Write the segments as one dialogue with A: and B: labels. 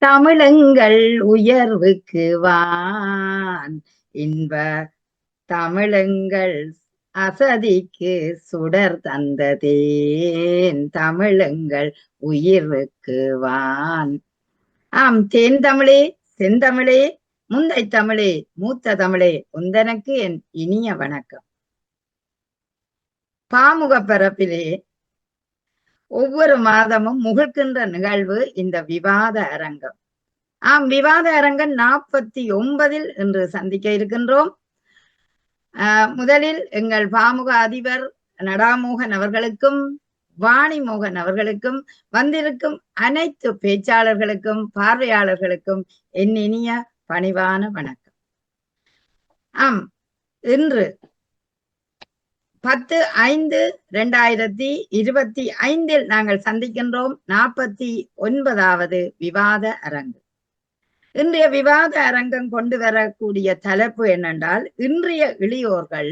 A: தமிழங்கள் உயர்வுக்கு வான் இன்ப தமிழங்கள் அசதிக்கு சுடர் தந்ததேன் தமிழங்கள் உயிருக்கு வான். தேன் தமிழே, செந்தமிழே, முந்தை தமிழே, மூத்த தமிழே, உந்தனக்கு என் இனிய வணக்கம். பாமுக பரப்பிலே ஒவ்வொரு மாதமும் முகழ்கின்ற நிகழ்வு இந்த விவாத அரங்கம். விவாத அரங்கம் 49 இன்று சந்திக்க இருக்கின்றோம். முதலில் எங்கள் பாமுக அதிபர் நடாமோகன் அவர்களுக்கும் வாணிமோகன் அவர்களுக்கும் வந்திருக்கும் அனைத்து பேச்சாளர்களுக்கும் பார்வையாளர்களுக்கும் என் இனிய பணிவான வணக்கம். இன்று 10/5/2025 நாங்கள் சந்திக்கின்றோம் 49வது விவாத அரங்கு. இன்றைய விவாத அரங்கம் கொண்டு வரக்கூடிய தலைப்பு என்னென்றால், இன்றைய இளையோர்கள்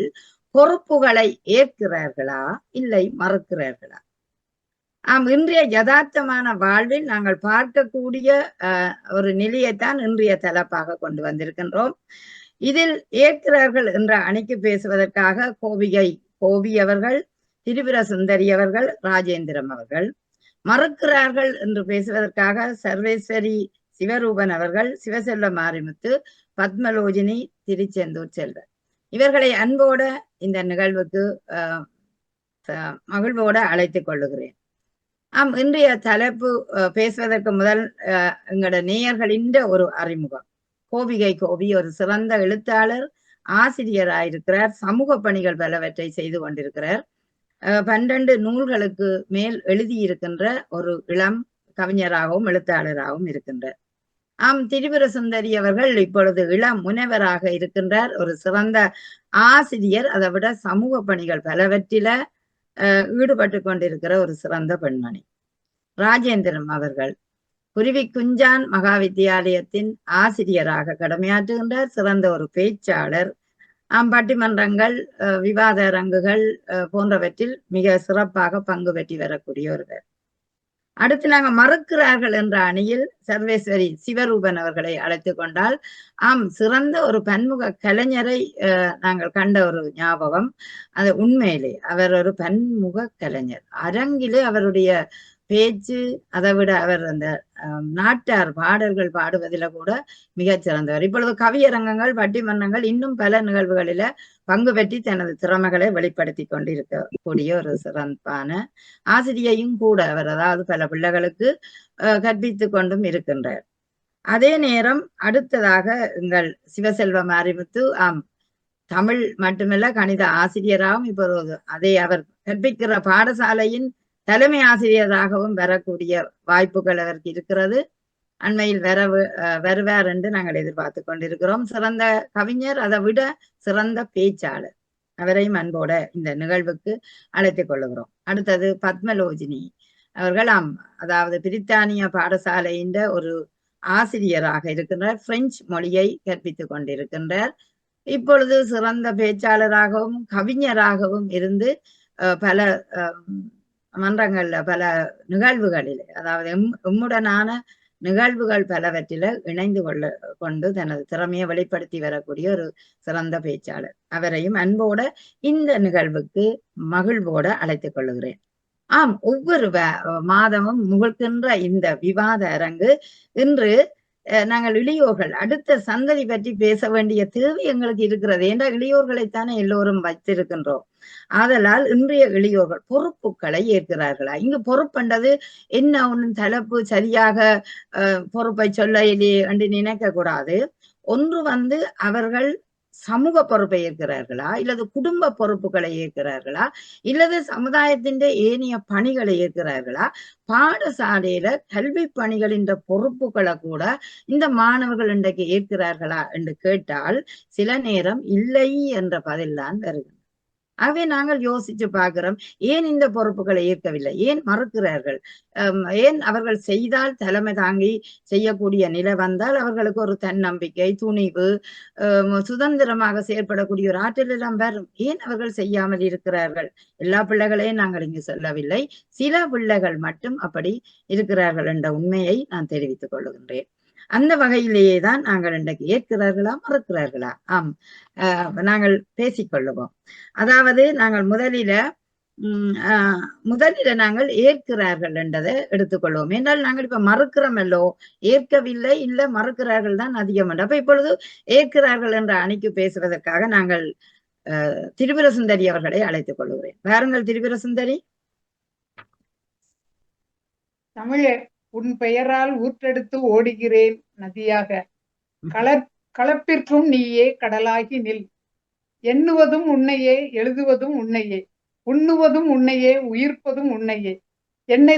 A: பொறுப்புகளை ஏற்கிறார்களா இல்லை மறுக்கிறார்களா? இன்றைய யதார்த்தமான வாழ்வில் நாங்கள் பார்க்கக்கூடிய ஒரு நிலையைத்தான் இன்றைய தலைப்பாக கொண்டு வந்திருக்கின்றோம். இதில் ஏற்கிறார்கள் என்ற அணிக்கு பேசுவதற்காக கோவி அவர்கள், திரிபுர சுந்தரி அவர்கள், ராஜேந்திரம் அவர்கள். மறுக்கிறார்கள் என்று பேசுவதற்காக சர்வேஸ்வரி சிவரூபன் அவர்கள், சிவசெல்வ மாரிமுத்து, பத்மலோஜினி, திருச்செந்தூர் செல்வர். இவர்களை அன்போட இந்த நிகழ்வுக்கு மகிழ்வோட அழைத்துக் கொள்ளுகிறேன். இன்றைய தலைப்பு பேசுவதற்கு முதல் எங்களோட நேயர்களின் ஒரு அறிமுகம். கோவி ஒரு சிறந்த எழுத்தாளர், ஆசிரியராயிருக்கிறார், சமூக பணிகள் பலவற்றை செய்து கொண்டிருக்கிறார். 12 நூல்களுக்கு மேல் எழுதியிருக்கின்ற ஒரு இளம் கவிஞராகவும் எழுத்தாளராகவும் இருக்கின்றார். திரிபுர சுந்தரி அவர்கள் இப்பொழுது இளம் முனைவராக இருக்கின்றார், ஒரு சிறந்த ஆசிரியர், அதை விட சமூக பணிகள் பலவற்றில ஈடுபட்டு கொண்டிருக்கிற ஒரு சிறந்த பெண்மணி. ராஜேந்திரம் அவர்கள் குருவி குஞ்சான் மகா வித்தியாலயத்தின் ஆசிரியராக கடமையாற்றுகின்றார், சிறந்த ஒரு பேச்சாளர். பட்டிமன்றங்கள், விவாத அரங்குகள் போன்றவற்றில் மிக சிறப்பாக பங்கு பெற்றி வரக்கூடிய ஒருவர். அடுத்து நாங்கள் மறுக்கிறார்கள் என்ற அணியில் சர்வேஸ்வரி சிவரூபன் அவர்களை அழைத்து கொண்டால், சிறந்த ஒரு பன்முக கலைஞரை நாங்கள் கண்ட ஒரு ஞாபகம். அது உண்மையிலே அவர் ஒரு பன்முக கலைஞர். அரங்கிலே அவருடைய பேச்சு, அதை விட அவர் அந்த நாட்டார் பாடல்கள் பாடுவதில கூட மிகச் சிறந்தவர். இப்பொழுது கவியரங்கங்கள், பட்டிமன்றங்கள், இன்னும் பல நிகழ்வுகளில பங்கு பெற்றி தனது திறமைகளை வெளிப்படுத்தி கொண்டிருக்கக்கூடிய ஒரு சிறப்பான ஆசிரியையும் கூட அவர். அதாவது பல பிள்ளைகளுக்கு கற்பித்து கொண்டும் இருக்கின்றார். அதே நேரம் அடுத்ததாக எங்கள் சிவசெல்வ மாரிமுத்து தமிழ் மட்டுமல்ல கணித ஆசிரியராகவும் இப்போது அதே அவர் கற்பிக்கிற பாடசாலையின் தலைமை ஆசிரியராகவும் வரக்கூடிய வாய்ப்புகள் அவருக்கு இருக்கிறது. அண்மையில் வருவார் என்று நாங்கள் எதிர்பார்த்து கொண்டிருக்கிறோம். சிறந்த கவிஞர், அதை விட சிறந்த பேச்சாளர். அவரையும் அன்போட இந்த நிகழ்வுக்கு அழைத்துக் கொள்ளுகிறோம். அடுத்தது பத்மலோஜினி அவர்கள் அதாவது பிரித்தானிய பாடசாலையின் ஒரு ஆசிரியராக இருக்கின்றார், பிரெஞ்சு மொழியை கற்பித்துக் கொண்டிருக்கின்றார். இப்பொழுது சிறந்த பேச்சாளராகவும் கவிஞராகவும் இருந்து பல மன்றங்கள்ல பல நிகழ்வுகளில், அதாவது எம்முடனான நிகழ்வுகள் பலவற்றில இணைந்து கொண்டு தனது திறமையை வெளிப்படுத்தி வரக்கூடிய ஒரு சிறந்த பேச்சாளர். அவரையும் அன்போட இந்த நிகழ்வுக்கு மகிழ்வோட அழைத்துக் கொள்ளுகிறேன். ஒவ்வொரு மாதமும் முகழ்கின்ற இந்த விவாத அரங்கு இன்று நாங்கள் இளையோர்கள் அடுத்த சந்ததி பற்றி பேச வேண்டிய தேவை எங்களுக்கு இருக்கிறது. ஏன்னா இளையோர்களைத்தானே எல்லோரும் வைத்திருக்கின்றோம். ஆதலால் இன்றைய இளையோர்கள் பொறுப்புகளை ஏற்கிறார்களா? இங்கு பொறுப்புண்டது என்ன ஒன்றும் தலைப்பு சரியாக பொறுப்பை சொல்ல என்று நினைக்க கூடாது. ஒன்று அவர்கள் சமூக பொறுப்பை ஏற்கிறார்களா, இல்லது குடும்ப பொறுப்புகளை ஏற்கிறார்களா, இல்லது சமுதாயத்தின் ஏனைய பணிகளை ஏற்கிறார்களா, பாடசாலையில கல்வி பணிகளின் பொறுப்புகளை கூட இந்த மாணவர்கள் இன்றைக்கு ஏற்கிறார்களா என்று கேட்டால் சில நேரம் இல்லை என்ற பதில்தான் வருகிறது. ஆகவே நாங்கள் யோசிச்சு பார்க்கிறோம், ஏன் இந்த பொறுப்புகளை ஏற்கவில்லை, ஏன் மறுக்கிறார்கள், ஏன் அவர்கள் செய்தால் தலைமை தாங்கி செய்யக்கூடிய நிலை வந்தால் அவர்களுக்கு ஒரு தன்னம்பிக்கை, துணிவு, சுதந்திரமாக செயற்படக்கூடிய ஒரு ஆற்றல் எல்லாம் வரும். ஏன் அவர்கள் செய்யாமல் இருக்கிறார்கள்? எல்லா பிள்ளைகளையும் நாங்கள் இங்கு சொல்லவில்லை, சில பிள்ளைகள் மட்டும் அப்படி இருக்கிறார்கள் என்ற உண்மையை நான் தெரிவித்துக் கொள்கின்றேன். அந்த வகையிலேயே தான் நாங்கள் இன்றைக்கு ஏற்கிறார்களா மறுக்கிறார்களா நாங்கள் பேசிக்கொள்ளுவோம். அதாவது நாங்கள் முதலில நாங்கள் ஏற்கிறார்கள் என்றதை எடுத்துக்கொள்வோம். என்றால் நாங்கள் இப்ப மறுக்கிறோமல்லோ, ஏற்கவில்லை இல்ல மறுக்கிறார்கள் தான் அதிகம். அப்ப இப்பொழுது ஏற்கிறார்கள் என்ற அணிக்கு பேசுவதற்காக நாங்கள் திரிபுர சுந்தரி அவர்களை அழைத்துக் கொள்கிறேன். வாருங்கள் திரிபுர சுந்தரி.
B: தமிழே, உன் பெயரால் ஊற்றெடுத்து ஓடுகிறேன் நதியாக, களப்பிற்கும் நீயே கடலாகி நில். எண்ணுவதும் உன்னையே, எழுதுவதும் உன்னையே, உண்ணுவதும் உன்னையே, உயிர்ப்பதும் உன்னையே. என்னை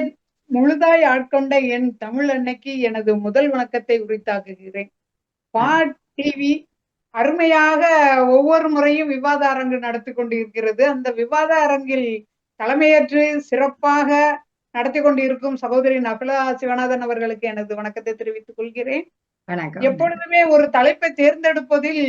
B: முழுதாய் ஆட்கொண்ட என் தமிழ் அன்னைக்கு எனது முதல் வணக்கத்தை உரித்தாக்குகிறேன். டிவி அருமையாக ஒவ்வொரு முறையும் விவாத அரங்கு நடத்தி கொண்டு இருக்கிறது. அந்த விவாத அரங்கில் தலைமையேற்று சிறப்பாக நடத்தி கொண்டிருக்கும் சகோதரி நகுலா சிவநாதன் அவர்களுக்கு எனது வணக்கத்தை தெரிவித்துக் கொள்கிறேன். எப்பொழுதுமே ஒரு தலைப்பை தேர்ந்தெடுப்பதில்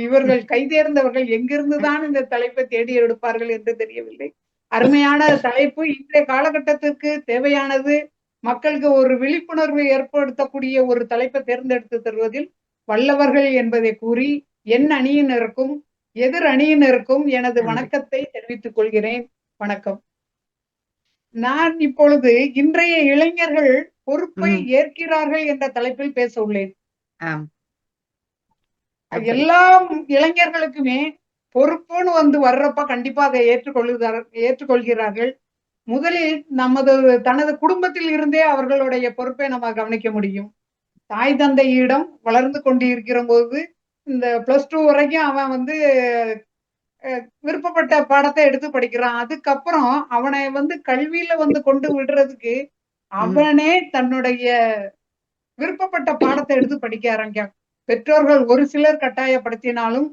B: இவர்கள் கைதேர்ந்தவர்கள். எங்கிருந்துதான் இந்த தலைப்பை தேடி எடுப்பார்கள் என்று தெரியவில்லை. அருமையான தலைப்பு, இன்றைய காலகட்டத்திற்கு தேவையானது, மக்களுக்கு ஒரு விழிப்புணர்வு ஏற்படுத்தக்கூடிய ஒரு தலைப்பை தேர்ந்தெடுத்து தருவதில் வல்லவர்கள் என்பதை கூறி என் அணியினருக்கும் எதிர் அணியினருக்கும் எனது வணக்கத்தை தெரிவித்துக் கொள்கிறேன். வணக்கம். நான் இப்பொழுது இன்றைய இளைஞர்கள் பொறுப்பை ஏற்கிறார்கள் என்ற தலைப்பில் பேச உள்ளேன். எல்லா இளைஞர்களுக்குமே பொறுப்புன்னு வர்றப்ப கண்டிப்பா அதை ஏற்றுக்கொள்கிறார்கள். முதலில் தனது குடும்பத்தில் இருந்தே அவர்களுடைய பொறுப்பை நம்ம கவனிக்க முடியும். தாய் தந்தையிடம் வளர்ந்து கொண்டு இருக்கிற போது இந்த +2 வரைக்கும் அவன் விருப்பப்பட்ட பாடத்தை எடுத்து படிக்கிறான். அதுக்கப்புறம் அவனை கல்வியில கொண்டு விடுறதுக்கு அவனே தன்னுடைய விருப்பப்பட்ட பாடத்தை எடுத்து படிக்க ஆரம்பிக்கான். பெற்றோர்கள் ஒரு சிலர் கட்டாயப்படுத்தினாலும்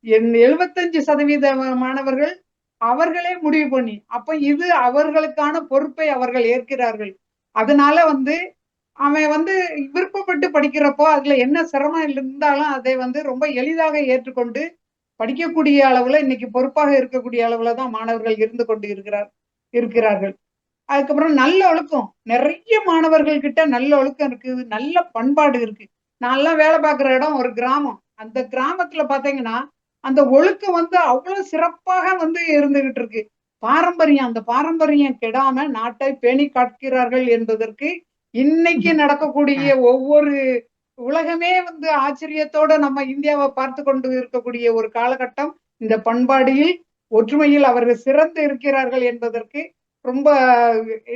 B: 75% மாணவர்கள் அவர்களே முடிவு பண்ணி, அப்ப இது அவர்களுக்கான பொறுப்பை அவர்கள் ஏற்கிறார்கள். அதனால அவன் விருப்பப்பட்டு படிக்கிறப்போ அதுல என்ன சிரமம் இருந்தாலும் அதை ரொம்ப எளிதாக ஏற்றுக்கொண்டு படிக்கக்கூடிய அளவுல இன்னைக்கு பொறுப்பாக இருக்கக்கூடிய அளவுல தான் மாணவர்கள் இருந்து கொண்டு இருக்கிறார்கள். அதுக்கப்புறம் நல்ல ஒழுக்கம், நிறைய மாணவர்கள் கிட்ட நல்ல ஒழுக்கம் இருக்கு, நல்ல பண்பாடு இருக்கு. நான்லாம் வேலை பார்க்குற இடம் ஒரு கிராமம். அந்த கிராமத்துல பாத்தீங்கன்னா அந்த ஒழுக்கம் அவ்வளவு சிறப்பாக இருந்துகிட்டு இருக்கு. பாரம்பரியம், அந்த பாரம்பரியம் கெடாம நாட்டை பேணி காக்கிறார்கள் என்பதற்கு இன்னைக்கு நடக்கக்கூடிய ஒவ்வொரு உலகமே ஆச்சரியத்தோட நம்ம இந்தியாவை பார்த்து கொண்டு இருக்கக்கூடிய ஒரு காலகட்டம். இந்த பண்பாடில் ஒற்றுமையில் அவர்கள் சிறந்து இருக்கிறார்கள் என்பதற்கு ரொம்ப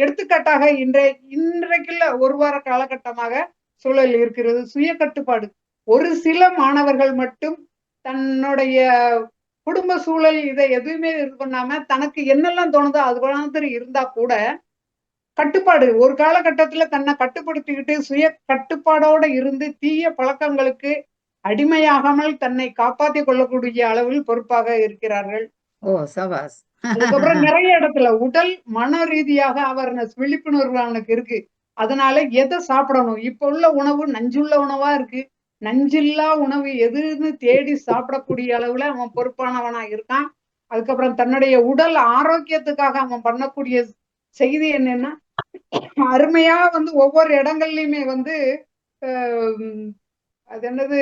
B: எடுத்துக்காட்டாக இன்றைக்குள்ள ஒரு வார காலகட்டமாக சூழல் இருக்கிறது. சுய கட்டுப்பாடு. ஒரு சில மாணவர்கள் மட்டும் தன்னுடைய குடும்ப சூழல் இதை எதுவுமே இது பண்ணாம தனக்கு என்னெல்லாம் தோணுதோ அது மாதிரி இருந்தா கூட கட்டுப்பாடு, ஒரு காலகட்டத்துல தன்னை கட்டுப்படுத்திக்கிட்டு சுய கட்டுப்பாடோட இருந்து தீய பழக்கங்களுக்கு அடிமையாகாமல் தன்னை காப்பாற்றிக் கொள்ளக்கூடிய அளவில் பொறுப்பாக இருக்கிறார்கள். அதுக்கப்புறம் நிறைய இடத்துல உடல் மன ரீதியாக அவர்னஸ், விழிப்புணர்வு அவனுக்கு இருக்கு. அதனால எதை சாப்பிடணும், இப்ப உள்ள உணவு நஞ்சுள்ள உணவா இருக்கு, நஞ்சில்லா உணவு எதுன்னு தேடி சாப்பிடக்கூடிய அளவுல அவன் பொறுப்பானவனா இருக்கான். அதுக்கப்புறம் தன்னுடைய உடல் ஆரோக்கியத்துக்காக அவன் பண்ணக்கூடிய செய்தி என்னன்னா, அருமையா ஒவ்வொரு இடங்கள்லயுமே அது என்னது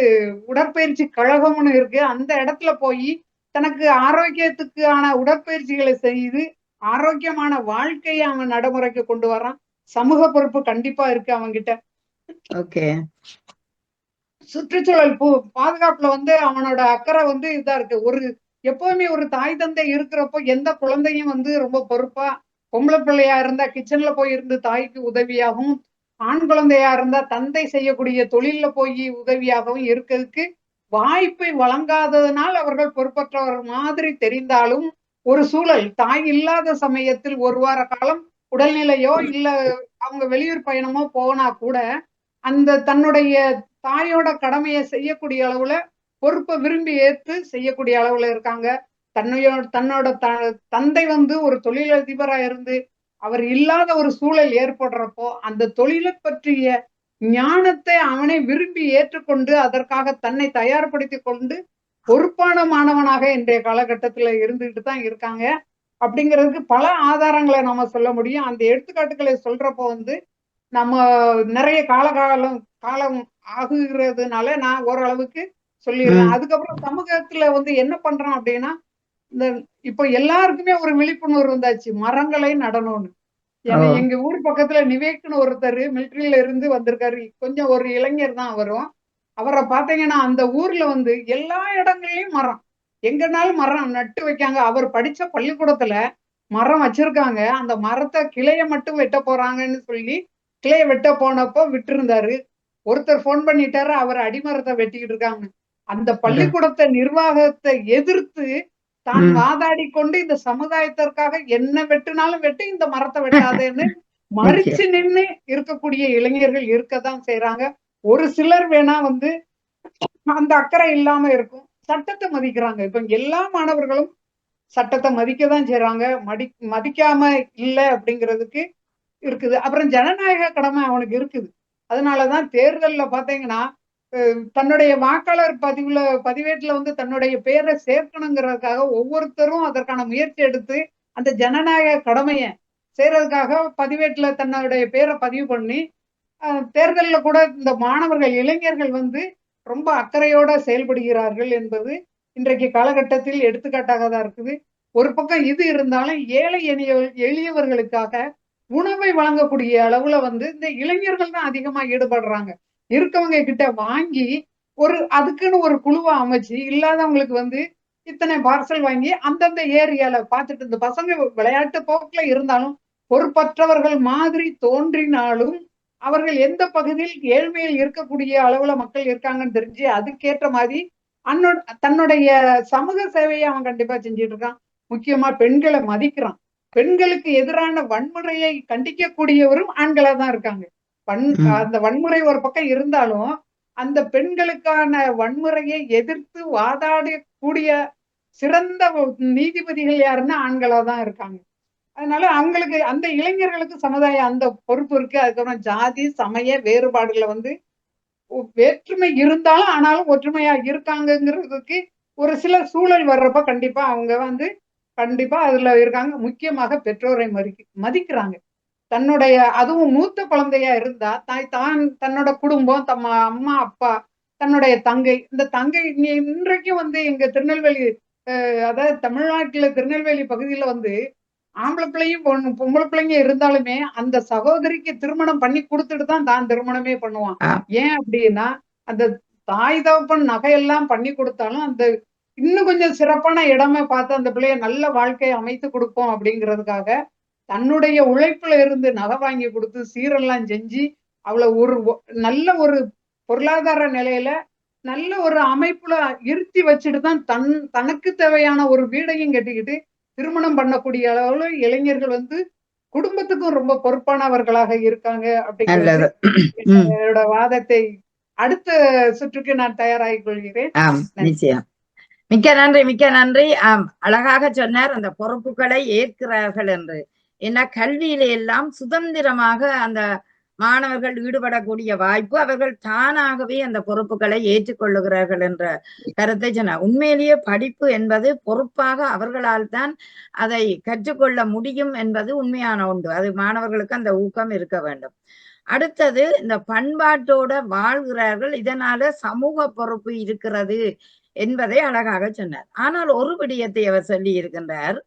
B: உடற்பயிற்சி கழகம்னு இருக்கு. அந்த இடத்துல போய் தனக்கு ஆரோக்கியத்துக்கான உடற்பயிற்சிகளை செய்து ஆரோக்கியமான வாழ்க்கையை அவன் நடைமுறைக்கு கொண்டு வரான். சமூக பொறுப்பு கண்டிப்பா இருக்கு அவன்கிட்ட. சுற்றுச்சூழல் பாதுகாப்புல அவனோட அக்கறை இதா இருக்கு. எப்பவுமே ஒரு தாய் தந்தை இருக்கிறப்போ எந்த குழந்தையும் ரொம்ப பொறுப்பா, பொம்பளை பிள்ளையா இருந்தா கிச்சன்ல போய் இருந்து தாய்க்கு உதவியாகவும், ஆண் குழந்தையா இருந்தா தந்தை செய்யக்கூடிய தொழில போய் உதவியாகவும் இருக்கிறதுக்கு வாய்ப்பை வழங்காததனால் அவர்கள் பொறுப்பற்றவர் மாதிரி தெரிந்தாலும், ஒரு சூழல் தாய் இல்லாத சமயத்தில் ஒரு வார காலம் உடல்நிலையோ இல்ல அவங்க வெளியூர் பயணமோ போனா கூட அந்த தன்னுடைய தாயோட கடமையை செய்யக்கூடிய அளவுல பொறுப்பை விரும்பி ஏற்று செய்யக்கூடிய அளவுல இருக்காங்க. தன்னோட தந்தை ஒரு தொழிலதிபரா இருந்து அவர் இல்லாத ஒரு சூழல் ஏற்படுறப்போ அந்த தொழிலை பற்றிய ஞானத்தை அவனை விரும்பி ஏற்றுக்கொண்டு அதற்காக தன்னை தயார்படுத்தி கொண்டு பொறுப்பான மாணவனாக இன்றைய காலகட்டத்துல இருந்துகிட்டு தான் இருக்காங்க. அப்படிங்கிறதுக்கு பல ஆதாரங்களை நம்ம சொல்ல முடியும். அந்த எடுத்துக்காட்டுகளை சொல்றப்போ நம்ம நிறைய காலம் காலம் ஆகுகிறதுனால நான் ஓரளவுக்கு சொல்லிடுறேன். அதுக்கப்புறம் சமூகத்துல வந்து என்ன பண்றோம் அப்படின்னா, இந்த இப்ப எல்லாருக்குமே ஒரு விழிப்புணர்வு வந்தாச்சு, மரங்களை நடணும்னு. ஏன்னா எங்க ஊர் பக்கத்துல நிவேக்னு ஒருத்தர் மிலிட்டரியில இருந்து வந்திருக்காரு. கொஞ்சம் ஒரு இளைஞர் தான் அவரும். அவரை பாத்தீங்கன்னா அந்த ஊர்ல வந்து எல்லா இடங்கள்லயும் மரம், எங்கனாலும் மரம் நட்டு வைக்காங்க. அவர் படிச்ச பள்ளிக்கூடத்துல மரம் வச்சிருக்காங்க. அந்த மரத்தை கிளைய மட்டும் வெட்ட போறாங்கன்னு சொல்லி கிளைய வெட்ட போனப்போ விட்டு இருந்தாரு. ஒருத்தர் போன் பண்ணிட்டாரு, அவர் அடிமரத்தை வெட்டிக்கிட்டு இருக்காங்க. அந்த பள்ளிக்கூடத்தை நிர்வாகத்தை எதிர்த்து தான் வாதாடி கொண்டு இந்த சமுதாயத்திற்காக என்ன வெட்டினாலும் வெட்டி இந்த மரத்தை வெட்டாதேன்னு மறிச்சு நின்று இருக்கக்கூடிய இளைஞர்கள் இருக்கதான் செய்யறாங்க. ஒரு சிலர் வேணா வந்து அந்த அக்கறை இல்லாம இருக்கும், சட்டத்தை மதிக்கிறாங்க. இப்ப எல்லா மாணவர்களும் சட்டத்தை மதிக்கதான் செய்யறாங்க. மதிக்காம இல்லை அப்படிங்கிறதுக்கு இருக்குது. அப்புறம் ஜனநாயக கடமை அவனுக்கு இருக்குது. அதனாலதான் தேர்தல்ல பாத்தீங்கன்னா தன்னுடைய வாக்காளர் பதிவேட்டுல வந்து தன்னுடைய பேரை சேர்க்கணுங்கிறதுக்காக ஒவ்வொருத்தரும் அதற்கான முயற்சி எடுத்து அந்த ஜனநாயக கடமைய செய்யறதுக்காக பதிவேட்டுல தன்னுடைய பேரை பதிவு பண்ணி தேர்தலில் கூட இந்த மாணவர்கள் இளைஞர்கள் வந்து ரொம்ப அக்கறையோட செயல்படுகிறார்கள் என்பது இன்றைக்கு காலகட்டத்தில் எடுத்துக்காட்டாக தான் இருக்குது. ஒரு பக்கம் இது இருந்தாலும் ஏழை எளியவர்களுக்காக உணவை வழங்கக்கூடிய அளவுல வந்து இந்த இளைஞர்கள் தான் அதிகமா ஈடுபடுறாங்க. இருக்கவங்க கிட்ட வாங்கி அதுக்குன்னு ஒரு குழுவை அமைச்சு இல்லாதவங்களுக்கு வந்து இத்தனை பார்சல் வாங்கி அந்தந்த ஏரியால பார்த்துட்டு, இந்த பசங்க விளையாட்டு போக்குல இருந்தாலும் பொறுப்பற்றவர்கள் மாதிரி தோன்றினாலும் அவர்கள் எந்த பகுதியில் ஏழ்மையில் இருக்கக்கூடிய அளவுல மக்கள் இருக்காங்கன்னு தெரிஞ்சு அதுக்கேற்ற மாதிரி தன்னுடைய சமூக சேவையை அவன் கண்டிப்பா செஞ்சுட்டு இருக்கான். முக்கியமா பெண்களை மதிக்கிறான். பெண்களுக்கு எதிரான வன்முறையை கண்டிக்கக்கூடியவரும் ஆண்களா தான் இருக்காங்க. அந்த வன்முறை ஒரு பக்கம் இருந்தாலும் அந்த பெண்களுக்கான வன்முறையை எதிர்த்து வாதாடக்கூடிய சிறந்த நீதிபதிகள் யாருன்னா ஆண்களா தான் இருக்காங்க. அதனால அவங்களுக்கு, அந்த இளைஞர்களுக்கு சமுதாயம் அந்த பொறுப்பு இருக்கு. அதுக்கப்புறம் ஜாதி சமய வேறுபாடுகளை வந்து வேற்றுமை இருந்தாலும் ஆனாலும் ஒற்றுமையா இருக்காங்கிறதுக்கு ஒரு சில சூழல் வர்றப்ப கண்டிப்பா அவங்க வந்து கண்டிப்பா அதுல இருக்காங்க. முக்கியமாக பெற்றோரை மதிக்கிறாங்க. தன்னுடைய, அதுவும் மூத்த குழந்தையா இருந்தா தன்னோட குடும்பம், அம்மா அப்பா, தன்னுடைய தங்கை, இந்த தங்கை இன்றைக்கும் வந்து எங்க திருநெல்வேலி அதாவது தமிழ்நாட்டுல திருநெல்வேலி பகுதியில வந்து ஆம்பளை பிள்ளையும் பொம்பளை பிள்ளைங்க இருந்தாலுமே அந்த சகோதரிக்கு திருமணம் பண்ணி கொடுத்துட்டு தான் திருமணமே பண்ணுவான். ஏன் அப்படின்னா அந்த தாய் தகப்பன் நகையெல்லாம் பண்ணி கொடுத்தாலும் அந்த இன்னும் கொஞ்சம் சிறப்பான இடமே பார்த்து அந்த பிள்ளைய நல்ல வாழ்க்கையை அமைத்து கொடுப்போம் அப்படிங்கிறதுக்காக தன்னுடைய உழைப்புல இருந்து நகை வாங்கி கொடுத்து சீரெல்லாம் செஞ்சு அவளை ஒரு நல்ல ஒரு பொருளாதார நிலையில நல்ல ஒரு அமைப்புல இருத்தி வச்சுட்டு தான் தனக்கு தேவையான ஒரு வீடையும் கட்டிக்கிட்டு திருமணம் பண்ணக்கூடிய அளவுல இளைஞர்கள் வந்து குடும்பத்துக்கும் ரொம்ப பொறுப்பானவர்களாக இருக்காங்க அப்படிங்கிறது என்னோட வாதத்தை அடுத்த சுற்றுக்கு நான் தயாராகிக் கொள்கிறேன்.
A: நிச்சயம். மிக்க நன்றி, மிக்க நன்றி. அழகாக சொன்னார் அந்த பொறுப்புகளை ஏற்கிறார்கள் என்று. ஏன்னா கல்வியில எல்லாம் சுதந்திரமாக அந்த மாணவர்கள் ஈடுபடக்கூடிய வாய்ப்பு, அவர்கள் தானாகவே அந்த பொறுப்புகளை ஏற்றுக்கொள்ளுகிறார்கள் என்ற கருத்தை சொன்னார். உண்மையிலேயே படிப்பு என்பது பொறுப்பாக அவர்களால் தான் அதை கற்றுக்கொள்ள முடியும் என்பது உண்மையான ஒன்று. அது மாணவர்களுக்கு அந்த ஊக்கம் இருக்க வேண்டும். அடுத்தது இந்த பண்பாட்டோட வாழ்கிறார்கள், இதனால சமூக பொறுப்பு இருக்கிறது என்பதை அழகாக சொன்னார். ஆனால் ஒரு விடயத்தை அவர் சொல்லி இருக்கின்றார்,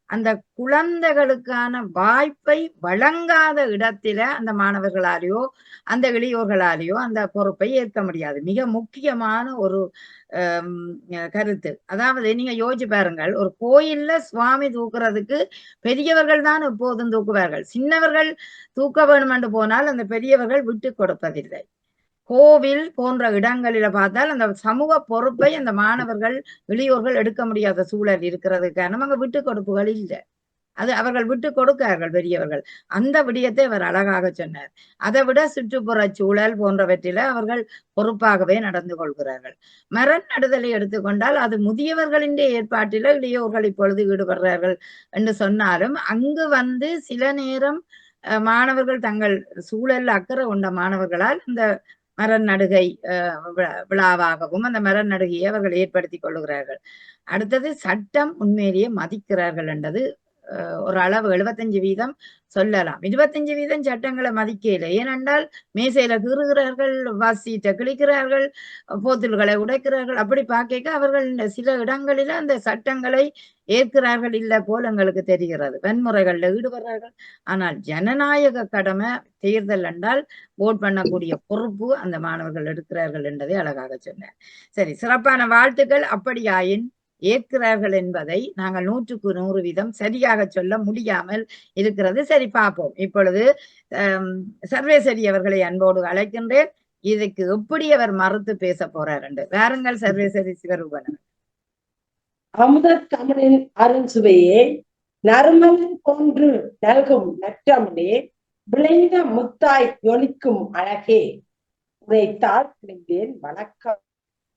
A: அந்த குழந்தைகளுக்கான வாய்ப்பை வழங்காத இடத்தில அந்த மாணவர்களாலேயோ அந்த இளையோர்களாலேயோ அந்த பொறுப்பை ஏற்க முடியாது. மிக முக்கியமான ஒரு கருத்து. அதாவது நீங்க யோசிச்சு பாருங்கள், ஒரு கோயில்ல சுவாமி தூக்குறதுக்கு பெரியவர்கள் தான் எப்போதும் தூக்குவார்கள். சின்னவர்கள் தூக்க வேணும் என்று போனால் அந்த பெரியவர்கள் விட்டு கொடுப்பதில்லை. கோவில் போன்ற இடங்களில பார்த்தால் அந்த சமூக பொறுப்பை அந்த மாணவர்கள் இளையோர்கள் எடுக்க முடியாத சூழல் இருக்கிறது காரணம் அங்க விட்டு கொடுப்புகள் இல்லை. அது அவர்கள் விட்டு கொடுக்கிறார்கள் பெரியவர்கள். அந்த விடயத்தை அவர் அழகாக சொன்னார். அதை விட சுற்றுப்புற சூழல் போன்றவற்றில அவர்கள் பொறுப்பாகவே நடந்து கொள்கிறார்கள். மரம் நடுதலை எடுத்துக்கொண்டால் அது முதியவர்களின் ஏற்பாட்டில இளையோர்கள் இப்பொழுது ஈடுபடுறார்கள் என்று சொன்னாலும் அங்கு வந்து சில நேரம் மாணவர்கள் தங்கள் சூழல் அக்கறை கொண்ட மாணவர்களால் இந்த மரம் நடுகை விழாவாகவும் அந்த மரம் நடுகையை அவர்கள் ஏற்படுத்தி கொள்ளுகிறார்கள். அடுத்தது சட்டம் உண்மையிலேயே மதிக்கிறார்கள் என்றது ஒரு அளவு 75% சொல்லலாம். 25% சட்டங்களை மதிக்கல. ஏனென்றால் மேசையில கீறுகிறார்கள், வாசிட்ட கிழிக்கிறார்கள், போத்தல்களை உடைக்கிறார்கள். அப்படி பார்க்க அவர்கள் சில இடங்களில அந்த சட்டங்களை ஏற்கிறார்கள் இல்ல போல் எங்களுக்கு தெரிகிறது. வன்முறைகள்ல ஈடுபடுறார்கள். ஆனால் ஜனநாயக கடமை தேர்தல் என்றால் ஓட் பண்ணக்கூடிய பொறுப்பு அந்த மாணவர்கள் எடுக்கிறார்கள் என்பதை அழகாக சொன்னார். சரி, சிறப்பான வாழ்த்துக்கள். அப்படியாயின் ஏற்கிறார்கள் என்பதை நாங்கள் 100% சரியாக சொல்ல முடியாமல் இருக்கிறது. சரி, பார்ப்போம். இப்பொழுது சர்வேசரி அவர்களை அன்போடு அழைக்கின்றேன். இதுக்கு எப்படி அவர் மறுத்து பேச போறார் என்று. வாருங்கள் சர்வேசரி சிவரூபன்.
C: அமுத தமிழின் அருஞ்சுவையே, நறுமணம் போன்று நல்கும் நற்றமிழே, விளைந்த முத்தாய் ஒலிக்கும் அழகே, உரைத்தால் பிடிந்தேன் வணக்கம்.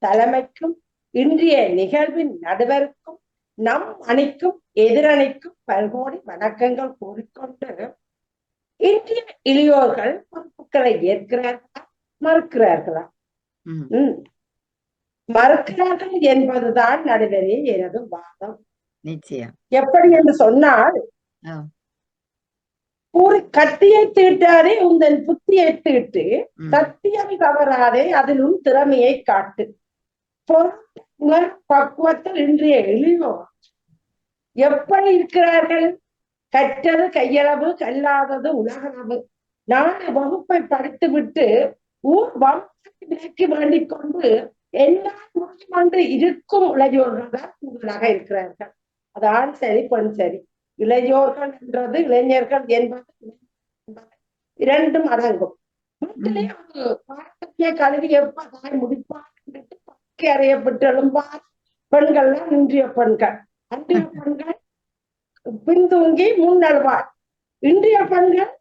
C: தலைமைக்கும் இன்றைய நிகழ்வின் நடுவருக்கும் நம் அணிக்கும் எதிரணிக்கும் பல்கோடி வணக்கங்கள் கூறிக்கொண்டு, இன்றைய இளையோர்கள் பொறுப்புகளை ஏற்கிறார்களா மறுக்கிறார்களா? மறுக்கிறார்கள் என்பதுதான் நடுவரே எனது வாதம்.
A: நிச்சயம்.
C: எப்படி என்று சொன்னால், ஒரு கத்தியை தீட்டாதே உந்தன் புத்தியை தீட்டு, சத்தியம் தவறாதே அதிலும் திறமையை காட்டு. பக்குவத்தில் இன்றைய இளையோர் எப்படி இருக்கிறார்கள்? கற்றது கையளவு, கல்லாதது உலகளவு. 4 வகுப்பை படித்து விட்டு ஊர் வம்சத்தை விலக்கி வேண்டிக் கொண்டு எல்லாம் முடியும் என்று இருக்கும் இளையோர்கள் தான் கூடுதலாக இருக்கிறார்கள். அதான் சரி பெண் சரி. இளையோர்கள் என்றது இளைஞர்கள் என்பது 2 அடங்கும். வீட்டிலே ஒரு பாரம்பரிய கல்வி எப்ப தாய் முடிப்பார் என்று பக்கை அறியப்பட்டு எழும்பார் பெண்கள்லாம் இன்றைய பெண்கள். அன்றைய பெண்கள் பின்தூங்கி முன்னழுவார். இன்றைய பெண்கள்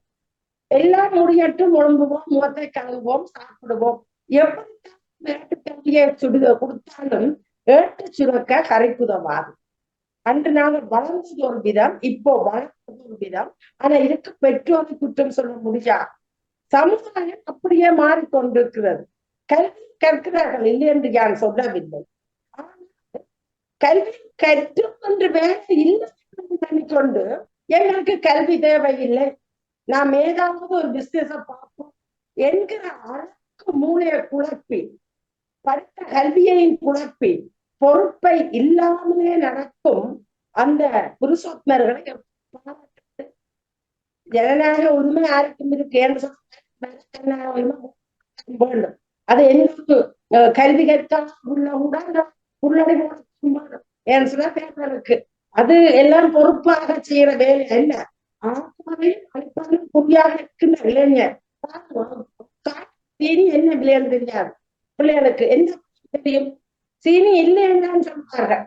C: எல்லாம் முடியட்டும், ஒழுங்குவோம், முகத்தை கழுவுவோம், சாப்பிடுவோம். எப்படி வேட்டு கல்வியை கொடுத்தாலும் ஏட்டு சுரக்க கரைக்குதவாது. அன்று நாங்கள் வளர்ந்தது ஒரு விதம், இப்போ வளர்ந்தது ஒரு விதம். ஆனா இதுக்கு பெற்றோரை குற்றம் சொல்ல முடியாது. சமுதாயம் அப்படியே மாறிக்கொண்டிருக்கிறது. கல்வி கற்கிறார்கள் இல்லை என்று யான் சொல்லவில்லை. ஆனால் கல்வி கற்றும் என்று வேலை இல்லை பண்ணிக்கொண்டு எங்களுக்கு கல்வி தேவையில்லை, நாம் ஏதாவது ஒரு பிசினஸ பார்ப்போம் என்கிற அளவுக்கு மூளையை குழப்பி, படித்த கல்வியையும் குழப்பி, பொறுப்பை இல்லாமலே நடக்கும் அந்த புருஷோத்மர்களை ஜனநாயக உரிமை யாருக்கும் இருக்கு என்று வேண்டும். அது என்னது கல்வி கற்காக உள்ளடி ஏன்னு சொன்னா தேர்தலுக்கு அது எல்லாம் பொறுப்பாக செய்யற வேலை அல்ல. ஆத்மாவையும் அளிப்பாலும் பொறியாக இருக்கின்ற இளைஞர் சீனி என்ன விளையாடு தெரியாது. பிள்ளைகளுக்கு என்ன தெரியும்? சீனி இல்லை என்னன்னு சொல்றார்கள்.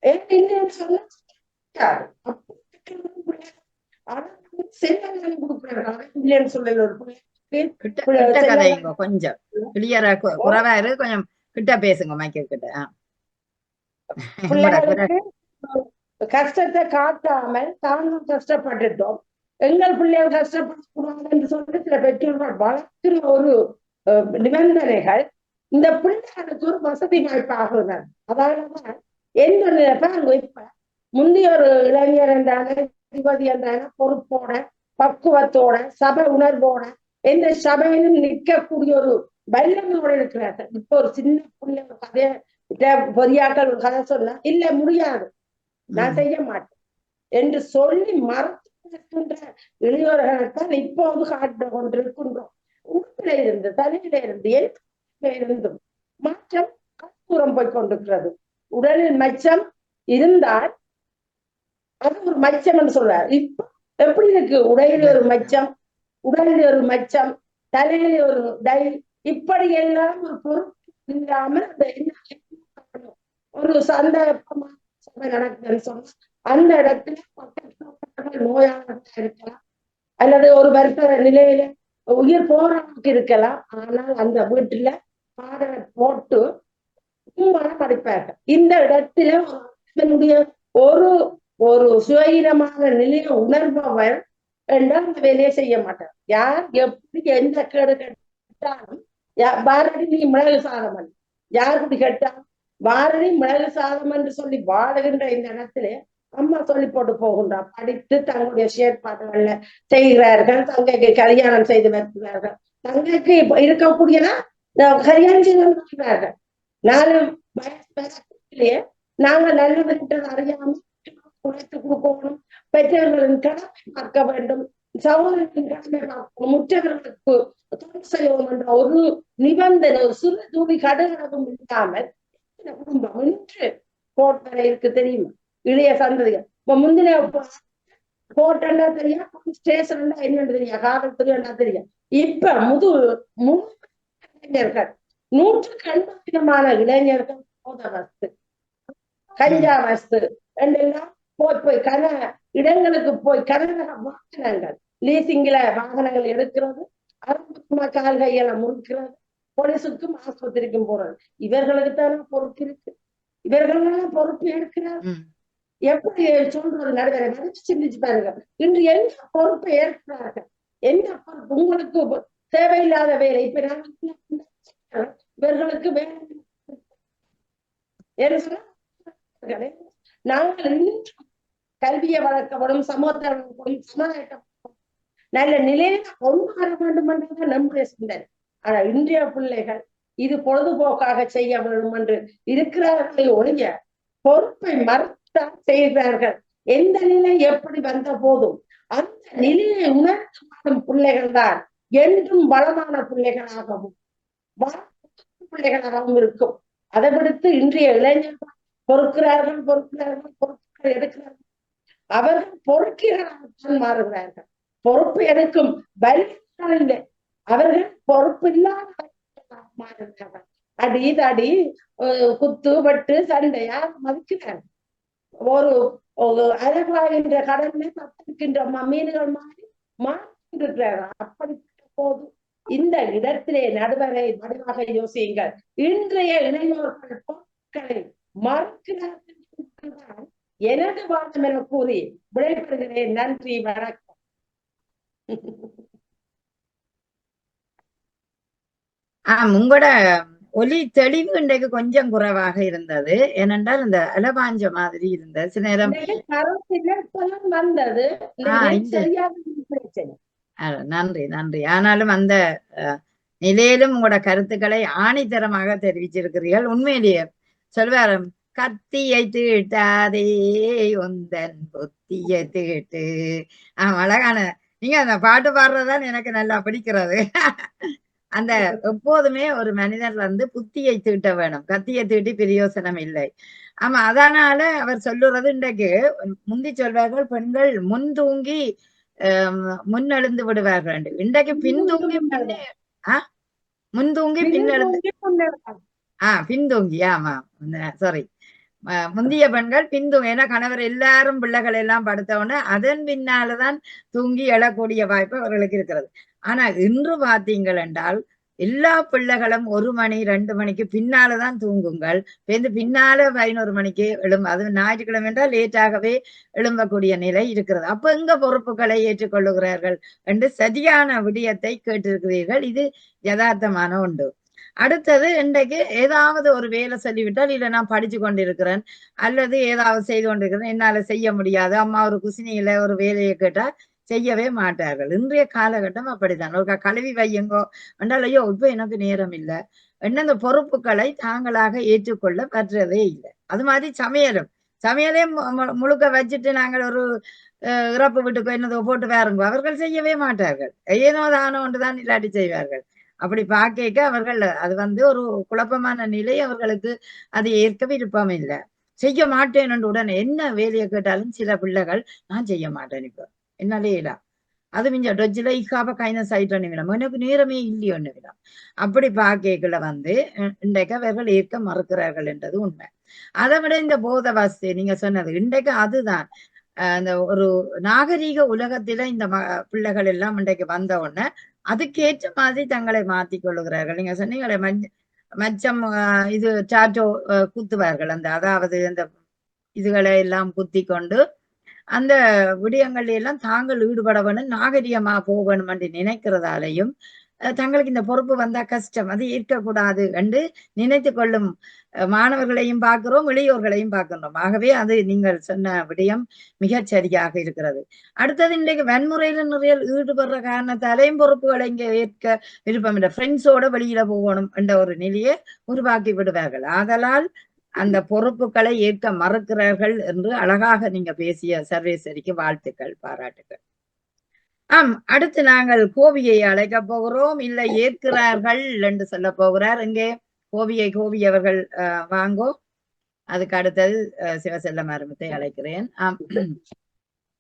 C: ஏன் இல்லைன்னு சொல்ல செல்வங்களை கொடுக்குறாங்க. இல்லைன்னு சொல்லல ஒரு
A: பிள்ளை கொஞ்சம் கிளியரா குறைவா இருக்கு, கொஞ்சம் கிட்ட பேசுங்க மைக்கு கிட்ட.
C: பிள்ளைகளுக்கு கஷ்டத்தை காட்டாமல் தாங்களும் கஷ்டப்பட்டுட்டோம், எங்கள் பிள்ளைகள் கஷ்டப்படக்கூடாது என்று சொல்லி சில பெற்றோர்கள் வளர்க்கிற ஒரு நிபந்தனைகள் இந்த பிள்ளைகளுக்கு ஒரு வசதி வாய்ப்பாகுது. அதனாலதான் என்ன நினைப்பாங்க, இப்ப முந்தைய ஒரு இளைஞர் என்றான அதிபதி என்றான பொறுப்போட பக்குவத்தோட சபை உணர்வோட எந்த சபையிலும் நிற்கக்கூடிய ஒரு வல்லமையோட இருக்கிறார்கள். இப்போ ஒரு சின்ன பிள்ளை கதைய பொறியாக்கள் ஒரு கதை சொன்னா இல்ல முடியாது, நான் செய்ய மாட்டேன் என்று சொல்லி மறுக்கின்ற இளையோர்களைத்தான் இப்போது காட்டு கொண்டிருக்கின்றோம். உடம்பில இருந்து தலையில இருந்து எந்த இருந்தும் மாற்றம் தூரம் போய் கொண்டிருக்கிறது. உடலில் மச்சம் இருந்தால் அது ஒரு மச்சம் என்று சொல்றாரு. இப்ப எப்படி இருக்கு? உடையில ஒரு மச்சம், உடலில் ஒரு மச்சம், தலையில ஒரு டை, இப்படி எல்லாம் ஒரு பொருள் இல்லாமல் ஒரு சந்தர்ப்பமான சபை நடக்குதுன்னு சொன்னா அந்த இடத்துல பக்கத்தில் நோயாளர்கள் இருக்கலாம், அல்லது ஒரு வருத்த நிலையில உயிர் போராட்டத்துக்கு இருக்கலாம். ஆனால் அந்த வீட்டுல பாடலை போட்டு படிப்பார்கள். இந்த இடத்துல ஒரு ஒரு சுயமான நிலையை உணர்பவர் என்றால் அந்த வேலையை செய்ய மாட்டார். யார் எப்படி எந்த கேடு கேட்டாலும் பாரதி நீ மிளகு சாதம் பண்ணு, யார் இப்படி கேட்டாலும் பாரதி மிளகு சாதம் என்று சொல்லி வாழுகின்ற இந்த இடத்துல அம்மா சொல்லி போட்டு போகின்றார். படித்து தங்களுடைய செயற்பாடுகள்ல செய்கிறார்கள். தங்கைக்கு கல்யாணம் செய்து வைக்கிறார்கள். தங்கைக்கு இப்ப இருக்கக்கூடியதா கல்யாணம் செய்து வைக்கிறார்கள். 4 வயசுலயே நாங்கள் நல்லது அறியாமல் உழைத்து கொடுக்கணும். பெற்றோர்களின் கடமை பார்க்க வேண்டும். சகோதரத்தின் கடமை பார்க்கணும். முற்றவர்களுக்கு தொழில் செய்வோம் என்ற ஒரு நிபந்தனை, ஒரு சிறு துளி கடுகளவும் இல்லாமல் குடும்பம் இன்று கோர்ட் வரை இருக்கு தெரியுமா? இளைய சந்ததிகள் இப்ப முந்தின கோர்ட்டா தெரியும், ஸ்டேஷன் என்னன்னு தெரியும், காவல்துறை என்ன தெரியும். இப்ப முழு இளைஞர்கள் 180 இளைஞர்கள் போத வஸ்து, கஞ்சா வஸ்து எல்லாம் போய் இடங்களுக்கு போய் கனரக வாகனங்கள் லீசிங்கில வாகனங்கள் எடுக்கிறது, அரபு கால் கையில முறுக்கிறது, போலீஸுக்கும் ஆஸ்பத்திரிக்கும் போறது. இவர்களுக்கு தானே பொறுப்பு இருக்கு. இவர்களெல்லாம் பொறுப்பு எடுக்கிறார். எப்படி சொல்றது நடுவரை மதிச்சு சிந்திச்சு பாருங்க. இன்று என்ன பொறுப்பை ஏற்கிறார்கள்? என்ன பொறுப்பு? உங்களுக்கு தேவையில்லாத வேலை. இப்ப இவர்களுக்கு வேலை நாங்கள் கல்வியை வளர்க்கப்படும், சமூகத்தை சமுதாயத்தை நல்ல நிலையில கொண்டு வர வேண்டும் என்றுதான் நம்முடைய சிந்தனை. ஆனா இன்றைய பிள்ளைகள் இது பொழுதுபோக்காக செய்ய வேண்டும் என்று இருக்கிறார்களே ஒழிய பொறுப்பை மறுத்தான் செய்கிறார்கள். எந்த நிலை எப்படி வந்த போதும் அந்த நிலையை உணர்ந்து பிள்ளைகள் தான் என்றும் வளமான பிள்ளைகளாகவும் பிள்ளைகளாகவும் இருக்கும். அதை விடுத்து இன்றைய இளைஞர்கள் பொறுக்கிறார்கள் பொறுப்புகள் எடுக்கிறார்கள். அவர்கள் பொறுக்கிறார்கள் மாறுகிறார்கள். பொறுப்பு எடுக்கும் வலிகள் இல்லை, அவர்கள் பொறுப்பு இல்லாத மாறுகிறார்கள். அடி தடி குத்து வெட்டு சண்டையா மதிக்கிறார்கள். ஒரு அழகாகின்ற கடல்ல தப்பிக்கின்ற மீன்கள் மாறி மாறிருக்கிறார்கள். அப்படிப்பட்ட போது இந்த இடத்திலே நடுவரை வடிவாக யோசியுங்கள். இன்றைய இளைஞர்கள் பொருட்களை மறுக்கிறார்கள் எனது வாதம் என கூறி விடைபெறுகிறேன். நன்றி, வணக்கம்.
A: உங்களோட ஒலி தெளிவு இன்றைக்கு கொஞ்சம் குறைவாக இருந்தது. ஏனென்றால் இந்த அலபாஞ்ச மாதிரி இருந்தது. சில நேரம்
C: வந்தது.
A: நன்றி நன்றி. ஆனாலும் அந்த நிலையிலும் உங்களோட கருத்துக்களை ஆணித்தரமாக தெரிவிச்சிருக்கிறீர்கள். உண்மையிலேயே சொல்வார், கத்தியை தீட்டாதே உந்தன் புத்தியை தீட்டு. அழகான நீங்க அந்த பாட்டு பாடுறதுதான் எனக்கு நல்லா பிடிக்கிறது. அந்த எப்போதுமே ஒரு மனிதர் புத்தியை தீட்ட வேணும், கத்தியை தீட்டி பிரயோசனம் இல்லை. ஆமா, அதனால அவர் சொல்லுறது இன்றைக்கு முந்தி சொல்வார்கள் பெண்கள் முன் தூங்கி முன்னெழுந்து விடுவார்கள். இன்றைக்கு பின்தூங்கி முன்தூங்கி பின்னெழுந்து பின்தூங்கி ஆமா சாரி முந்திய பெண்கள் பின்தூங்கி, ஏன்னா கணவர் எல்லாரும் பிள்ளைகள் எல்லாம் படுத்தவுடனே அதன் பின்னால்தான் தூங்கி எழக்கூடிய வாய்ப்பு அவர்களுக்கு இருக்கிறது. ஆனா இன்று பார்த்தீங்கள் என்றால் எல்லா பிள்ளைகளும் 1 மணி 2 மணிக்கு பின்னால்தான் தூங்குங்கள். பின்னால 11 மணிக்கு அது ஞாயிற்றுக்கிழமை என்றால் லேட்டாகவே எழும்பக்கூடிய நிலை இருக்கிறது. அப்ப எங்க பொறுப்புகளை ஏற்றுக்கொள்ளுகிறார்கள் என்று சரியான விடயத்தை கேட்டிருக்கிறீர்கள். இது யதார்த்தமான ஒன்று. அடுத்தது, இன்றைக்கு ஏதாவது ஒரு வேலை சொல்லிவிட்டால் இல்லை நான் படிச்சு கொண்டிருக்கிறேன் அல்லது ஏதாவது செய்து கொண்டிருக்கிறேன், என்னால செய்ய முடியாது, அம்மா ஒரு குசினியில ஒரு வேலையை கேட்டால் செய்யவே மாட்டார்கள். இன்றைய காலகட்டம் அப்படித்தான். ஒரு கழுவி வையுங்கோ என்றால் ஐயோ இப்ப எனக்கு நேரம் இல்லை என்ன, இந்த பொறுப்புகளை தாங்களாக ஏற்றுக்கொள்ள பற்றதே இல்லை. அது மாதிரி சமையலே முழுக்க வச்சுட்டு நாங்கள் ஒரு இறப்பு வீட்டுக்கு என்னதோ போட்டு வேறுங்கோ, அவர்கள் செய்யவே மாட்டார்கள். ஏனோ தானோ ஒன்றுதான் இல்லாட்டி செய்வார்கள். அப்படி பார்க்க அவர்கள் அது ஒரு குழப்பமான நிலை. அவர்களுக்கு அது ஏற்க விருப்பம் இல்லை. செய்ய மாட்டேன் என்று உடனே என்ன வேலையை கேட்டாலும் சில பிள்ளைகள் நான் செய்ய மாட்டேன், இப்ப என்னாலே இல்ல, அது மிஞ்ச டொஜ்ஜில இக்காப கைனஸ் ஆயிட்டோன்னு விடம், எனக்கு நேரமே இல்லையோன்னு விடம். அப்படி பார்க்கல இன்றைக்கு அவர்கள் ஏற்க மறுக்கிறார்கள் என்றது உண்மை. அதை விட இந்த போத வசதி நீங்க சொன்னது இன்றைக்கு அதுதான் அந்த ஒரு நாகரீக உலகத்தில இந்த பிள்ளைகள் எல்லாம் இன்றைக்கு வந்த உடனே அதுக்கேற்ற மாதிரி தங்களை மாற்றிக் கொள்ளுகிறார்கள். நீங்க சொன்னீங்களே மச்சம் இது டாட்டோ குத்துவார்கள், அதாவது அந்த இதுகளை எல்லாம் குத்தி கொண்டு அந்த விடயங்கள்ல எல்லாம் தாங்கள் ஈடுபட வேணும், நாகரிகமா போகணும் என்று நினைக்கிறதாலையும் தங்களுக்கு இந்த பொறுப்பு வந்தா கஷ்டம், அது இருக்கக்கூடாது என்று நினைத்து கொள்ளும் மாணவர்களையும் பார்க்கிறோம், இளையோர்களையும் பார்க்கின்றோம். ஆகவே அது நீங்கள் சொன்ன விடயம் மிகச் சரியாக இருக்கிறது. அடுத்தது இன்றைக்கு வன்முறையில நிறைய ஈடுபடுற காரணத்தாலேயும் பொறுப்புகளை இங்க ஏற்க விருப்பம் இல்லை. ஃப்ரெண்ட்ஸோட வெளியில போகணும் என்ற ஒரு நிலையை உருவாக்கி விடுவார்கள். ஆதலால் அந்த பொறுப்புகளை ஏற்க மறுக்கிறார்கள் என்று அழகாக நீங்க பேசிய சர்வேஸ்வரிக்கு வாழ்த்துக்கள், பாராட்டுகள். அடுத்து நாங்கள் கோவியை அழைக்க போகிறோம். இல்லை ஏற்கிறார்கள் என்று சொல்ல போகிறார். இங்கே கோவி அவர்கள் வாங்கோ. அதுக்கு அடுத்தது சிவசெல்ல மருமத்தை அழைக்கிறேன்.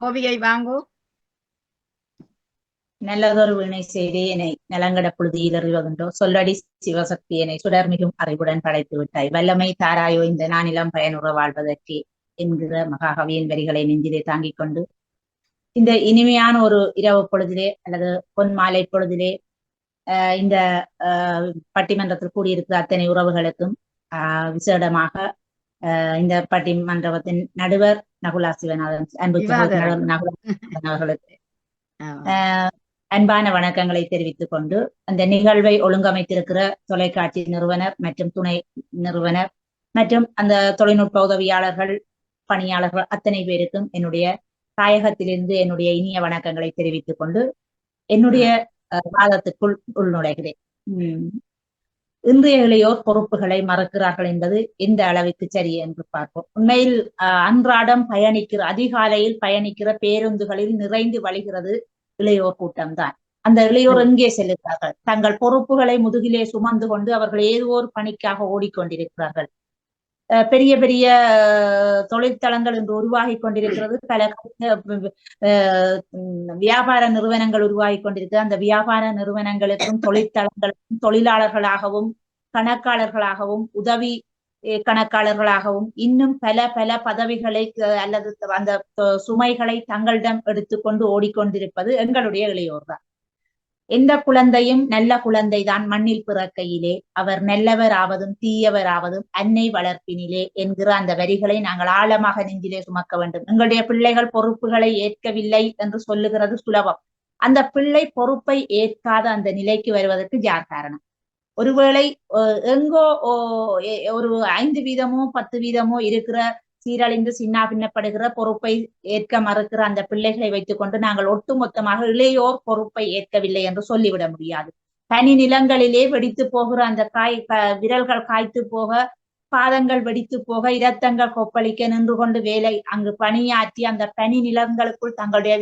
A: கோவியை வாங்கோ.
D: நல்லதொரு வினை செய்தே என்னை நலங்கட புழுதியில் அறிவதுண்டோ, சொல்லடி சிவசக்தி என்னை சுடர்மிகும் அறிவுடன் படைத்து விட்டாய், வல்லமை தாராயோ இந்த நானிலம் பயனுற வாழ்வதற்கு என்கிற மகாகவியின் வரிகளை நெஞ்சிலே தாங்கிக் கொண்டு இந்த இனிமையான ஒரு இரவு பொழுதிலே அல்லது பொன் மாலை பொழுதிலே இந்த பட்டிமன்றத்தில் கூடியிருக்கிற அத்தனை உறவுகளுக்கும் விசேடமாக இந்த பட்டிமன்றத்தின் நடுவர் நகுலா சிவநாதன் அன்பு நகுலா அவர்களுக்கு அன்பான வணக்கங்களை தெரிவித்துக் கொண்டு அந்த நிகழ்வை ஒழுங்கமைத்திருக்கிற தொலைக்காட்சி நிறுவனர் மற்றும் துணை நிறுவனர் மற்றும் அந்த தொழில்நுட்ப உதவியாளர்கள் பணியாளர்கள் அத்தனை பேருக்கும் என்னுடைய தாயகத்திலிருந்து என்னுடைய இனிய வணக்கங்களை தெரிவித்துக் கொண்டு என்னுடைய வாதத்துக்குள் உள்நுழைகிறேன். இன்றைய இளையோர் பொறுப்புகளை மறக்கிறார்கள் என்பது எந்த அளவுக்கு சரி என்று பார்ப்போம். உண்மையில் அன்றாடம் பயணிக்கிற அதிகாலையில் பயணிக்கிற பேருந்துகளில் நிறைந்து வழிகிறது இளையோர் கூட்டம்தான். அந்த இளையோர் எங்கே செல்லுகிறார்கள்? தங்கள் பொறுப்புகளை முதுகிலே சுமந்து கொண்டு அவர்கள் ஏதோ ஒரு பணிக்காக ஓடிக்கொண்டிருக்கிறார்கள். பெரிய பெரிய தொழிற்தளங்கள் என்று உருவாகி கொண்டிருக்கிறது. பல வியாபார நிறுவனங்கள் உருவாகி கொண்டிருக்கிறது. அந்த வியாபார நிறுவனங்களுக்கும் தொழிற்தளங்களுக்கும் தொழிலாளர்களாகவும் கணக்காளர்களாகவும் உதவி கணக்காளர்களாகவும் இன்னும் பல பல பதவிகளை அல்லது அந்த சுமைகளை தங்களிடம் எடுத்துக்கொண்டு ஓடிக்கொண்டிருப்பது எங்களுடைய இளையோர் தான். எந்த குழந்தையும் நல்ல குழந்தைதான் மண்ணில் பிறக்கையிலே, அவர் நல்லவர் ஆவதும் தீயவர் ஆவதும் அன்னை வளர்ப்பினிலே என்கிற அந்த வரிகளை நாங்கள் ஆழமாக நெஞ்சிலே சுமக்க வேண்டும். எங்களுடைய பிள்ளைகள் பொறுப்புகளை ஏற்கவில்லை என்று சொல்லுகிறது சுலபம். அந்த பிள்ளை பொறுப்பை ஏற்காத அந்த நிலைக்கு வருவதற்கு யார் காரணம்? ஒருவேளை எங்கோ ஒரு 5% 10% இருக்கிற சீரழிந்து சின்னா பின்னப்படுகிற பொறுப்பை ஏற்க மறுக்கிற அந்த பிள்ளைகளை வைத்துக் கொண்டு நாங்கள் ஒட்டுமொத்தமாக இளையோர் பொறுப்பை ஏற்கவில்லை என்று சொல்லிவிட முடியாது. தனி நிலங்களிலே வெடித்து போகிற அந்த விரல்கள் காய்த்து போக, பாதங்கள் வெடித்து போக, இரத்தங்கள் கொப்பளிக்க நின்று கொண்டு வேலை அங்கு பணியாற்றி அந்த பனி நிலங்களுக்குள் தங்களுடைய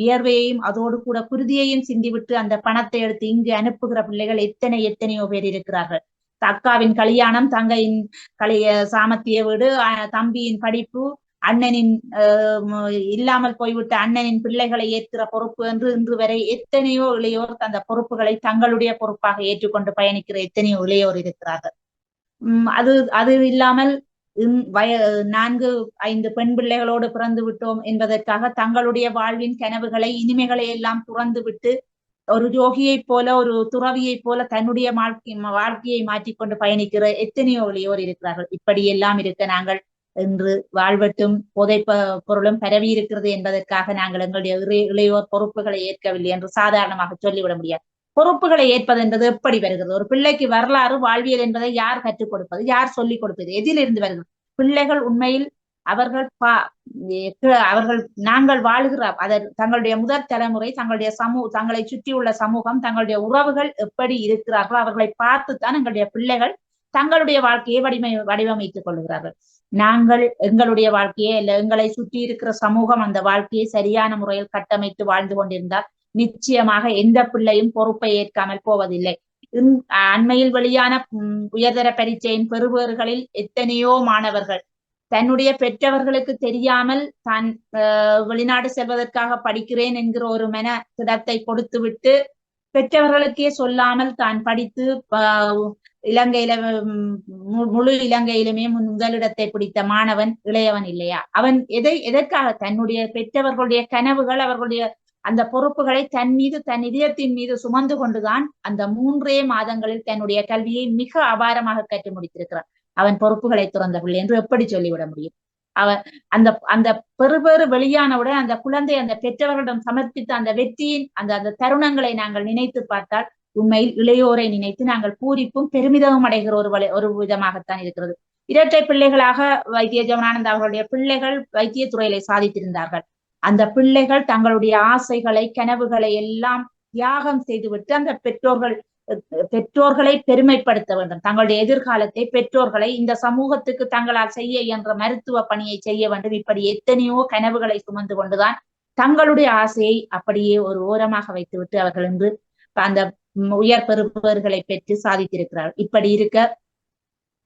D: வியர்வையையும் அதோடு கூட குருதியையும் சிந்திவிட்டு அந்த பணத்தை எடுத்து இங்கு அனுப்புகிற பிள்ளைகள் எத்தனையோ பேர் இருக்கிறார்கள். அக்காவின் கல்யாணம், தங்கையின் சாமத்திய வீடு, தம்பியின் படிப்பு, அண்ணனின் இல்லாமல் போய்விட்ட அண்ணனின் பிள்ளைகளை ஏற்கிற பொறுப்பு என்று இன்று வரை எத்தனையோ இளையோர் அந்த பொறுப்புகளை தங்களுடைய பொறுப்பாக ஏற்றுக்கொண்டு பயணிக்கிற எத்தனையோ இளையோர் இருக்கிறார்கள். அது இல்லாமல் 4-5 பெண் பிள்ளைகளோடு பிறந்து விட்டோம் என்பதற்காக தங்களுடைய வாழ்வின் கனவுகளை இனிமைகளை எல்லாம் துறந்து விட்டு ஒரு யோகியை போல ஒரு துறவியை போல தன்னுடைய வாழ்க்கையை மாற்றிக்கொண்டு பயணிக்கிற எத்தனையோ இளையோர் இருக்கிறார்கள். இப்படி எல்லாம் இருக்க நாங்கள் இன்று வாழ்வெட்டும் போதை பொருளும் பரவி இருக்கிறது என்பதற்காக நாங்கள் எங்களுடைய இளையோர் பொறுப்புகளை ஏற்கவில்லை என்று சாதாரணமாக சொல்லிவிட முடியாது. பொறுப்புகளை ஏற்பது என்பது எப்படி வருகிறது? ஒரு பிள்ளைக்கு வரலாறு வாழ்வியல் என்பதை யார் கற்றுக் கொடுப்பது? யார் சொல்லிக் கொடுப்பது? எதிலிருந்து வருகிறது? பிள்ளைகள் உண்மையில் நாங்கள் வாழ்கிற தங்களுடைய முதற் தலைமுறை, தங்களுடைய தங்களை சுற்றியுள்ள சமூகம், தங்களுடைய உறவுகள் எப்படி இருக்கிறார்களோ அவர்களை பார்த்துத்தான் எங்களுடைய பிள்ளைகள் தங்களுடைய வாழ்க்கையை வடிவமைத்துக் கொள்கிறார்கள். நாங்கள் எங்களுடைய வாழ்க்கையை இல்ல எங்களை சுற்றி இருக்கிற சமூகம் அந்த வாழ்க்கையை சரியான முறையில் கட்டமைத்து வாழ்ந்து கொண்டிருந்தால் நிச்சயமாக எந்த பிள்ளையும் பொறுப்பை ஏற்காமல் போவதில்லை. அண்மையில் வெளியான உயர்தர பரீட்சையின் பெறுபேறுகளில் எத்தனையோ மாணவர்கள் தன்னுடைய பெற்றவர்களுக்கு தெரியாமல் தான் வெளிநாடு செல்வதற்காக படிக்கிறேன் என்கிற ஒரு மன திடத்தை கொடுத்து விட்டு பெற்றவர்களுக்கே சொல்லாமல் தான் படித்து இலங்கையில முழு இலங்கையிலுமே முதலிடத்தை பிடித்த மாணவன் இளையவன் இல்லையா? அவன் எதற்காக தன்னுடைய பெற்றவர்களுடைய கனவுகள் அவர்களுடைய அந்த பொறுப்புகளை தன் இதயத்தின் மீது சுமந்து கொண்டுதான் அந்த 3 மாதங்களில் தன்னுடைய கல்வியை மிக அபாரமாக கற்று முடித்திருக்கிறான். அவன் பொறுப்புகளை துறந்தவில்லை என்று எப்படி சொல்லிவிட முடியும்? அவன் அந்த பெறுபேறு வெளியானவுடன் அந்த குழந்தை அந்த பெற்றவர்களிடம் சமர்ப்பித்த அந்த வெற்றியின் அந்த தருணங்களை நாங்கள் நினைத்து பார்த்தால் உண்மையில் இளையோரை நினைத்து நாங்கள் பூரிப்பும் பெருமிதமும் அடைகிற ஒரு விதமாகத்தான் இருக்கிறது. இரட்டை பிள்ளைகளாக வைத்திய ஜெகநானந்த் அவர்களுடைய பிள்ளைகள் வைத்தியத்துறையிலே சாதித்திருந்தார்கள். அந்த பிள்ளைகள் தங்களுடைய ஆசைகளை கனவுகளை எல்லாம் தியாகம் செய்துவிட்டு அந்த பெற்றோர்களை பெருமைப்படுத்த வேண்டும். தங்களுடைய எதிர்காலத்தை பெற்றோர்களை இந்த சமூகத்துக்கு தங்களால் செய்ய என்ற மருத்துவ பணியை செய்ய வேண்டும். இப்படி எத்தனையோ கனவுகளை சுமந்து கொண்டுதான் தங்களுடைய ஆசையை அப்படியே ஒரு ஓரமாக வைத்துவிட்டு அவர்கள் இன்று அந்த உயர் பெறுபவர்களை பெற்று சாதித்திருக்கிறார்கள். இப்படி இருக்க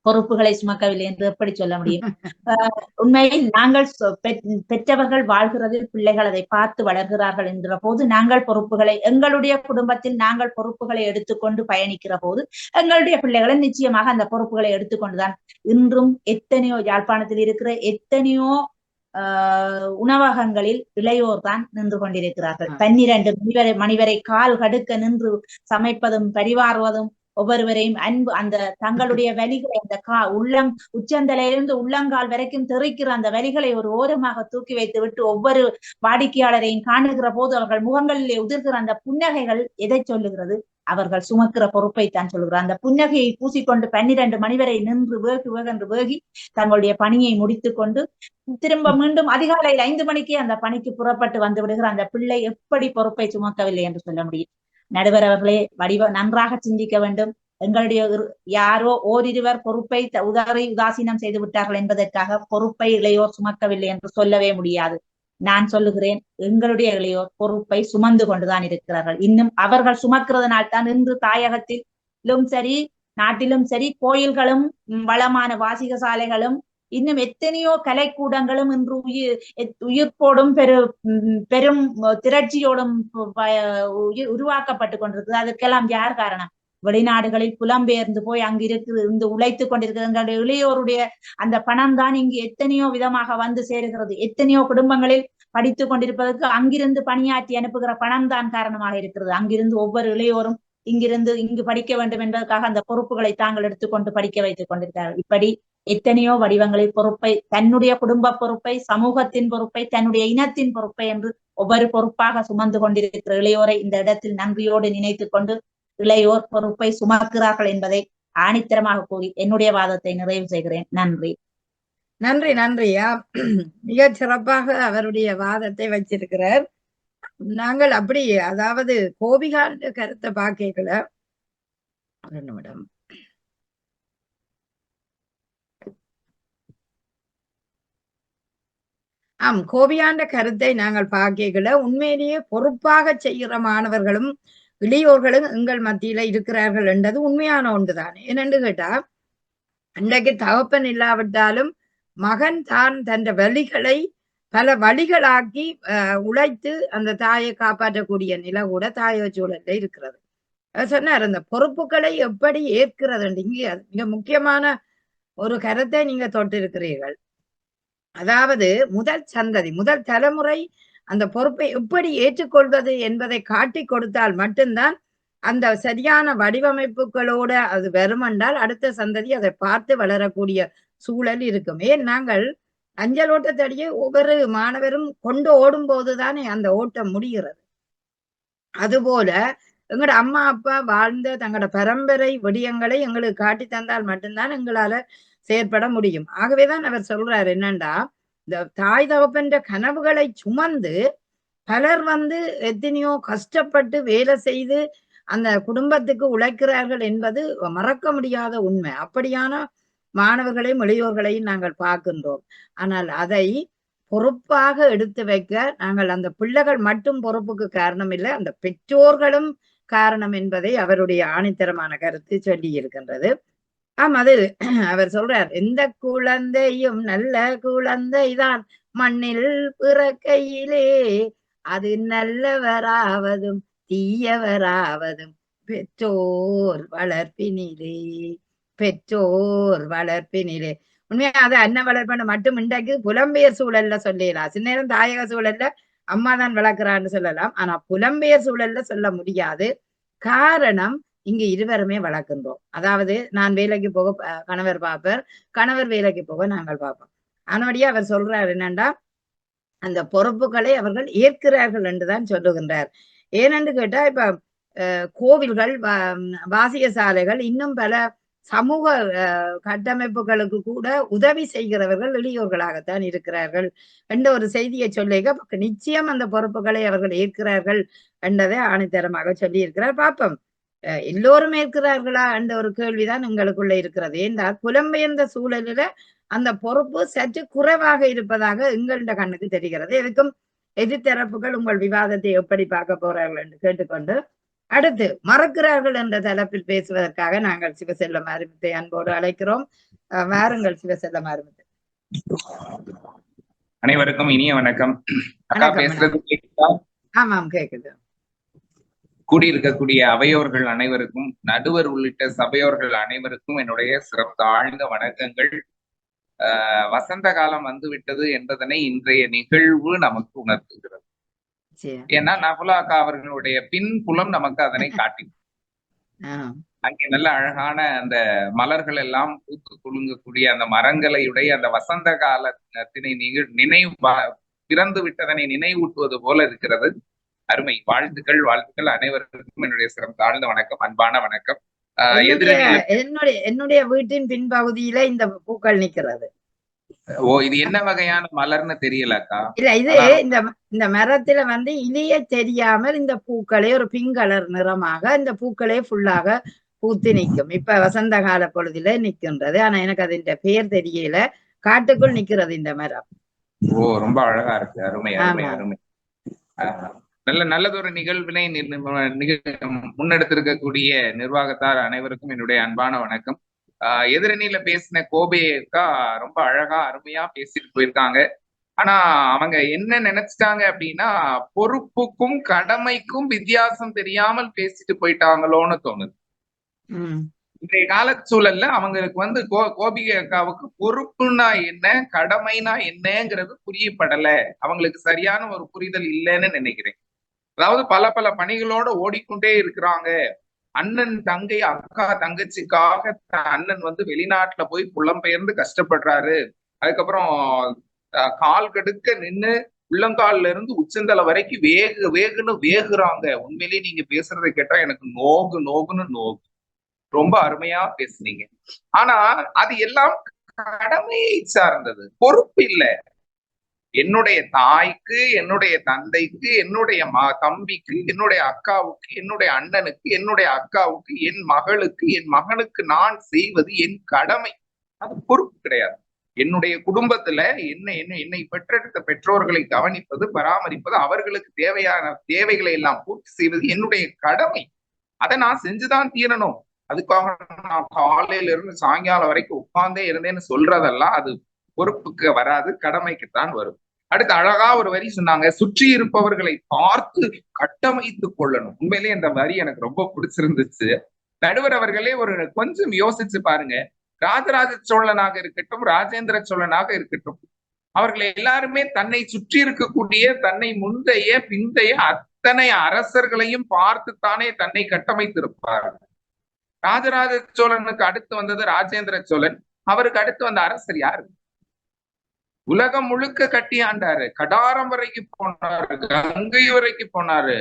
D: பொறுப்புகளை சுமக்கவில்லை என்று எப்படி சொல்ல முடியும்? உண்மையில் நாங்கள் பெற்றவர்கள் வாழ்கிறது, பிள்ளைகள் அதை பார்த்து வளர்கிறார்கள் என்கிற போது நாங்கள் பொறுப்புகளை எங்களுடைய குடும்பத்தில் நாங்கள் பொறுப்புகளை எடுத்துக்கொண்டு பயணிக்கிற போது எங்களுடைய பிள்ளைகளை நிச்சயமாக அந்த பொறுப்புகளை எடுத்துக்கொண்டுதான் இன்றும் எத்தனையோ யாழ்ப்பாணத்தில் இருக்கிற எத்தனையோ உணவகங்களில் இளையோர் தான் நின்று கொண்டிருக்கிறார்கள். 12 மணி வரை கால் கடுக்க நின்று சமைப்பதும் பரிவாறுவதும் ஒவ்வொருவரையும் அன்பு அந்த தங்களுடைய வலிகளை அந்த உச்சந்தலையிலிருந்து உள்ளங்கால் வரைக்கும் தெரிக்கிற அந்த வலிகளை ஒரு ஓரமாக தூக்கி வைத்து விட்டு ஒவ்வொரு வாடிக்கையாளரையும் காணுகிற போது அவர்கள் முகங்களிலே உதிர்கிற அந்த புன்னகைகள் எதை சொல்லுகிறது? அவர்கள் சுமக்கிற பொறுப்பை தான் சொல்லுகிறார். அந்த புன்னகையை பூசிக்கொண்டு 12 மணி வரை நின்று வேகென்று வேகி தங்களுடைய பணியை முடித்துக் கொண்டு திரும்ப மீண்டும் அதிகாலையில் 5 மணிக்கே அந்த பணிக்கு புறப்பட்டு வந்து விடுகிற அந்த பிள்ளை எப்படி பொறுப்பை சுமக்கவில்லை என்று சொல்ல முடியும்? நடுவர் அவர்களே, நன்றாக சிந்திக்க வேண்டும். எங்களுடைய யாரோ ஓரிருவர் பொறுப்பை உதாசீனம் செய்து விட்டார்கள் என்பதற்காக பொறுப்பை இளையோர் சுமக்கவில்லை என்று சொல்லவே முடியாது. நான் சொல்லுகிறேன், எங்களுடைய இளையோர் பொறுப்பை சுமந்து கொண்டுதான் இருக்கிறார்கள். இன்னும் அவர்கள் சுமக்கிறதுனால்தான் இன்று தாயகத்திலும் சரி நாட்டிலும் சரி கோயில்களும் வளமான வாசிக சாலைகளும் இன்னும் எத்தனையோ கலைக்கூடங்களும் இன்று உயிர்ப்போடும் பெரும் திரட்சியோடும் உருவாக்கப்பட்டு கொண்டிருக்கிறது. அதற்கெல்லாம் யார் காரணம்? வெளிநாடுகளில் புலம்பெயர்ந்து போய் இருந்து உழைத்துக் கொண்டிருக்கிற இளையோருடைய அந்த பணம் தான் இங்கு எத்தனையோ விதமாக வந்து சேருகிறது. எத்தனையோ குடும்பங்களில் படித்துக் கொண்டிருப்பதற்கு அங்கிருந்து பணியாற்றி அனுப்புகிற பணம் தான் காரணமாக இருக்கிறது. அங்கிருந்து ஒவ்வொரு இளையோரும் இங்கு படிக்க வேண்டும் என்பதற்காக அந்த பொறுப்புகளை தாங்கள் எடுத்துக்கொண்டு படிக்க வைத்துக் கொண்டிருக்கிறார்கள். இப்படி எத்தனையோ வடிவங்களில் பொறுப்பை, தன்னுடைய குடும்ப பொறுப்பை, சமூகத்தின் பொறுப்பை, தன்னுடைய இனத்தின் பொறுப்பை என்று ஒவ்வொரு பொறுப்பாக சுமந்து கொண்டிருக்கிற இளையோரை இந்த இடத்தில் நன்றியோடு நினைத்துக் கொண்டு இளையோர் பொறுப்பை சுமக்கிறார்கள் என்பதை ஆணித்தரமாக கூறி என்னுடைய வாதத்தை நிறைவு செய்கிறேன். நன்றி.
A: நன்றி. நன்றியா, மிக சிறப்பாக அவருடைய வாதத்தை வச்சிருக்கிறார். நாங்கள் அப்படி, அதாவது கோபிகாண்ட கருத்தை பார்க்கல. ஒரு நிமிடம். கோபியாண்ட கருத்தை நாங்கள் பார்க்கல. உண்மையிலேயே பொறுப்பாக செய்கிற மாணவர்களும் இளையோர்களும் எங்கள் மத்தியில இருக்கிறார்கள் என்றது உண்மையான ஒன்றுதான். என்னென்று கேட்டா, அன்றைக்கு தகப்பன் இல்லாவிட்டாலும் மகன் தான் தன் வழிகளை பல வழிகளாக்கி உழைத்து அந்த தாயை காப்பாற்றக்கூடிய நிலை கூட தாய சூழல்ல இருக்கிறது. சொன்னார், அந்த பொறுப்புகளை எப்படி ஏற்கிறது. இங்கே மிக முக்கியமான ஒரு கருத்தை நீங்க தொட்டிருக்கிறீர்கள். அதாவது முதல் சந்ததி, முதல் தலைமுறை அந்த பொறுப்பை எப்படி ஏற்றுக்கொள்வது என்பதை காட்டி கொடுத்தால் மட்டும்தான் அந்த சரியான வடிவமைப்புகளோட அது வருமென்றால் அடுத்த சந்ததி அதை பார்த்து வளரக்கூடிய சூழல் இருக்கும். ஏன், நாங்கள் அஞ்சல் ஓட்டத்தடியே ஒவ்வொரு மாணவரும் கொண்டு ஓடும் போதுதானே அந்த ஓட்டம் முடிகிறது. அதுபோல எங்களோட அம்மா அப்பா வாழ்ந்த தங்களோட பரம்பரை விடயங்களை எங்களுக்கு காட்டி தந்தால் மட்டும்தான் எங்களால செயற்பட முடியும். ஆகவேதான் அவர் சொல்றாரு, என்னண்டா, இந்த தாய் தகப்பன்ற கனவுகளை சுமந்து பலர் எத்தனையோ கஷ்டப்பட்டு வேலை செய்து அந்த குடும்பத்துக்கு உழைக்கிறார்கள் என்பது மறக்க முடியாத உண்மை. அப்படியான மாணவர்களையும் இளையோர்களையும் நாங்கள் பார்க்கின்றோம். ஆனால் அதை பொறுப்பாக எடுத்து வைக்க நாங்கள் அந்த பிள்ளைகள் மட்டும் பொறுப்புக்கு காரணம் இல்லை, அந்த பெற்றோர்களும் காரணம் என்பதை அவருடைய ஆணித்தரமான கருத்து சொல்லி இருக்கின்றது. அது அவர் சொல்றார், எந்த குழந்தையும் நல்ல குழந்தைதான் மண்ணில் பிறக்கையிலே, அது நல்லவராவதும் தீயவராவதும் பெற்றோர் வளர்ப்பினிலே, பெற்றோர் வளர்ப்பினிலே. உண்மையா அது அண்ணன் வளர்ப்பன்னு மட்டும் இன்றைக்கு புலம்பெயர் சூழல்ல சொல்லலாம். சின்ன நேரம் தாயக சூழல்ல அம்மா தான் வளர்க்கிறான்னு சொல்லலாம். ஆனா புலம்பெயர் சூழல்ல சொல்ல முடியாது. காரணம், இங்க இருவருமே வளர்க்கின்றோம். அதாவது நான் வேலைக்கு போக கணவர் பார்ப்பார், கணவர் வேலைக்கு போக நாங்கள் பார்ப்போம். ஆனபடியா அவர் சொல்றார் என்னண்டா, அந்த பொறுப்புகளை அவர்கள் ஏற்கிறார்கள் என்றுதான் சொல்லுகின்றார். ஏனென்று கேட்டா, இப்ப கோவில்கள், வாசிய சாலைகள், இன்னும் பல சமூக கட்டமைப்புகளுக்கு கூட உதவி செய்கிறவர்கள் இளையோர்களாகத்தான் இருக்கிறார்கள் என்ற ஒரு செய்தியை சொல்லிக்க நிச்சயம் அந்த பொறுப்புகளை அவர்கள் ஏற்கிறார்கள் என்றதை ஆணித்தரமாக சொல்லி இருக்கிறார். பார்ப்போம், எல்லோரும் ஏற்கிறார்களா என்ற ஒரு கேள்விதான் எங்களுக்குள்ள இருக்கிறது. என்றால் புலம்பெயர்ந்த சூழலில அந்த பொறுப்பு சற்று குறைவாக இருப்பதாக எங்கள்ட கண்ணுக்கு தெரிகிறது. எதுக்கும் எதிர்த்தரப்புகள் உங்கள் விவாதத்தை எப்படி பார்க்க போறார்கள் என்று கேட்டுக்கொண்டு, அடுத்து மறக்கிறார்கள் என்ற தலைப்பில் பேசுவதற்காக நாங்கள் சிவசெல்லம் அருமித்தை அன்போடு அழைக்கிறோம். வாருங்கள் சிவசெல்லம் அருமித்தை.
E: அனைவருக்கும் இனிய வணக்கம். அக்கா பேசுறது கேக்குதா?
A: ஆமாம், கேக்குது.
E: கூடியிருக்கக்கூடிய அவையோர்கள் அனைவருக்கும், நடுவர் உள்ளிட்ட சபையோர்கள் அனைவருக்கும் என்னுடைய சிறப்பு ஆழ்ந்த வணக்கங்கள். வசந்த காலம் வந்துவிட்டது என்பதனை இன்றைய நிகழ்வு நமக்கு உணர்த்துகிறது. ஏன்னா நகுலா அக்கா அவர்களுடைய பின்புலம் நமக்கு அதனை காட்டி, அங்கே நல்ல அழகான அந்த மலர்கள் எல்லாம் பூத்து குலுங்கக்கூடிய அந்த மரங்களையுடைய அந்த வசந்த காலத்தினை நினைவு பிறந்து விட்டதனை நினைவூட்டுவது போல இருக்கிறது. அருமை. வாழ்த்துக்கள், வாழ்த்துக்கள் அனைவருக்கும் என்னுடைய சிறந்த தாழ்ந்த வணக்கம், அன்பான வணக்கம்.
A: என்னுடைய வீட்டின் பின்பகுதியில இந்த பூக்கள் நிக்கிறது.
E: ஓ, இது என்ன வகையான மலர்னு தெரியலக்கா.
A: இல்ல, இது இந்த மரத்துல இலையே தெரியாமல் இந்த பூக்களே ஒரு பிங்க் கலர் நிறமாக இந்த பூக்களே ஃபுல்லாக பூத்து நிற்கும். இப்ப வசந்த கால பொழுதுல நிக்கின்றது. ஆனா எனக்கு அது இந்த பெயர் தெரியல. காட்டுக்குள் நிக்கிறது இந்த மரம்.
E: ஓ, ரொம்ப அழகா இருக்கு. அருமை அருமை அருமை. நல்லதொரு நிகழ்வினை முன்னெடுத்திருக்கக்கூடிய நிர்வாகத்தார் அனைவருக்கும் என்னுடைய அன்பான வணக்கம். எதிரணியில பேசின கோபேக்கா ரொம்ப அழகா அருமையா பேசிட்டு போயிருக்காங்க. ஆனா அவங்க என்ன நினைச்சிட்டாங்க அப்படின்னா, பொறுப்புக்கும் கடமைக்கும் வித்தியாசம் தெரியாமல் பேசிட்டு போயிட்டாங்களோன்னு தோணுது. இன்றைய கால சூழல்ல அவங்களுக்கு கோபிகை அக்காவுக்கு பொறுப்புன்னா என்ன, கடமைனா என்னங்கிறது புரியப்படல. அவங்களுக்கு சரியான ஒரு புரிதல் இல்லைன்னு நினைக்கிறேன். அதாவது பல பல பணிகளோட ஓடிக்கொண்டே இருக்கிறாங்க. அண்ணன் தங்கை அக்கா தங்கச்சிக்காக அண்ணன் வெளிநாட்டுல போய் புலம்பெயர்ந்து கஷ்டப்படுறாரு. அதுக்கப்புறம் கால் கடுக்க நின்னு உள்ளங்கால்ல இருந்து உச்சந்தலை வரைக்கும் வேகுன்னு வேகுறாங்க. உண்மையிலேயே நீங்க பேசுறதை கேட்டா எனக்கு நோகுன்னு நோகு. ரொம்ப அருமையா பேசுனீங்க. ஆனா அது எல்லாம் கடமையை சார்ந்தது, பொறுப்பு இல்லை. என்னுடைய தாய்க்கு, என்னுடைய தந்தைக்கு, என்னுடைய தம்பிக்கு, என்னுடைய அக்காவுக்கு, என்னுடைய அண்ணனுக்கு, என்னுடைய அக்காவுக்கு, என் மகளுக்கு, என் மகனுக்கு நான் செய்வது என் கடமை. அது பொறுப்பு கிடையாது. என்னுடைய குடும்பத்துல என்னை பெற்றெடுத்த பெற்றோர்களை கவனிப்பது, பராமரிப்பது, அவர்களுக்கு தேவையான தேவைகளை எல்லாம் பூர்த்தி செய்வது என்னுடைய கடமை. அதை நான் செஞ்சுதான் தீரணும். அதுக்காக நான் காலையில இருந்து சாயங்காலம் வரைக்கும் உட்கார்ந்தே இருந்தேன்னு சொல்றதெல்லாம் அது பொறுப்புக்கு வராது, கடமைக்குத்தான் வரும். அடுத்து அழகா ஒரு வரி சொன்னாங்க, சுற்றி இருப்பவர்களை பார்த்து கட்டமைத்துக் கொள்ளணும். உண்மையிலேயே இந்த வரி எனக்கு ரொம்ப பிடிச்சிருந்துச்சு. நடுவர் அவர்களே கொஞ்சம் யோசிச்சு பாருங்க. ராஜராஜ சோழனாக இருக்கட்டும், ராஜேந்திர சோழனாக இருக்கட்டும், அவர்கள் எல்லாருமே தன்னை சுற்றி இருக்கக்கூடிய தன்னை முந்தைய பிந்தைய அத்தனை அரசர்களையும் பார்த்துத்தானே தன்னை கட்டமைத்திருப்பார்கள். ராஜராஜ சோழனுக்கு அடுத்து வந்தது ராஜேந்திர சோழன். அவருக்கு அடுத்து வந்த அரசர் யாரு? உலகம் முழுக்க கட்டி ஆண்டாரு. கடாரம் வரைக்கும் போனாரு, கங்கை வரைக்கும் போனாரு,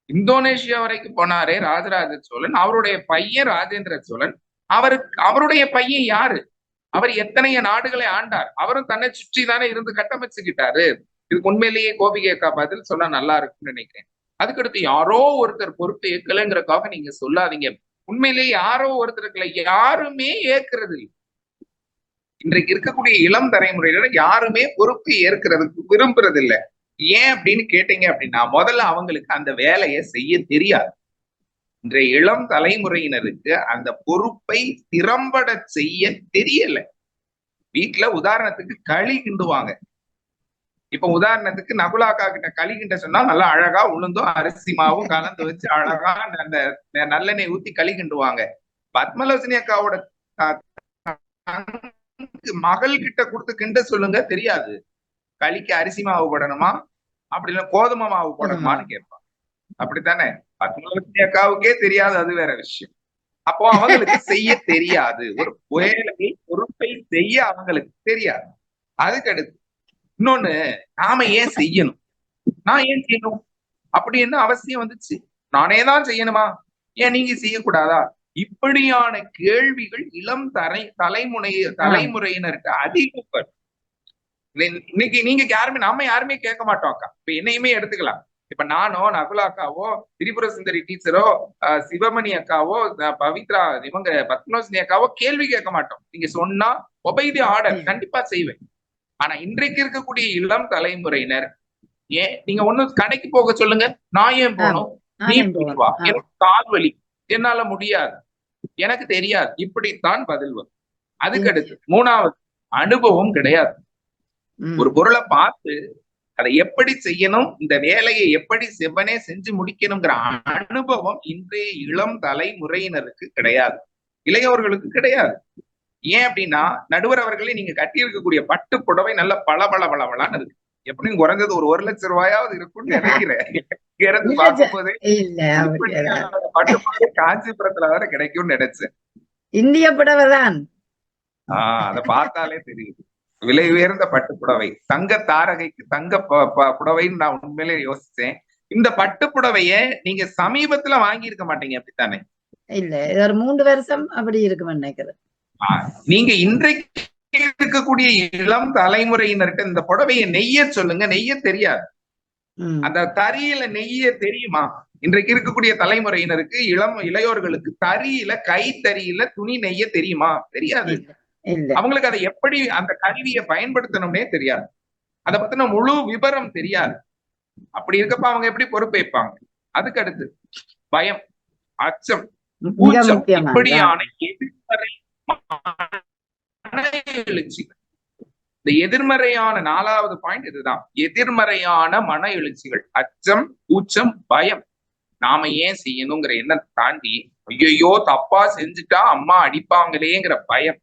E: இந்தோனேஷியா வரைக்கும் போனாரு ராஜராஜ சோழன். அவருடைய பையன் ராஜேந்திர சோழன். அவருடைய பையன் யாரு? அவர் எத்தனைய நாடுகளை ஆண்டார். அவரும் தன்னை சுற்றி தானே இருந்து கட்டமைச்சுக்கிட்டாரு. இதுக்கு உண்மையிலேயே கோபிகை அக்கா பதில் சொன்னா நல்லா இருக்குன்னு நினைக்கிறேன். அதுக்கடுத்து யாரோ ஒருத்தர் பொறுப்பு ஏற்கலைங்கிறதுக்காக நீங்க சொல்லாதீங்க. உண்மையிலேயே யாரோ ஒருத்தருக்குல யாருமே ஏற்கிறது இல்லை. இன்றைக்கு இருக்கக்கூடிய இளம் தலைமுறையில யாருமே பொறுப்பு ஏற்கிறதுக்கு விரும்புறது இல்லை. ஏன் அப்படின்னு கேட்டீங்க அப்படின்னா, முதல்ல அவங்களுக்கு அந்த வேலையை செய்ய தெரியாது. இன்றைய இளம் தலைமுறையினருக்கு அந்த பொறுப்பை திறம்பட செய்ய தெரியல. வீட்டுல உதாரணத்துக்கு களி கிண்டுவாங்க. இப்ப உதாரணத்துக்கு நகுலாக்கா கிட்ட களி கிண்ட சொன்னா நல்லா அழகா உளுந்தும் அரிசி மாவும் கலந்து வச்சு அழகா அந்த நல்லெண்ணெய் ஊத்தி களி கிண்டுவாங்க. பத்மலோசினி அக்காவோட மகள் கிட்ட கொடுத்து கிண்ட சொல்லுங்க, தெரியாது. களிக்கு அரிசி மாவு போடணுமா, அப்படி இல்ல கோதுமை மாவு போடணுமான்னு கேட்பாங்க. அப்படித்தானே? பத்மலோசினி அக்காவுக்கே தெரியாது, அது வேற விஷயம். அப்போ அவங்களுக்கு செய்ய தெரியாது. ஒரு வேலையை பொறுப்பை செய்ய அவங்களுக்கு தெரியாது. அதுக்கடுத்து இன்னொன்னு, நாம ஏன் செய்யணும், நான் ஏன் செய்யணும் அப்படி என்ன அவசியம் வந்துச்சு? நானே தான் செய்யணுமா, ஏன் நீங்க செய்யக்கூடாதா? இப்படியான கேள்விகள் இளம் தலைமுறையினருக்கு அதிகம். இன்னைக்கு நீங்க நம்ம யாருமே கேட்க மாட்டோம் அக்கா. இப்ப என்னையுமே எடுத்துக்கலாம். இப்ப நானோ நகுலா அக்காவோ திரிபுர சுந்தரி டீச்சரோ சிவமணி அக்காவோ பவித்ரா இவங்க பத்மலோசினி அக்காவோ கேள்வி கேட்க மாட்டோம். நீங்க சொன்னா ஒபைதி ஆர்டர் கண்டிப்பா செய்வேன். ஆனா இன்றைக்கு இருக்கக்கூடிய இளம் தலைமுறையினர் ஏன் நீங்க ஒண்ணு கடைக்கு போக சொல்லுங்க, நான் ஏன் போகணும், நீ வா, எனக்கு கால் வலி, என்னால முடியாது, எனக்கு தெரியாது, இப்படித்தான் பதில் வரும். அதுக்கடுத்து மூணாவது அனுபவம் கிடையாது. ஒரு பொருளை பார்த்து அதை எப்படி செய்யணும், இந்த வேலையை எப்படி செவ்வனே செஞ்சு முடிக்கணுங்கிற அனுபவம் இன்றைய இளம் தலைமுறையினருக்கு கிடையாது, இளையவர்களுக்கு கிடையாது. ஏன் அப்படின்னா நடுவர் அவர்களே நீங்க கட்டி இருக்கக்கூடிய பட்டு புடவை நல்ல பளபளன்னு இருக்கு. எப்படியும் குறைஞ்சது ஒரு 1 லட்சம் ரூபாயாவது இருக்கும்னு நினைக்கிறேன். பார்க்கும்போதே பட்டு புடவை காஞ்சிபுரத்துல வேற கிடைக்கும்னு நினைச்சேன்.
A: இந்திய புடவை தான்.
E: அதை பார்த்தாலே தெரியுது. விலை உயர்ந்த பட்டு புடவை, தங்க தாரகைக்கு தங்க புடவைன்னு நான் உண்மையிலே யோசிச்சேன். இந்த பட்டு புடவைய நீங்க சமீபத்துல வாங்கி இருக்க மாட்டீங்க, அப்படித்தானே?
A: இல்ல, ஒரு 3 வருஷம் அப்படி இருக்குன்னு நினைக்கிறேன்.
E: நீங்க இன்றைக்கு இருக்கக்கூடிய இளம் தலைமுறையினருக்கு இந்த புடவையை நெய்ய சொல்லுங்க, நெய்ய தெரியாது. அந்த தறியில நெய்ய தெரியுமா? இன்றைக்கு இருக்கக்கூடிய தலைமுறையினருக்கு இளையோர்களுக்கு தறியில கைத்தறியில துணி நெய்ய தெரியுமா? தெரியாது. அவங்களுக்கு அதை எப்படி அந்த கருவியை பயன்படுத்தணும்னே தெரியாது, அதை பத்தின முழு விபரம் தெரியாது. அப்படி இருக்கப்ப அவங்க எப்படி பொறுப்பேற்பாங்க? அதுக்கு அடுத்து பயம், அச்சம், கூச்சம், இப்படியான எதிர்மறை எழுச்சிகள். இந்த எதிர்மறையான 4வது பாயிண்ட் இதுதான், எதிர்மறையான மன எழுச்சிகள், அச்சம், கூச்சம், பயம். நாம ஏன் செய்யணுங்கிற எண்ணம் தாண்டி ஐயோ தப்பா செஞ்சுட்டா அம்மா அடிப்பாங்களேங்கிற பயம்.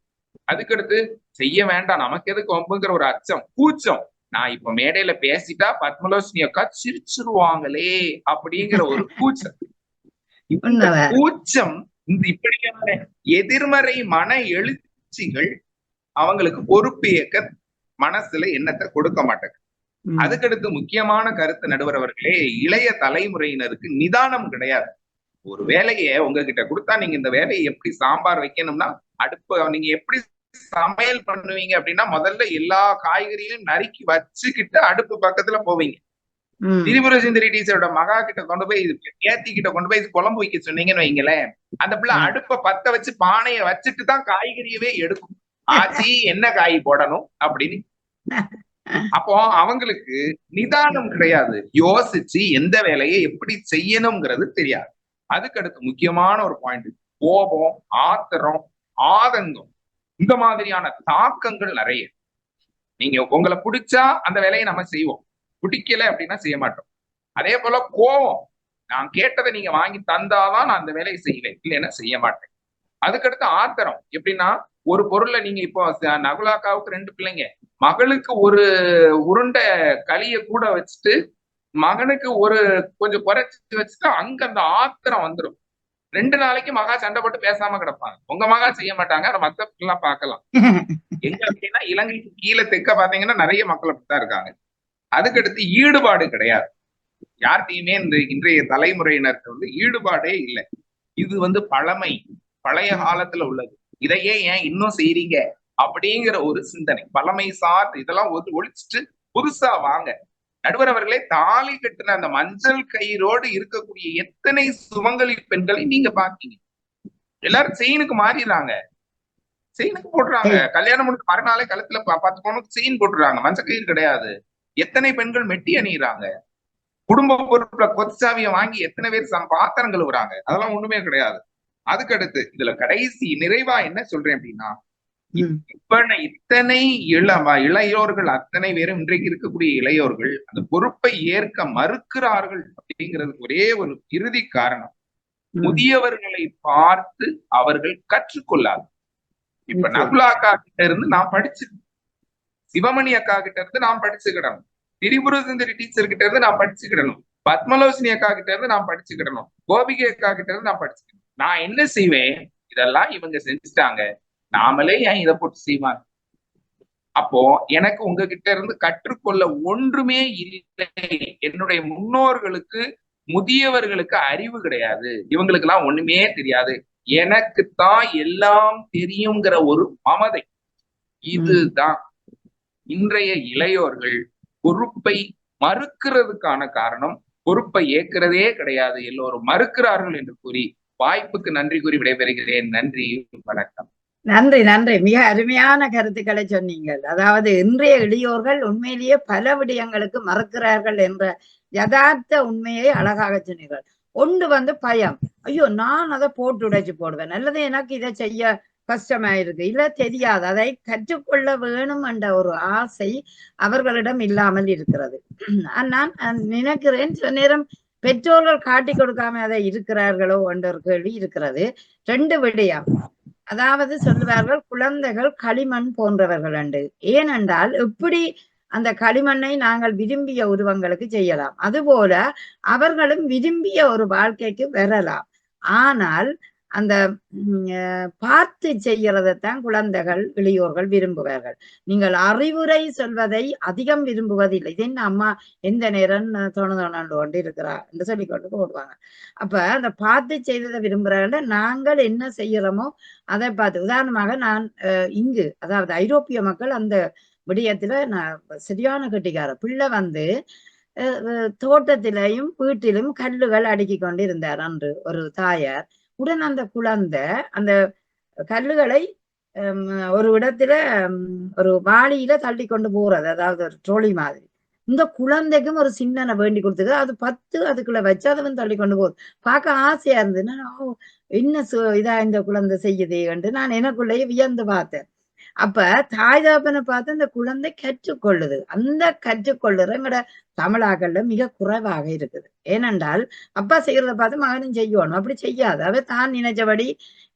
E: அதுக்கடுத்து செய்ய வேண்டாம், நமக்கு எதுக்கு வம்புங்கிற ஒரு அச்சம், கூச்சம். நான் இப்ப மேடையில பேசிட்டா பத்மலோசினி அக்கா சிரிச்சிருவாங்களே அப்படிங்கிற ஒரு கூச்சம். கூச்சம், இந்த இப்படியான எதிர்மறை மன எழுச்சிகள் அவங்களுக்கு பொறுப்பேற்க மனசுல எண்ணத்தை கொடுக்க மாட்டாங்க. அதுக்கடுத்து முக்கியமான கருத்து நடுவர் அவர்களே, இளைய தலைமுறையினருக்கு நிதானம் கிடையாது. ஒரு வேலையை உங்ககிட்ட கொடுத்தா நீங்க இந்த வேலையை எப்படி சாம்பார் வைக்கணும்னா அடுப்பு நீங்க எப்படி சமையல் பண்ணுவீங்க அப்படின்னா முதல்ல எல்லா காய்கறியும் நறுக்கி வச்சுக்கிட்டு அடுப்பு பக்கத்துல போவீங்க. திரிபுர சுந்தரி டீச்சரோட மகா கிட்ட கொண்டு போய் ஏத்தி கிட்ட கொண்டு போய் குழம்பு வைக்க சொன்னீங்கன்னு வைங்களேன், அந்த பிள்ளை அடுப்ப பத்த வச்சு பானைய வச்சுட்டு தான் காய்கறியவே எடுக்கும். ஆச்சி என்ன காய் போடணும் அப்படின்னு. அப்போ அவங்களுக்கு நிதானம் கிடையாது, யோசிச்சு எந்த வேலையை எப்படி செய்யணுங்கிறது தெரியாது. அதுக்கடுத்து முக்கியமான ஒரு பாயிண்ட், கோபம், ஆத்திரம், ஆதங்கம், இந்த மாதிரியான தாக்கங்கள் நிறைய. நீங்க உங்களை பிடிச்சா அந்த வேலையை நம்ம செய்வோம், பிடிக்கல அப்படின்னா செய்ய மாட்டோம். அதே போல கோபம், நான் கேட்டதை நீங்க வாங்கி தந்தாதான் நான் அந்த வேலையை செய்வேன், இல்லைன்னா செய்ய மாட்டேன். அதுக்கடுத்து ஆத்திரம், எப்படின்னா ஒரு பொருளை நீங்க இப்போ நகுலாக்காவுக்கு 2 பிள்ளைங்க, மகளுக்கு ஒரு உருண்டை களிய கூட வச்சுட்டு மகனுக்கு ஒரு கொஞ்சம் குறைச்சி வச்சுட்டு அங்க அந்த ஆத்திரம் வந்துடும். 2 நாளைக்கு மகா சண்டை போட்டு பேசாம கிடப்பாங்க. உங்க மகா செய்ய மாட்டாங்க, அதை மத்த எல்லாம் பார்க்கலாம். எங்க அப்படின்னா இலங்கைக்கு கீழே தெற்க பாத்தீங்கன்னா நிறைய மக்கள் அப்படித்தான் இருக்காங்க. அதுக்கடுத்து ஈடுபாடு கிடையாது யார்கிட்டயுமே. இன்றைய தலைமுறையினருக்கு ஈடுபாடே இல்லை. இது பழைய காலத்துல உள்ளது, இதையே ஏன் இன்னும் செய்றீங்க அப்படிங்கிற ஒரு சிந்தனை, பழமை சார் இதெல்லாம் ஒழிச்சிட்டு புதுசா வாங்க. நடுவர் அவர்களே, தாலி கட்டின அந்த மஞ்சள் கயிறோடு இருக்கக்கூடிய எத்தனை சுமங்கலி பெண்களை நீங்க பாத்தீங்க? எல்லாரும் செயினுக்கு மாறிடுறாங்க, செயினுக்கு போட்டுறாங்க. கல்யாணம் முடிஞ்சு மறுநாளே கழுத்துல 10 பவுனுக்கு செயின் போட்டுறாங்க, மஞ்சள் கயிறு கிடையாது. எத்தனை பெண்கள் மெட்டி அணிகிறாங்க, குடும்ப பொறுப்புல கொச்சாவிய வாங்கி எத்தனை பேர் பாத்திரம் கழுவுறாங்க, அதெல்லாம் ஒண்ணுமே கிடையாது. அதுக்கடுத்து இதுல கடைசி நிறைவா என்ன சொல்றேன் அப்படின்னா, இத்தனை இளையோர்கள் அத்தனை பேரும் இன்றைக்கு இருக்கக்கூடிய இளையோர்கள் அந்த பொறுப்பை ஏற்க மறுக்கிறார்கள் அப்படிங்கிறதுக்கு ஒரே ஒரு இறுதி காரணம், முதியவர்களை பார்த்து அவர்கள் கற்றுக்கொள்ளாது. இப்ப நகுலா அக்கா கிட்ட இருந்து நான் படிச்சுக்கணும், சிவமணி அக்கா கிட்ட இருந்து நான் படிச்சுக்கிடணும், திரிபுர சுந்தரி டீச்சர் கிட்ட இருந்து நான் படிச்சுக்கிடணும், பத்மலோசினி அக்கா கிட்ட இருந்து நான் படிச்சுக்கிடணும், கோபிகை அக்கா கிட்ட இருந்து நான் படிச்சுக்கணும். நான் என்ன செய்வேன், இதெல்லாம் இவங்க செஞ்சுட்டாங்க, நாமளே ஏன் இதை போட்டு செய்வாங்க? அப்போ எனக்கு உங்ககிட்ட இருந்து கற்றுக்கொள்ள ஒன்றுமே இல்லை. என்னுடைய முன்னோர்களுக்கு முதியவர்களுக்கு அறிவு கிடையாது, இவங்களுக்கு எல்லாம் ஒண்ணுமே தெரியாது, எனக்குத்தான் எல்லாம் தெரியுங்கிற ஒரு மமதை. இதுதான் இன்றைய இளையோர்கள் பொறுப்பை மறுக்கிறதுக்கான காரணம். பொறுப்பை ஏற்கிறதே கிடையாது, எல்லோரும் மறுக்கிறார்கள் என்று கூறி வாய்ப்புக்கு நன்றி கூறி விடைபெறுகிறேன். நன்றி, வணக்கம்.
A: நன்றி நன்றி. மிக அருமையான கருத்துக்களை சொன்னீங்கள். அதாவது இன்றைய இளையோர்கள் உண்மையிலேயே பல விடயங்களுக்கு மறக்கிறார்கள் என்ற யதார்த்த உண்மையை அழகாக சொன்னீர்கள். ஒன்று பயம். ஐயோ, நான் அதை போட்டு உடைச்சு போடுவேன், அல்லது எனக்கு இதை செய்ய கஷ்டமாயிருக்கு, இல்ல தெரியாது, அதை கற்றுக்கொள்ள வேணும் என்ற ஒரு ஆசை அவர்களிடம் இல்லாமல் இருக்கிறது. நான் நினைக்கிறேன் சில நேரம் பெற்றோர்கள் காட்டி கொடுக்காம அதை இருக்கிறார்களோ என்ற ஒரு கேள்வி இருக்கிறது. 2 விடயம். அதாவது சொல்லுவார்கள் குழந்தைகள் களிமண் போன்றவர்கள் என்று. ஏனென்றால் எப்படி அந்த களிமண்ணை நாங்கள் விரும்பிய உருவங்களுக்கு செய்யலாம், அதுபோல அவர்களும் விரும்பிய ஒரு வாழ்க்கைக்கு வரலாம். ஆனால் அந்த பார்த்து செய்கிறதைத்தான் குழந்தைகள் இளையோர்கள் விரும்புவார்கள். நீங்கள் அறிவுரை சொல்வதை அதிகம் விரும்புவதில்லை. இது என்ன அம்மா எந்த நேரம் தோணு கொண்டு இருக்கிறா என்று சொல்லிக்கொண்டு போடுவாங்க. அப்ப அந்த பார்த்து செய்ததை விரும்புகிறார்கள். நாங்கள் என்ன செய்யறோமோ அதை பார்த்து, உதாரணமாக நான் இங்கு அதாவது ஐரோப்பிய மக்கள் அந்த விடயத்துல நான் சரியான கெட்டிக்கார பிள்ளை தோட்டத்திலையும் வீட்டிலும் கல்லுகள் அடுக்கி கொண்டு இருந்தார் அன்று ஒரு தாயார். உடன் அந்த குழந்தை அந்த கல்லுகளை ஒரு இடத்துல ஒரு வாளியில தள்ளி கொண்டு போறது, அதாவது ஒரு ட்ரோலி மாதிரி. இந்த குழந்தைக்கும் ஒரு சின்ன வேண்டி கொடுத்தது, அது 10 அதுக்குள்ள வச்சு அதை தள்ளி கொண்டு போகுது. பார்க்க ஆசையா இருந்தது. என்ன இதா இந்த குழந்தை செய்யுது என்று நான் எனக்குள்ளேயே வியந்து பார்த்தேன். அப்ப தாய் தகப்பனை பார்த்து அந்த குழந்தை கற்றுக்கொள்ளுது. அந்த கற்றுக்கொள்ளுற எங்கட தமிழாக்கள்ல மிக குறைவாக இருக்குது. ஏனென்றால் அப்பா செய்யறத பார்த்து மகனும் செய்யணும், அப்படி செய்யாது. அவ தான் நினைச்சபடி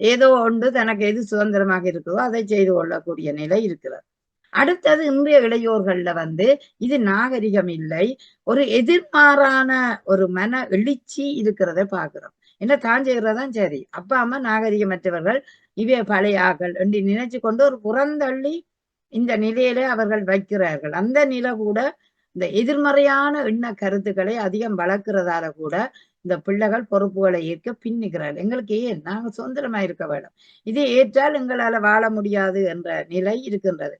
A: ஏதோ ஒன்று தனக்கு எது சுதந்திரமாக இருக்குதோ அதை செய்து கொள்ளக்கூடிய நிலை இருக்கிறது. அடுத்தது இன்றைய இளையோர்கள்ல இது நாகரிகம் இல்லை, ஒரு எதிர்மாறான ஒரு மன எழுச்சி இருக்கிறத பாக்குறோம். என்ன தான் செய்யறதான் சரி, அப்பா அம்மா நாகரிகமற்றவர்கள், இவைய பழைய ஆக்கள் என்று நினைச்சு கொண்டு ஒரு புறந்தள்ளி இந்த நிலையில அவர்கள் வைக்கிறார்கள். அந்த நிலை கூட இந்த எதிர்மறையான எண்ண கருத்துக்களை அதிகம் வளர்க்கிறதால கூட இந்த பிள்ளைகள் பொறுப்புகளை ஏற்க பின்னுகிறார்கள். எங்களுக்கு ஏன், நாங்க சுதந்திரமா இருக்க வேண்டும், இதை ஏற்றால் எங்களால வாழ முடியாது என்ற நிலை இருக்கின்றது.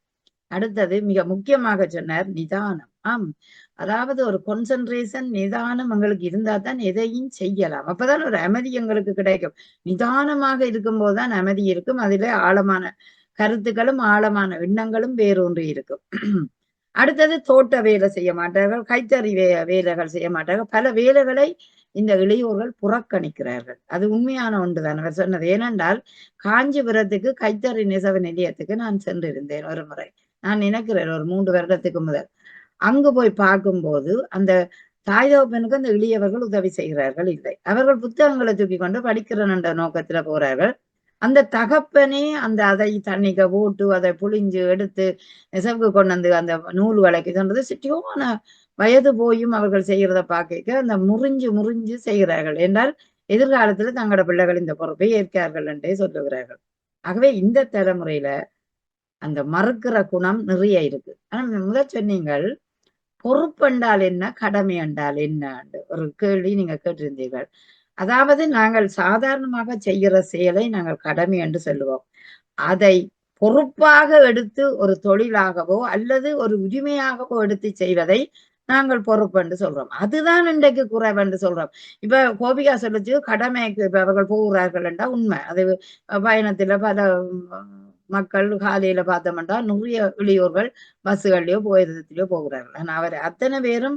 A: அடுத்தது மிக முக்கியமாக சொன்னார் நிதானம். அதாவது ஒரு கான்சென்ட்ரேஷன், நிதானம் எங்களுக்கு இருந்தா தான் எதையும் செய்யலாம். அப்பதான் ஒரு அமைதி எங்களுக்கு கிடைக்கும். நிதானமாக இருக்கும் போதுதான் அமைதி இருக்கும். அதிலே ஆழமான கருத்துக்களும் ஆழமான எண்ணங்களும் வேறொன்று இருக்கும். அடுத்தது தோட்ட வேலை செய்ய மாட்டார்கள், கைத்தறி வேலைகள் செய்ய மாட்டார்கள். பல வேலைகளை இந்த இளையோர்கள் புறக்கணிக்கிறார்கள். அது உண்மையான ஒன்றுதான் அவர் சொன்னது. ஏனென்றால் காஞ்சிபுரத்துக்கு கைத்தறி நெசவு நிலையத்துக்கு நான் சென்றிருந்தேன் ஒரு முறை. நான் நினைக்கிறேன் ஒரு 3 வருடத்துக்கு முதல். அங்கு போய் பார்க்கும்போது அந்த தாய் தகப்பனுக்கு அந்த இளையவர்கள் உதவி செய்கிறார்கள் இல்லை. அவர்கள் புத்தகங்களை தூக்கி கொண்டு படிக்கிறன்ற நோக்கத்துல போறார்கள். அந்த தகப்பனே அதை தண்ணிக்க போட்டு அதை புளிஞ்சு எடுத்து நெசவுக்கு கொண்டு வந்து அந்த நூல்களுக்கு சொன்னது சிட்டியோன வயது போயும் அவர்கள் செய்கிறத பார்க்க அந்த முறிஞ்சு செய்கிறார்கள். என்றால் எதிர்காலத்துல தங்களோட பிள்ளைகள் இந்த பொறுப்பை ஏற்கார்கள் என்றே சொல்லுகிறார்கள். ஆகவே இந்த தலைமுறையில அந்த மறுக்கிற குணம் நிறைய இருக்கு. ஆனா முதல் சொன்னீங்கள் பொறுப்பு என்றால் என்ன, கடமை என்றால் என்ன ஒரு கேள்வி நீங்க கேட்டிருந்தீர்கள். அதாவது நாங்கள் சாதாரணமாக செய்கிற செயலை நாங்கள் கடமை என்று சொல்லுவோம். அதை பொறுப்பாக எடுத்து ஒரு தொழிலாகவோ அல்லது ஒரு உரிமையாகவோ எடுத்து செய்வதை நாங்கள் பொறுப்பு என்று சொல்றோம். அதுதான் இன்றைக்கு குறைவு என்று சொல்றோம். இப்ப கோபிகா சொல்லிச்சு கடமைக்கு இப்ப அவர்கள் போகிறார்கள் என்றா உண்மை. அது பயணத்துல பல மக்கள் காலையில பார்த்தோம்னா நிறைய இளையோர்கள் பஸ்ஸுகள்லயோ போயிரத்திலயோ போகிறார்கள். ஆனா அவர் அத்தனை பேரும்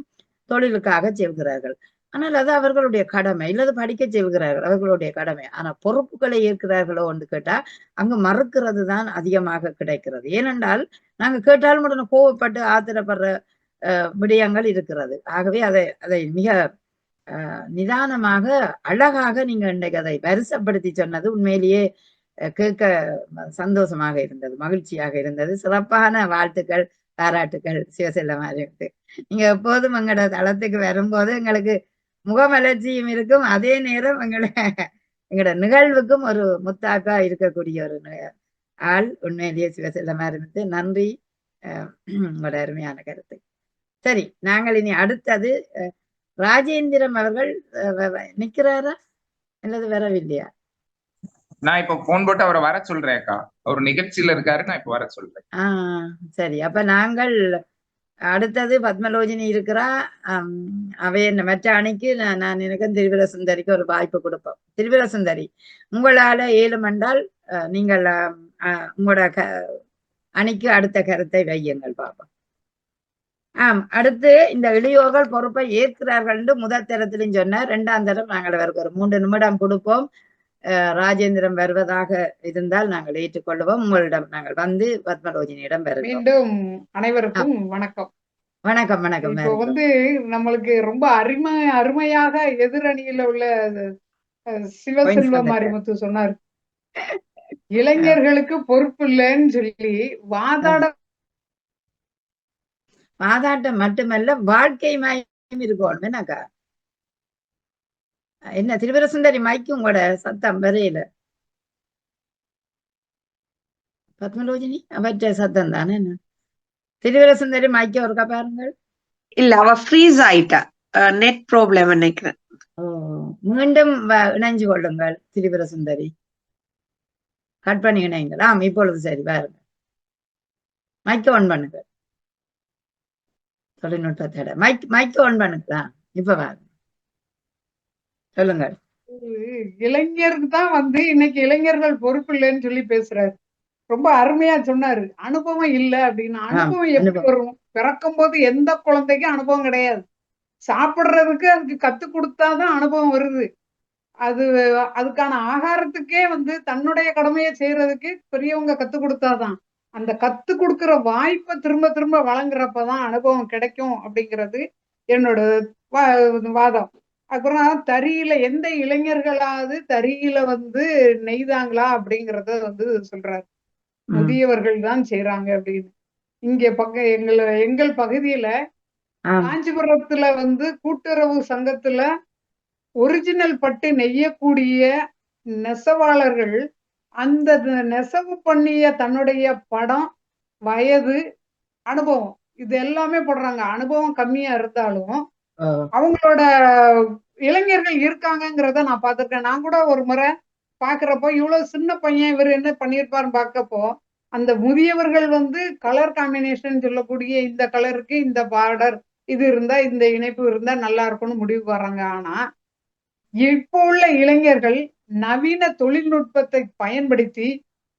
A: தொழிலுக்காக செல்கிறார்கள். ஆனால் அது அவர்களுடைய கடமை, இல்லது படிக்க செல்கிறார்கள் அவர்களுடைய கடமை. ஆனா பொறுப்புகளை ஏற்கிறார்களோ என்று கேட்டா அங்கு மறுக்கிறது தான் அதிகமாக கிடைக்கிறது. ஏனென்றால் நாங்க கேட்டாலும் உடனே கோவப்பட்டு ஆத்திரப்படுற விடயங்கள் இருக்கிறது. ஆகவே அதை மிக நிதானமாக அழகாக நீங்க இன்றைக்கு அதை வரிசைப்படுத்தி சொன்னது உண்மையிலேயே கேட்க சந்தோஷமாக இருந்தது, மகிழ்ச்சியாக இருந்தது. சிறப்பான வாழ்த்துக்கள், பாராட்டுக்கள் சிவசெல்லமா இருக்கு. நீங்க எப்போதும் எங்களோட தளத்துக்கு வரும்போது எங்களுக்கு முகமலர்ச்சியும் இருக்கும், அதே நேரம் எங்களோட நிகழ்வுக்கும் ஒரு முத்தாக்கா இருக்கக்கூடிய ஒரு ஆள். உண்மையிலேயே சிவசெல்லமா இருந்து நன்றி, உங்களோட அருமையான கருத்து. சரி, நாங்கள் இனி அடுத்தது ராஜேந்திரம் அவர்கள் நிக்கிறாரா அல்லது வரவில்லையா?
E: நான் இப்ப போன் போட்டு அவரை வர சொல்றேன் அக்கா. ஒரு நிகழ்ச்சியில இருக்காரு, நான் இப்ப வர சொல்றேன்.
A: சரி, அப்ப நாங்கள் அடுத்தது பத்மலோஜினி இருக்கிறா. அவைய மற்ற அணிக்கு நான் எனக்கு திருவிர சுந்தரிக்கு ஒரு வாய்ப்பு கொடுப்போம். திருவிர சுந்தரி, உங்களால ஏலும் என்றால் நீங்கள் உங்களோட அணிக்கு அடுத்த கருத்தை வையுங்கள் பாப்போம். அடுத்து இந்த இளையோர்கள் பொறுப்பை ஏற்கிறார்கள் என்று முதல் தரத்திலும் சொன்னார். 2ஆம் தரம் நாங்கள் அவருக்கு ஒரு 3 நிமிடம் கொடுப்போம். ராஜேந்திரம் வருவதாக இருந்தால் நாங்கள் ஏற்றுக்கொள்வோம். உங்களிடம் நாங்கள் வந்து பத்மலோஜினியிடம் வருவோம்.
B: மீண்டும் அனைவருக்கும் வணக்கம்.
A: வணக்கம். வணக்கம்.
B: இப்போ வந்து நம்மளுக்கு ரொம்ப அருமையாக எதிரணியில உள்ள சிவசெல்வ மாரிமுத்து சொன்னார், இளைஞர்களுக்கு பொறுப்பு இல்லைன்னு சொல்லி
A: வாதாட்டம் மட்டுமல்ல வாழ்க்கை மயம் இருக்கணும். என்னக்கா என்ன திருவிர சுந்தரி மைக்கு உங்களோட சத்தம் வரையில. பத்மலோஜினி அவற்ற சத்தம் தானே. என்ன திருவிர சுந்தரி மைக்க ஒருக்கா பாருங்கள்.
F: இல்ல, அவ ஃப்ரீஸ் ஆயிட்டா, நெட் ப்ராப்ளம் நினைக்கிறேன்.
A: மீண்டும் இணைஞ்சு கொள்ளுங்கள் திருவிர சுந்தரி. கட் பண்ணி இணைங்கள். இப்பொழுது சரி பாருங்க. மைக்க ஆன் பண்ணுங்க. தொழில்நுட்பத்தோட மைக்க ஆன் பண்ணுங்களா? இப்ப பாருங்க, சொல்லுங்க.
B: இளைஞருக்கு தான் வந்து இன்னைக்கு இளைஞர்கள் பொறுப்பு இல்லைன்னு சொல்லி பேசுறாரு. ரொம்ப அருமையா சொன்னாரு. அனுபவம் இல்ல அப்படின்னு. அனுபவம் எப்படி வரும்? பிறக்கும் போது எந்த குழந்தைக்கும் அனுபவம் கிடையாது. சாப்பிடுறதுக்கு அதுக்கு கத்து கொடுத்தாதான் அனுபவம் வருது. அதுக்கான ஆகாரத்துக்கே வந்து தன்னுடைய கடமையை செய்யறதுக்கு பெரியவங்க கத்து கொடுத்தாதான். அந்த கத்து கொடுக்கிற வாய்ப்பை திரும்ப திரும்ப வழங்குறப்பதான் அனுபவம் கிடைக்கும் அப்படிங்கிறது என்னோட வாதம். அப்புறம் தறியில எந்த இளைஞர்களாவது தறியில வந்து நெய்தாங்களா அப்படிங்கறத வந்து சொல்றாரு. முதியவர்கள் தான் செய்யறாங்க அப்படின்னு. இங்க எங்கள் பகுதியில காஞ்சிபுரத்துல வந்து கூட்டுறவு சங்கத்துல ஒரிஜினல் பட்டு நெய்யக்கூடிய நெசவாளர்கள் அந்த நெசவு பண்ணிய தன்னுடைய படம், வயது, அனுபவம் இது எல்லாமே போடுறாங்க. அனுபவம் கம்மியா இருந்தாலும் அவங்களோட இளைஞர்கள் இருக்காங்கிறத நான் பார்த்திருக்கேன். நான் கூட ஒரு முறை பாக்குறப்போ இவ்வளவு சின்ன பையன் இவர் என்ன பண்ணிருப்பாருன்னு பார்க்கப்போ அந்த முதியவர்கள் வந்து கலர் காம்பினேஷன் சொல்லக்கூடிய இந்த கலருக்கு இந்த பார்டர் இது இருந்தா இந்த இணைப்பு இருந்தா நல்லா இருக்கும்னு முடிவுக்கு வர்றாங்க. ஆனா இப்போ உள்ள இளைஞர்கள் நவீன தொழில்நுட்பத்தை பயன்படுத்தி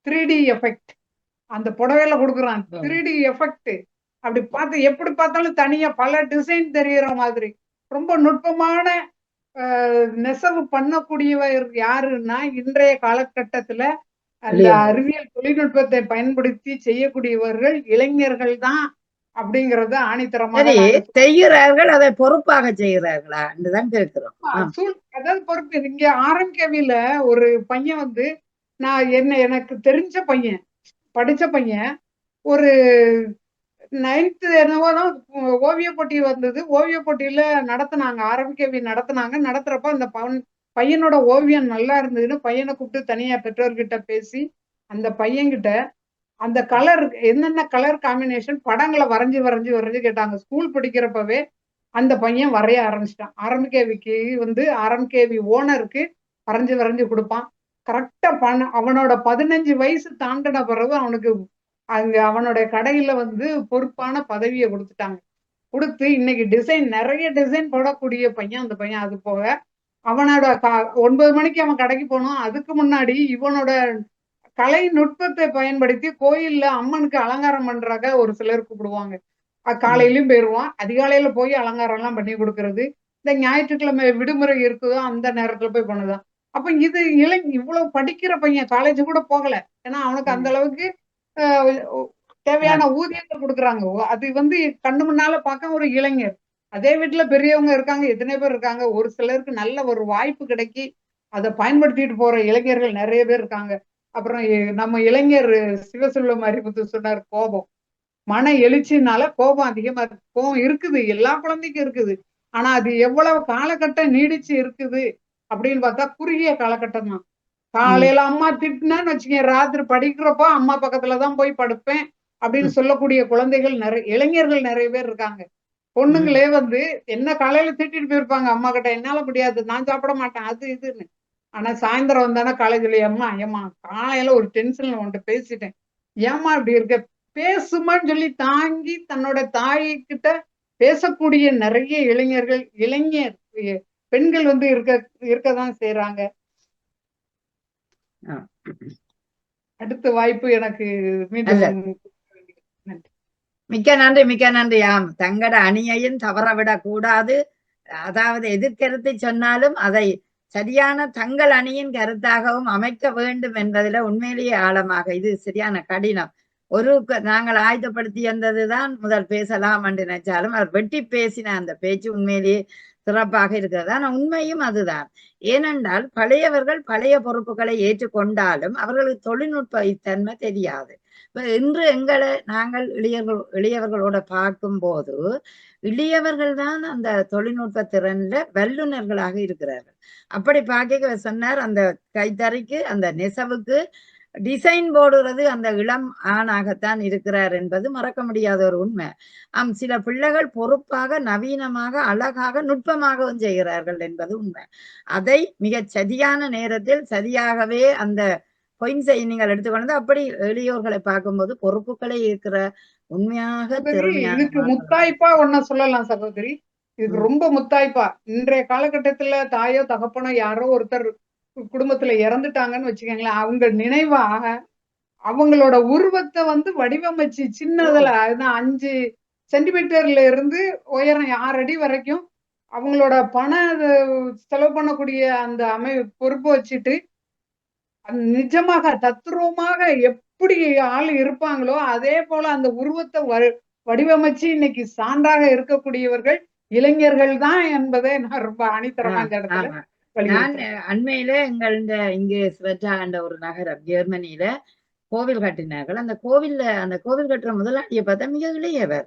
B: 3D எஃபெக்ட் அந்த புடவையில கொடுக்குறான். 3D எஃபெக்ட் அப்படி பார்த்து எப்படி பார்த்தாலும் தனியா பல டிசைன் தெரியற மாதிரி ரொம்ப நுட்பமான நெசவு பண்ணக்கூடியவர் யாருன்னா இன்றைய காலகட்டத்துல அந்த அறிவியல் தொழில்நுட்பத்தை பயன்படுத்தி செய்யக்கூடியவர்கள் இளைஞர்கள் தான் அப்படிங்கறத ஆணித்தரமாக
A: செய்கிறார்கள். அதை பொறுப்பாக செய்கிறார்களா என்றுதான் கேட்கிறோம்.
B: அதாவது பொறுப்பு. இங்க RMKVல ஒரு பையன் வந்து எனக்கு தெரிஞ்ச பையன், படிச்ச பையன், ஒரு 9th என்னவோதான் ஓவிய போட்டி வந்தது. ஓவிய போட்டியில நடத்தினாங்க, RMKV நடத்துறப்ப அந்த பையனோட ஓவியம் நல்லா இருந்ததுன்னு பையனை கூப்பிட்டு தனியா பெற்றோர்கிட்ட பேசி அந்த பையன்கிட்ட அந்த கலர் என்னென்ன கலர் காம்பினேஷன் படங்களை வரைஞ்சு கேட்டாங்க. ஸ்கூல் படிக்கிறப்பவே அந்த பையன் வரைய ஆரம்பிச்சிட்டான். RMKVக்கு வந்து RMKV ஓனருக்கு வரைஞ்சு கொடுப்பான். கரெக்டா அவனோட 15 வயசு தாண்டின பிறகு அவனுக்கு அங்க அவனுடைய கடையில வந்து பொறுப்பான பதவியை கொடுத்து இன்னைக்கு நிறைய டிசைன் போடக்கூடிய பையன் அந்த பையன். அது போக அவனோட 9 மணிக்கு அவன் கடைக்கு போனோம். அதுக்கு முன்னாடி இவனோட கலை நுட்பத்தை பயன்படுத்தி கோயில்ல அம்மனுக்கு அலங்காரம் பண்றாங்க. ஒரு சிலர் கூப்பிடுவாங்க, காலையிலயும் போயிருவான். அதிகாலையில போய் அலங்காரம் எல்லாம் பண்ணி கொடுக்கறது. இந்த ஞாயிற்றுக்கிழமை விடுமுறை இருக்குதோ அந்த நேரத்துல போய் பண்ணுதான். அப்ப இது இவ்வளவு படிக்கிற பையன் காலேஜ் கூட போகல. ஏன்னா அவனுக்கு அந்த அளவுக்கு தேவையான ஊதியத்தை கொடுக்குறாங்க. அது வந்து கண்ணு முன்னால பார்க்க ஒரு இளைஞர். அதே வீட்டுல பெரியவங்க இருக்காங்க, எத்தனை பேர் இருக்காங்க. ஒரு சிலருக்கு நல்ல ஒரு வாய்ப்பு கிடைக்கி அதை பயன்படுத்திட்டு போற இளைஞர்கள் நிறைய பேர் இருக்காங்க. அப்புறம் நம்ம இளைஞர் சிவசெல்வ மாரிமுத்து சொன்னார், கோபம், மன எழுச்சினால கோபம் அதிகமா இருக்கு. கோபம் இருக்குது, எல்லா குழந்தைக்கும் இருக்குது. ஆனா அது எவ்வளவு காலகட்டம் நீடிச்சு இருக்குது அப்படின்னு பார்த்தா குறுகிய காலகட்டம் தான். காலையில அம்மா திட்டினான்னு வச்சுக்கேன், ராத்திரி படிக்கிறப்போ அம்மா பக்கத்துலதான் போய் படுப்பேன் அப்படின்னு சொல்லக்கூடிய குழந்தைகள் இளைஞர்கள் நிறைய பேர் இருக்காங்க. பொண்ணுங்களே வந்து என்ன காலையில திட்டிட்டு போயிருப்பாங்க அம்மா கிட்ட, என்னால முடியாது, நான் சாப்பிட மாட்டேன், அது இதுன்னு. ஆனா சாயந்தரம் வந்தானே காலேஜ்ல, ஏம்மா காலையில ஒரு டென்ஷன்ல உன்கிட்ட பேசிட்டேன், ஏம்மா இப்படி இருக்க, பேசுமான்னு சொல்லி தாங்கி தன்னோட தாய் கிட்ட பேசக்கூடிய நிறைய இளைஞர் பெண்கள் வந்து இருக்கதான் செய்யறாங்க. அடுத்த வாய்ப்பு எனக்கு மீண்டும். நன்றி.
A: மிக்க நன்றி. ஆம், தங்கட அணியையும் தவறவிடக் கூடாது. அதாவது எதிர்கருத்தை சொன்னாலும் அதை சரியான தங்கள் அணியின் கருத்தாகவும் அமைக்க வேண்டும் என்பதில உண்மையிலேயே ஆழமாக இது சரியான கடினம். நாங்கள் ஆயுதப்படுத்தி வந்ததுதான் முதல் பேசலாம் என்று நினைச்சாலும் அவர் வெட்டி பேசின அந்த பேச்சு உண்மையிலேயே சிறப்பாக இருக்கிறது. ஆனா உண்மையும் அதுதான். ஏனென்றால் பழையவர்கள் பழைய பொறுப்புகளை ஏற்றுக்கொண்டாலும் அவர்களுக்கு தொழில்நுட்ப தன்மை தெரியாது. இன்று நாங்கள் இளையவர்களோட பார்க்கும் போது இளையவர்கள் தான் அந்த தொழில்நுட்ப திறன்ல வல்லுநர்களாக இருக்கிறார்கள். அப்படி பார்க்க சொன்னார், அந்த கைத்தறிக்கு அந்த நெசவுக்கு டிசைன் போடுறது அந்த இளம் ஆணாகத்தான் இருக்கிறார் என்பது மறக்க முடியாத ஒரு உண்மை. சில பிள்ளைகள் பொறுப்பாக நவீனமாக அழகாக நுட்பமாகவும் செய்கிறார்கள் என்பது உண்மை. அதை மிக சரியான நேரத்தில் சரியாகவே அந்த பொயின்ஸை நீங்கள் எடுத்துக்கொண்டு அப்படி எளியோர்களை பார்க்கும்போது பொறுப்புகளை இருக்கிற உண்மையாக
B: இதுக்கு முத்தாய்ப்பா ஒன்ன சொல்லலாம் சகோதரி. இதுக்கு ரொம்ப முத்தாய்ப்பா, இன்றைய காலகட்டத்துல தாயோ தகப்பனோ யாரோ ஒருத்தர் குடும்பத்துல இறந்துட்டாங்கன்னு வச்சுக்கோங்களேன், அவங்க நினைவாக அவங்களோட உருவத்தை வந்து வடிவமைச்சு சின்னதுல 5 சென்டிமீட்டர்ல இருந்து உயரம் 6 அடி வரைக்கும் அவங்களோட செலவு பண்ணக்கூடிய அந்த பொறுப்பு வச்சுட்டு நிஜமாக தத்ரூபமாக எப்படி ஆள் இருப்பாங்களோ அதே போல அந்த உருவத்தை வடிவமைச்சு இன்னைக்கு சான்றாக இருக்கக்கூடியவர்கள் இளைஞர்கள் தான் என்பதை நான் ரொம்ப அணித்தரமா இந்த இடத்துல
A: நான் அண்மையில இங்கே ஸ்வெட்டா என்ற ஒரு நகரம் ஜெர்மனியில கோவில் கட்டினார்கள். அந்த கோவில் கட்டுற முதலாளியை பார்த்தா மிக இளையவர்,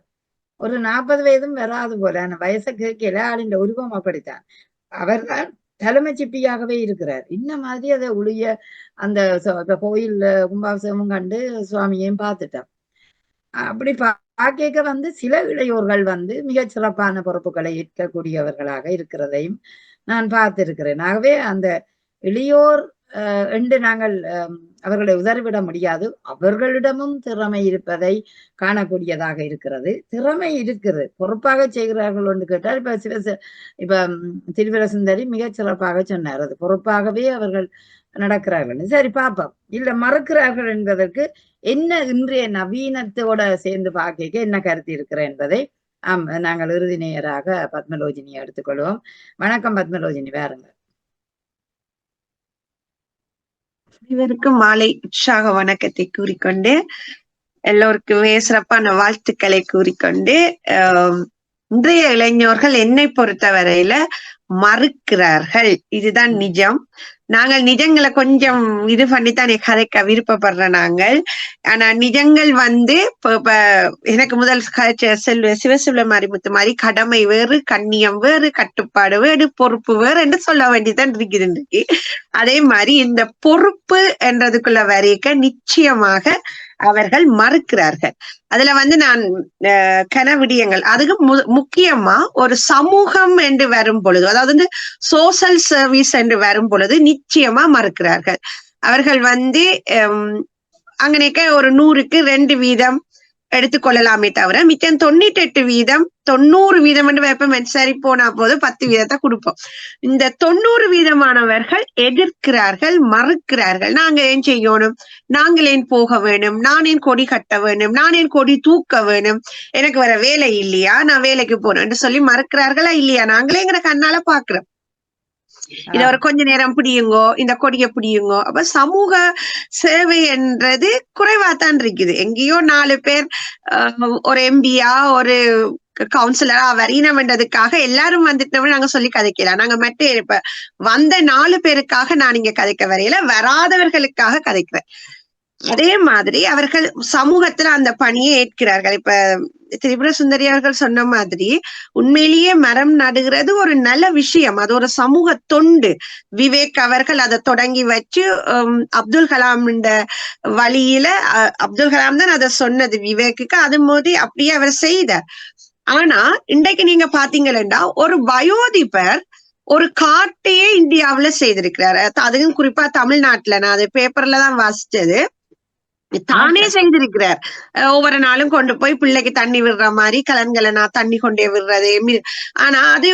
A: ஒரு 40 வயதும் வராது போல. அந்த வயசை கேட்கல, ஆளின் உருவம் அப்படித்தான். அவர்தான் தலைமை சிப்பியாகவே இருக்கிறார். இந்த மாதிரி அதை ஒளிய அந்த கோயில் கும்பாபிஷேகமும் கண்டு சுவாமியையும் பார்த்துட்டான். அப்படி பார்க்க வந்து சில இளையோர்கள் வந்து மிகச் சிறப்பான பொறுப்புகளை ஏற்கக்கூடியவர்களாக இருக்கிறதையும் நான் பார்த்திருக்கிறேன். ஆகவே அந்த இளையோர் என்று நாங்கள் அவர்களை உதறிவிட முடியாது. அவர்களிடமும் திறமை இருப்பதை காணக்கூடியதாக இருக்கிறது. திறமை இருக்குது, பொறுப்பாக செய்கிறார்கள் என்று கேட்டால் இப்ப திருவிர சுந்தரி மிகச் சிறப்பாக சொன்னார், அது பொறுப்பாகவே அவர்கள் நடக்கிறார்கள். சரி, பார்ப்போம். இல்ல மறுக்கிறார்கள் என்பதற்கு என்ன இன்றைய நவீனத்தோட சேர்ந்து பார்க்க என்ன கருத்து இருக்கிற என்பதை நாங்கள் இறுதி நேயராக பத்மலோஜினியை எடுத்துக்கொள்வோம். வணக்கம் பத்மலோஜினி, வேறுங்க.
F: அனைவருக்கும் மாலை உற்சாக வணக்கத்தை கூறிக்கொண்டு, எல்லோருக்குமே சிறப்பான வாழ்த்துக்களை கூறிக்கொண்டு, இன்றைய இளைஞர்கள் என்னை பொறுத்தவரையில மறுக்கிறார்கள், இதுதான் நிஜம். நாங்கள் நிஜங்களை கொஞ்சம் இது பண்ணித்தான் கதைக்க விருப்பப்படுற நாங்கள். ஆனா நிஜங்கள் வந்து இப்ப எனக்கு முதல் சிவசிவ மாரிமுத்து மாதிரி கடமை வேறு, கண்ணியம் வேறு, கட்டுப்பாடு வேறு, பொறுப்பு வேறு என்று சொல்ல வேண்டியதான் இருக்குது இன்றைக்கு. அதே மாதிரி இந்த பொறுப்பு என்றதுக்குள்ள வரைக்க நிச்சயமாக அவர்கள் மறுக்கிறார்கள். அதுல வந்து நான் கனவிடியங்கள், அதுக்கு முக்கியமா ஒரு சமூகம் என்று வரும் பொழுது, அதாவது சோசியல் சர்வீஸ் என்று வரும் பொழுது நிச்சயமா மறுக்கிறார்கள். அவர்கள் வந்து அங்கனைக்க ஒரு 100க்கு 2 வீதம் எடுத்துக்கொள்ளலாமே தவிர மிச்சம் 98 வீதம் 90 வீதம் என்று வைப்போம். சரி போனா போது 10 வீதத்தை கொடுப்போம். இந்த 90 வீதமானவர்கள் எதிர்க்கிறார்கள், மறுக்கிறார்கள். நாங்க ஏன் செய்யணும், நாங்கள் ஏன் போக வேணும், நான் ஏன் கொடி கட்ட வேணும், நான் ஏன் கொடி தூக்க வேணும், எனக்கு வேற வேலை இல்லையா, நான் வேலைக்கு போறேன் என்று சொல்லி மறுக்கிறார்களா இல்லையா? நாங்களே எங்களை கண்ணால பாக்குறோம். இத ஒரு கொஞ்ச நேரம் பிடியுங்கோ, இந்த கொடிய பிடியுங்கோ. அப்ப சமூக சேவை என்றது குறைவாத்தான் இருக்குது. எங்கேயோ 4 பேர் ஒரு எம்பியா ஒரு கவுன்சிலரா வரீனம்ன்றதுக்காக எல்லாரும் வந்துட்டோம்னு நாங்க சொல்லி கதைக்கலாம். நாங்க மட்டும் இப்ப வந்த 4 பேருக்காக நான் இங்க கதைக்க வரையில, வராதவர்களுக்காக கதைக்கிறேன். அதே மாதிரி அவர்கள் சமூகத்துல அந்த பணியை ஏற்கிறார்கள். இப்ப திரிபுர சுந்தரி அவர்கள் சொன்ன மாதிரி உண்மையிலேயே மரம் நடுகிறது ஒரு நல்ல விஷயம், அது ஒரு சமூக தொண்டு. விவேக் அவர்கள் அதை தொடங்கி வச்சு அப்துல் கலாம் வழியில, அப்துல் கலாம் தான் அதை சொன்னது விவேக்குக்கு, அது போது அப்படியே அவர் செய்தார். ஆனா இன்றைக்கு நீங்க பாத்தீங்கன்னா ஒரு வயோதிபர் ஒரு காட்டையே இந்தியாவுல செய்திருக்கிறாரு. அதுவும் குறிப்பா தமிழ்நாட்டுல, நான் அது பேப்பர்ல தான் வாசிச்சது. தானே செய்திருக்கிறார். ஒவ்வொரு நாளும் கொண்டு போய் பிள்ளைக்கு தண்ணி விடுற மாதிரி கலன்களை நான் தண்ணி கொண்டே விடுறது. ஆனா அது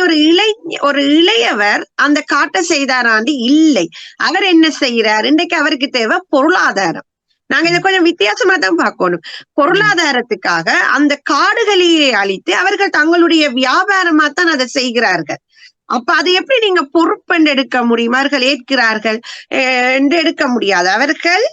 F: ஒரு இளையவர் அந்த காட்டை செய்தாராண்டு இல்லை. அவர் என்ன செய்யறார்? இன்றைக்கு அவருக்கு தேவை பொருளாதாரம். நாங்க இதை கொஞ்சம் வித்தியாசமா தான் பார்க்கணும். பொருளாதாரத்துக்காக அந்த காடுகளையே அழித்து அவர்கள் தங்களுடைய வியாபாரமா தான் அதை செய்கிறார்கள். அப்ப அது எப்படி நீங்க பொறுப்பென்று எடுக்க முடியும்? அவர்கள் ஏற்கிறார்கள் என்று எடுக்க முடியாது. அவர்கள்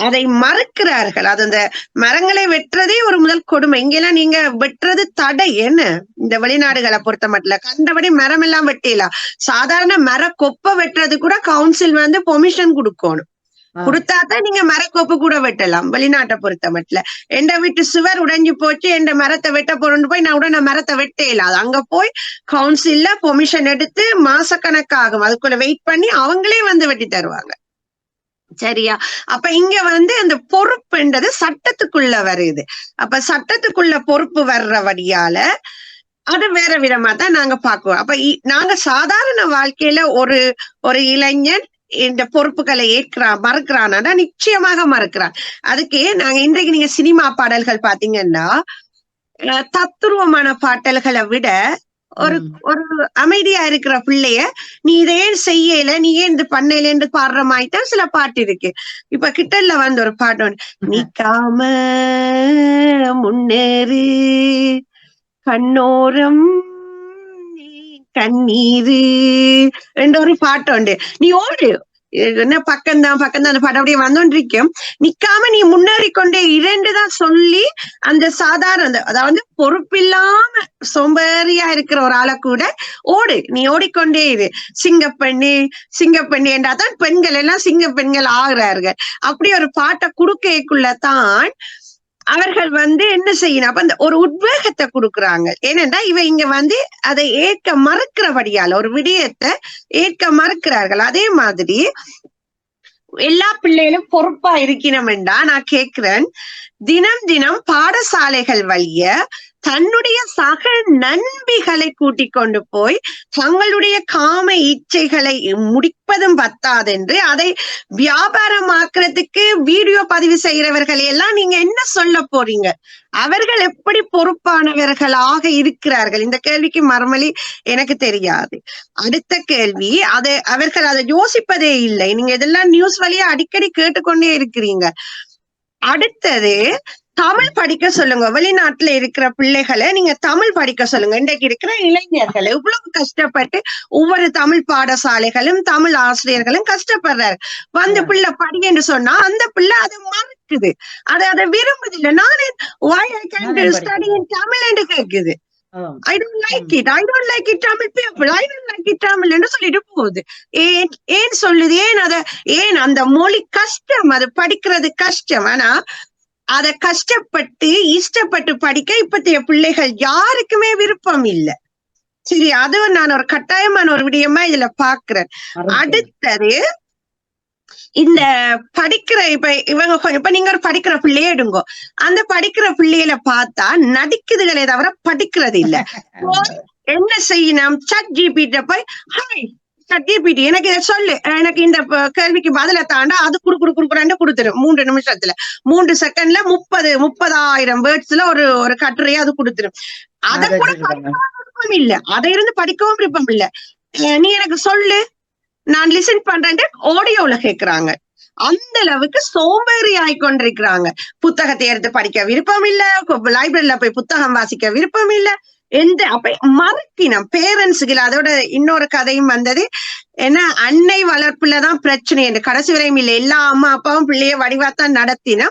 F: அதை மறுக்கிறார்கள். அது அந்த மரங்களை வெட்டுறதே ஒரு முதல் கொடுமை. இங்கெல்லாம் நீங்க வெட்டுறது தடை. என்ன இந்த வெளிநாடுகளை பொறுத்த மட்டும் கண்டபடி மரம் எல்லாம் வெட்டலாம். சாதாரண மர கொப்பை வெட்டுறது கூட கவுன்சில் பெர்மிஷன் கொடுக்கணும். கொடுத்தாதான் நீங்க மரக்கோப்பு கூட வெட்டலாம். வெளிநாட்டை பொறுத்த மட்டும் எந்த வீட்டு சுவர் உடைஞ்சு போச்சு, எந்த மரத்தை வெட்ட போறோன்னு போய் நான் உடனே மரத்தை வெட்ட இயலாது. அங்க போய் கவுன்சில்ல பெர்மிஷன் எடுத்து மாசக்கணக்காகும். அதுக்குள்ள வெயிட் பண்ணி அவங்களே வெட்டி தருவாங்க. சரியா? அப்ப இங்க அந்த பொறுப்புன்றது சட்டத்துக்குள்ள வருது. அப்ப சட்டத்துக்குள்ள பொறுப்பு வர்றபடியால அது வேற விதமா தான் நாங்க பாக்குவோம். அப்ப நாங்க சாதாரண வாழ்க்கையில ஒரு இளைஞன் இந்த பொறுப்புகளை மறுக்கிறானா? நிச்சயமாக மறுக்கிறான். அதுக்கு நாங்க இன்றைக்கு நீங்க சினிமா பாடல்கள் பாத்தீங்கன்னா தத்துருவமான பாடல்களை விட ஒரு அமைதியா இருக்கிற பிள்ளைய நீ இதை ஏன் செய்யல, நீ ஏன் இது பண்ணல என்று பாடுற மாதிரிதான் சில பாட்டு இருக்கு. இப்ப கிட்டல்ல ஒரு பாட்டு நீக்காம முன்னேறு கண்ணோரம் கண்ணீரு என்ற ஒரு பாட்டு உண்டு. நீ ஓடு, என்ன பக்கம்தான் அந்த பாட்டு அப்படியே வந்துருக்கும். நிக்காம நீ முன்னேறி கொண்டே இரண்டுதான் சொல்லி அந்த சாதாரண அதாவது பொறுப்பில்லாம சோம்பேறியா இருக்கிற ஒரு ஆளை கூட ஓடு, நீ ஓடிக்கொண்டே இரு. சிங்கப்பெண்ணு என்றாதான் பெண்கள் எல்லாம் சிங்க பெண்கள் ஆகிறார்கள். அப்படி ஒரு பாட்டை குடுக்கைக்குள்ளதான் அவர்கள் என்ன செய்யணும்? அப்ப அந்த ஒரு உத்வேகத்தை கொடுக்குறாங்க. ஏனென்றா இங்க அதை ஏற்க மறுக்கிறபடியால ஒரு விடயத்தை ஏற்க மறுக்கிறார்கள். அதே மாதிரி எல்லா பிள்ளைகளும் பொறுப்பா இருக்கணும்டா நான் கேட்கிறேன். தினம் பாடசாலைகள் வழிய தன்னுடைய சக நண்பிகளை கூட்டிக் கொண்டு போய் தங்களுடைய காம இச்சைகளை முடிப்பதும் பத்தாதென்று அதை வியாபாரமாக்குறதுக்கு வீடியோ பதிவு செய்கிறவர்களை எல்லாம் நீங்க என்ன சொல்ல போறீங்க? அவர்கள் எப்படி பொறுப்பானவர்களாக இருக்கிறார்கள்? இந்த கேள்விக்கு மறுமொழி எனக்கு தெரியாது. அடுத்த கேள்வி, அவர்கள் அதை யோசிப்பதே இல்லை. நீங்க இதெல்லாம் நியூஸ் வழியா அடிக்கடி கேட்டுக்கொண்டே இருக்கிறீங்க. அடுத்தது தமிழ் படிக்க சொல்லுங்க. வெளிநாட்டுல இருக்கிற பிள்ளைகளை நீங்க தமிழ் படிக்க சொல்லுங்க. இன்றைக்கு இருக்கிற இளைஞர்கள் இவ்வளவு கஷ்டப்பட்டு ஒவ்வொரு தமிழ் பாடசாலைகளும் தமிழ் ஆசிரியர்களும் கஷ்டப்படுறாரு. பிள்ளை படின்னு சொன்னா அந்த பிள்ளை அதை மறுக்குது, அதை விரும்புது இல்லை. நானே தமிழ் என்று கேக்குது. I don't like it. I don't like it Tamil people. I don't like it Tamil என்று சொல்லிட்டு போகுது. ஏன் சொல்லுது? ஏன் அந்த மொழி கஷ்டம், அது படிக்கிறது கஷ்டம். ஆனா அதை கஷ்டப்பட்டு இஷ்டப்பட்டு படிக்க இப்பத்தைய பிள்ளைகள் யாருக்குமே விருப்பம் இல்லை. சரி, அதுவும் நான் ஒரு கட்டாயமான ஒரு விடயமா இதுல பாக்குறேன். அடுத்தது இந்த படிக்கிற இப்ப நீங்க ஒரு படிக்கிற பிள்ளைய எடுங்கோ. அந்த படிக்கிற பிள்ளைகளை பார்த்தா நடிக்குதுகளே தவிர படிக்கிறது இல்ல. என்ன செய்யணும்? ChatGPT போய் ஹாய் ChatGPT எனக்கு இதை சொல்லு, எனக்கு இந்த கேள்விக்கு பதில தாண்டா அது குடுக்குறான்னு கொடுத்துரும். 3 நிமிஷத்துல 3 செகண்ட்ல 30,000 வேர்ட்ஸ்ல ஒரு கட்டுரையை அது கொடுத்துரும். அதை கூட விருப்பம் இல்ல, அதை இருந்து படிக்கவும் விருப்பம் இல்ல. நீ எனக்கு சொல்லு, நான் லிசன் பண்றேன் ஆடியோல கேக்குறாங்க. அந்த அளவுக்கு சோம்பேறி ஆயிக்கொண்டிருக்கிறாங்க. புத்தகத்தை எடுத்து படிக்க விருப்பம் இல்ல, லைப்ரரியில போய் புத்தகம் வாசிக்க விருப்பம் இல்ல. அப்ப மறக்கினம் பேரண்ட்ஸுக்கு. அதோட இன்னொரு கதையும் வந்தது. ஏன்னா அன்னை வளர்ப்புலதான் பிரச்சனை என்று கடைசி வரையும் இல்லை. எல்லா அம்மா அப்பாவும் பிள்ளைய வடிவாத்தான் நடத்தினா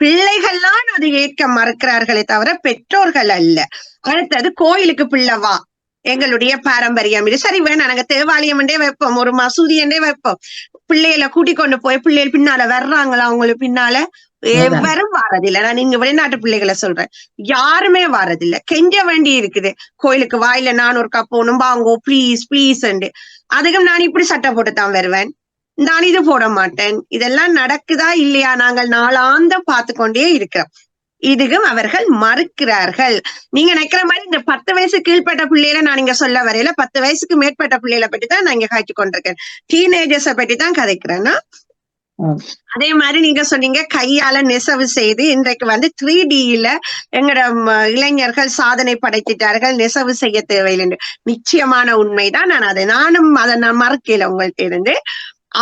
F: பிள்ளைகள்லாம் அதை ஏற்க மறுக்கிறார்களே தவிர பெற்றோர்கள் அல்ல. அடுத்தது கோயிலுக்கு பிள்ளை வா, எங்களுடைய பாரம்பரியம் இது. சரி வேணாம், நாங்க தேவாலயம் என்றே வைப்போம், ஒரு மசூதி என்றே வைப்போம். பிள்ளைகளை கூட்டிக் கொண்டு போய் பிள்ளைகள் பின்னால வர்றாங்களா? அவங்களுக்கு பின்னால எவரும் வாரதில்லை. நான் இங்க வெளிநாட்டு பிள்ளைகளை சொல்றேன், யாருமே வாரதில்லை. கெஞ்ச வேண்டி இருக்குது. கோயிலுக்கு வாயில 400 கப் போகணும், வாங்கோ பிளீஸ் பிளீஸ். அதுக்கும் நான் இப்படி சட்டை போட்டுத்தான் வருவேன், நான் இது போட மாட்டேன். இதெல்லாம் நடக்குதா இல்லையா? நாங்கள் நாளாந்த பார்த்து கொண்டே இருக்கிறோம். இதுவும் அவர்கள் மறுக்கிறார்கள். நீங்க நினைக்கிற மாதிரி இந்த 10 வயசு கீழ்பட்ட பிள்ளைகளை நான் இங்க சொல்ல வரையில 10 வயசுக்கு மேற்பட்ட பிள்ளைகளை பற்றி தான் நான் இங்க காய்ச்சி கொண்டிருக்கேன். டீனேஜர்ஸை பற்றி தான் கதைக்கிறேன்னா அதே மாதிரி நீங்க சொன்னீங்க கையால நெசவு செய்து இன்றைக்கு 3Dல எங்கட இளைஞர்கள் சாதனை படைத்திட்டார்கள், நெசவு செய்ய தேவையில்லை. நிச்சயமான உண்மைதான். நானும் அதை நான் மறக்கல உங்கள்ட்ட இருந்து.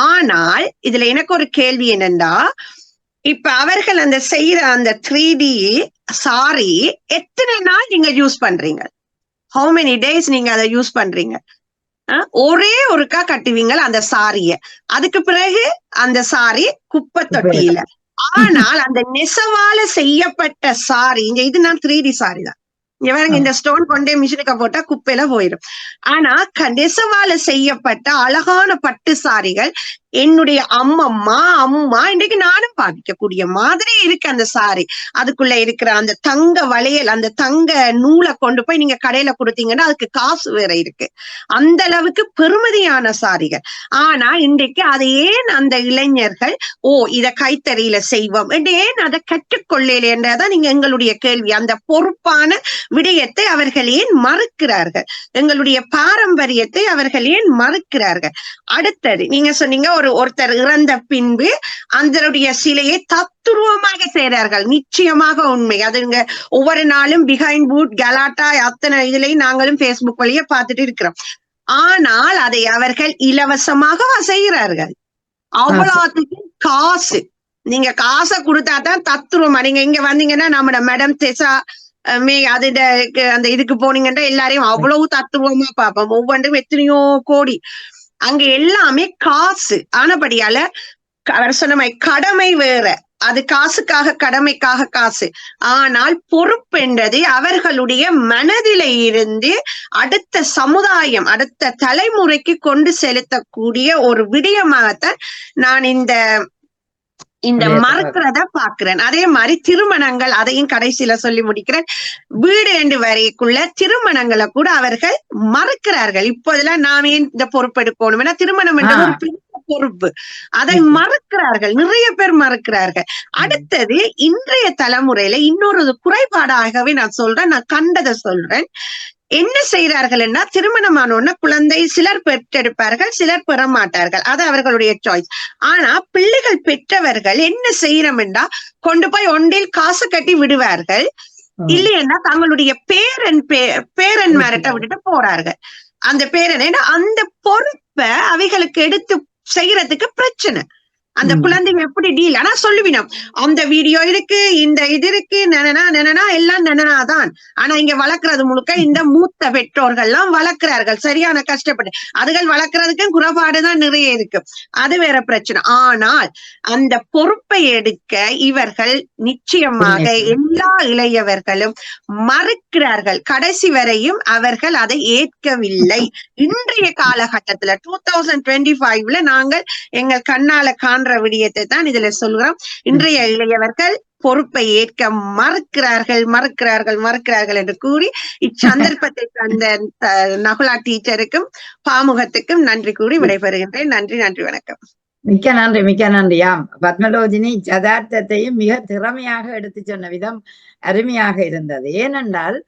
F: ஆனால் இதுல எனக்கு ஒரு கேள்வி என்னன்னா, இப்ப அவர்கள் அந்த செய்யற அந்த 3D சாரி எத்தனை நாள் நீங்க யூஸ் பண்றீங்க? ஹவு மெனி டேஸ் நீங்க அதை யூஸ் பண்றீங்க? ஒரே ஒருக்கா கட்டுவீங்க அந்த சாரிய, அதுக்கு பிறகு அந்த சாரி குப்பை தொட்டியில. ஆனால் அந்த நெசவால செய்யப்பட்ட சாரி, இது நான் 3D சாரி தான். இந்த ஸ்டோன் கொண்டே மிஷினுக்கு போட்டா குப்பையில போயிடும். ஆனா நெசவால செய்யப்பட்ட அழகான பட்டு சாரிகள் என்னுடைய அம்மா இன்றைக்கு நானும் பாதிக்கக்கூடிய மாதிரி இருக்கு அந்த சாரி. அதுக்குள்ள இருக்கிற அந்த தங்க வளையல், அந்த தங்க நூலை கொண்டு போய் நீங்க கடையில கொடுத்தீங்கன்னா அதுக்கு காசு வேற இருக்கு. அந்த அளவுக்கு பெருமதியான சாரிகள். ஆனா இன்றைக்கு அதை ஏன் அந்த இளைஞர்கள் இத கைத்தறியில செய்வோம் ஏன் அதை கற்றுக்கொள்ளல என்றதான் நீங்க எங்களுடைய கேள்வி. அந்த பொறுப்பான விடயத்தை அவர்கள் ஏன் மறுக்கிறார்கள்? எங்களுடைய பாரம்பரியத்தை அவர்கள் ஏன் மறுக்கிறார்கள்? அடுத்தது நீங்க சொன்னீங்க ஒருத்தர் இறந்த பின்பு அதனுடைய சிலையை தத்துருவமாக செய்கிறார்கள். நிச்சயமாக உண்மை. அதுங்க ஒவ்வொரு நாளும் பிஹைண்ட் பூட் கலாட்டா அத்தனை இதுலயும் நாங்களும் பேஸ்புக் வழியா பார்த்துட்டு இருக்கிறோம். ஆனால் அதை அவர்கள் இலவசமாக செய்கிறார்கள். அவ்வளவுக்கு காசு, நீங்க காசை கொடுத்தாதான் தத்துருவமா. நீங்க இங்க வந்தீங்கன்னா நம்மட மேடம் தெசா அந்த இதுக்கு போனீங்கன்னா எல்லாரையும் அவ்வளவு தத்துருவமா பார்ப்போம். ஒவ்வொன்றும் எத்தனையோ கோடி. அங்க எல்லாமே காசு. ஆனபடியால அவர் சொன்ன மாதிரி கடமை வேற, அது காசுக்காக கடமைக்காக காசு. ஆனால் பொறுப்பு என்றது அவர்களுடைய மனதில இருந்து அடுத்த சமுதாயம், அடுத்த தலைமுறைக்கு கொண்டு செலுத்தக்கூடிய ஒரு விடயமாகத்தான் நான் இந்த மறுக்கிறத பாக்குறேன். அதே மாதிரி திருமணங்கள், அதையும் கடைசியில சொல்லி முடிக்கிறேன். வீடு என்று வரைக்குள்ள திருமணங்களை கூட அவர்கள் மறுக்கிறார்கள். இப்போதெல்லாம் நாமே இந்த பொறுப்பு எடுக்கணும், ஏன்னா திருமணம் என்றது ஒரு பெரிய பொறுப்பு. அதை மறுக்கிறார்கள், நிறைய பேர் மறுக்கிறார்கள். அடுத்தது இன்றைய தலைமுறையில இன்னொரு குறைபாடாகவே நான் சொல்றேன், நான் கண்டதை சொல்றேன். என்ன செய்கிறார்கள்னா, திருமணமான குழந்தை சிலர் பெற்றெடுப்பார்கள், சிலர் பெற மாட்டார்கள். அது அவர்களுடைய சாய்ஸ். ஆனா பிள்ளைகள் பெற்றவர்கள் என்ன செய்யறோம்னா, கொண்டு போய் ஒன்றில் காசு கட்டி விடுவார்கள், இல்லைன்னா தங்களுடைய பேரன்மார்கிட்ட விட்டுட்டு போறார்கள். அந்த பேரனை அந்த பொறுப்பை அவைகளுக்கு எடுத்து செய்யறதுக்கு பிரச்சனை. அந்த குழந்தைங்க எப்படி டீல் ஆனா சொல்லுவினோம், அந்த வீடியோ இருக்கு, இந்த இது இருக்கு, நெனனா எல்லாம் நெனனாதான். ஆனா இங்க வளர்க்கறது முழுக்க இந்த மூத்த பெற்றோர்கள் எல்லாம் வளர்க்கிறார்கள், சரியான கஷ்டப்பட்டு. அதுகள் வளர்க்கறதுக்கு குறைபாடுதான் நிறைய இருக்கு, அது வேற பிரச்சனை. ஆனால் அந்த பொறுப்பை எடுக்க இவர்கள் நிச்சயமாக எல்லா இளையவர்களும் மறுக்கிறார்கள். கடைசி வரையும் அவர்கள் அதை ஏற்கவில்லை. இன்றைய காலகட்டத்துல 2025ல நாங்கள் எங்கள் கண்ணால காண்ற விடயத்தை தான் இதுல சொல்கிறோம். இன்றைய இளையவர்கள் பொறுப்பை ஏற்க மறுக்கிறார்கள் என்று கூறி இச்சந்தர்ப்பத்தை தந்த நகுலா டீச்சருக்கும் பாமுகத்துக்கும் நன்றி கூறி விடைபெறுகின்றேன். நன்றி, வணக்கம்.
A: மிக்க நன்றியாம். பத்மலோஜினி யதார்த்தத்தையும் மிக திறமையாக எடுத்து சொன்ன விதம் அருமையாக இருந்தது. ஏனென்றால்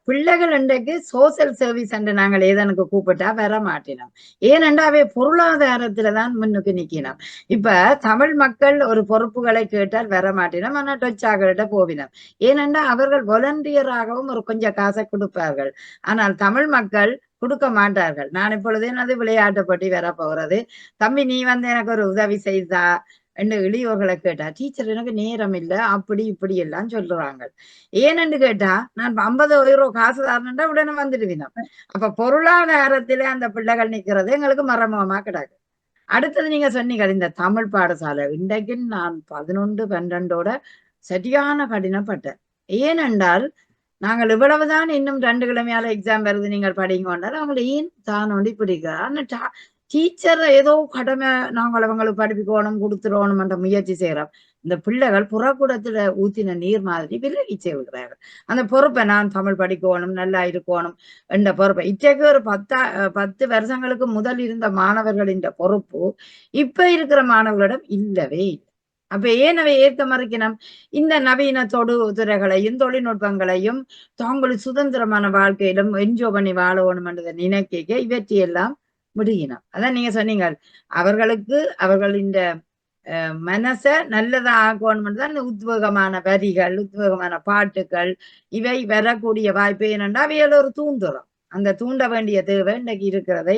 A: பிள்ளைகள் இன்றைக்கு சோசியல் சர்வீஸ் என்று நாங்கள் ஏதனுக்கு கூப்பிட்டா வர மாட்டினோம். ஏனென்றா அவை பொருளாதாரத்துலதான் முன்னுக்கு நிக்கணும். இப்ப தமிழ் மக்கள் ஒரு பொறுப்புகளை கேட்டால் வர மாட்டினோம், ஆனா டொச்சாக்கிட்ட போவினோம். ஏனென்றா அவர்கள் வாலண்டியராகவும் ஒரு கொஞ்சம் காசை கொடுப்பார்கள். ஆனால் தமிழ் மக்கள் கொடுக்க மாட்டார்கள். நான் இப்பொழுது எனது விளையாட்டு போட்டி வர போகிறது, தம்பி நீ எனக்கு ஒரு உதவி செய்தா என்று இளையோர்களை கேட்டா, டீச்சர் எனக்கு நேரம் இல்லை, அப்படி இப்படி எல்லாம் சொல்றாங்க. ஏனென்று கேட்டா, நான் 50 euro காசு தரணுன்றா உடனே வந்துடுவினோம். அப்ப பொருளாதாரத்திலே அந்த பிள்ளைகள் நிக்கிறது எங்களுக்கு மரமமா கிடக்கு. அடுத்தது நீங்க சொன்னீங்க இந்த தமிழ் பாடசாலை. இன்றைக்கு நான் 11, 12 சரியான கடினப்பட்டேன். ஏனென்றால் நாங்கள் இவ்வளவுதான், இன்னும் 2 கிழமையால எக்ஸாம் வருது, நீங்கள் படிங்கொண்டால் அவங்களை ஏன் தானோண்டி பிடிக்க. ஆனா டீச்சர் ஏதோ கடமை நாங்கள் அவங்களுக்கு படிப்பிக்கணும் கொடுத்துடணும் என்ற முயற்சி செய்யறோம். இந்த பிள்ளைகள் புறக்கூடத்துல ஊத்தின நீர் மாதிரி விலகி செய்கிறார்கள். அந்த பொறுப்பை நான் தமிழ் படிக்கணும், நல்லா இருக்கணும் என்ற பொறுப்பை இன்றைக்கு ஒரு 10 வருஷங்களுக்கு முதல் இருந்த மாணவர்களின் பொறுப்பு இப்ப இருக்கிற மாணவர்களிடம் இல்லவே இல்லை. அப்ப ஏன் அவை ஏற்க மறுக்கணும்? இந்த நவீன துறைகளையும் தொழில்நுட்பங்களையும் தாங்கள் சுதந்திரமான வாழ்க்கையிலும் என்ஜாய் பண்ணி வாழணும் என்றதை நினைக்க இவற்றையெல்லாம் விடுகினோம். அதான் நீங்க சொன்னீங்க, அவர்களுக்கு அவர்களின் மனச நல்லதா ஆக்கணும் தான் இந்த உத்வேகமான வரிகள், உத்வேகமான பாட்டுகள் இவை வரக்கூடிய வாய்ப்பு. ஏனென்றா அவையில் ஒரு தூண்டுறோம். அந்த தூண்ட வேண்டிய தேவை இன்றைக்கு இருக்கிறதை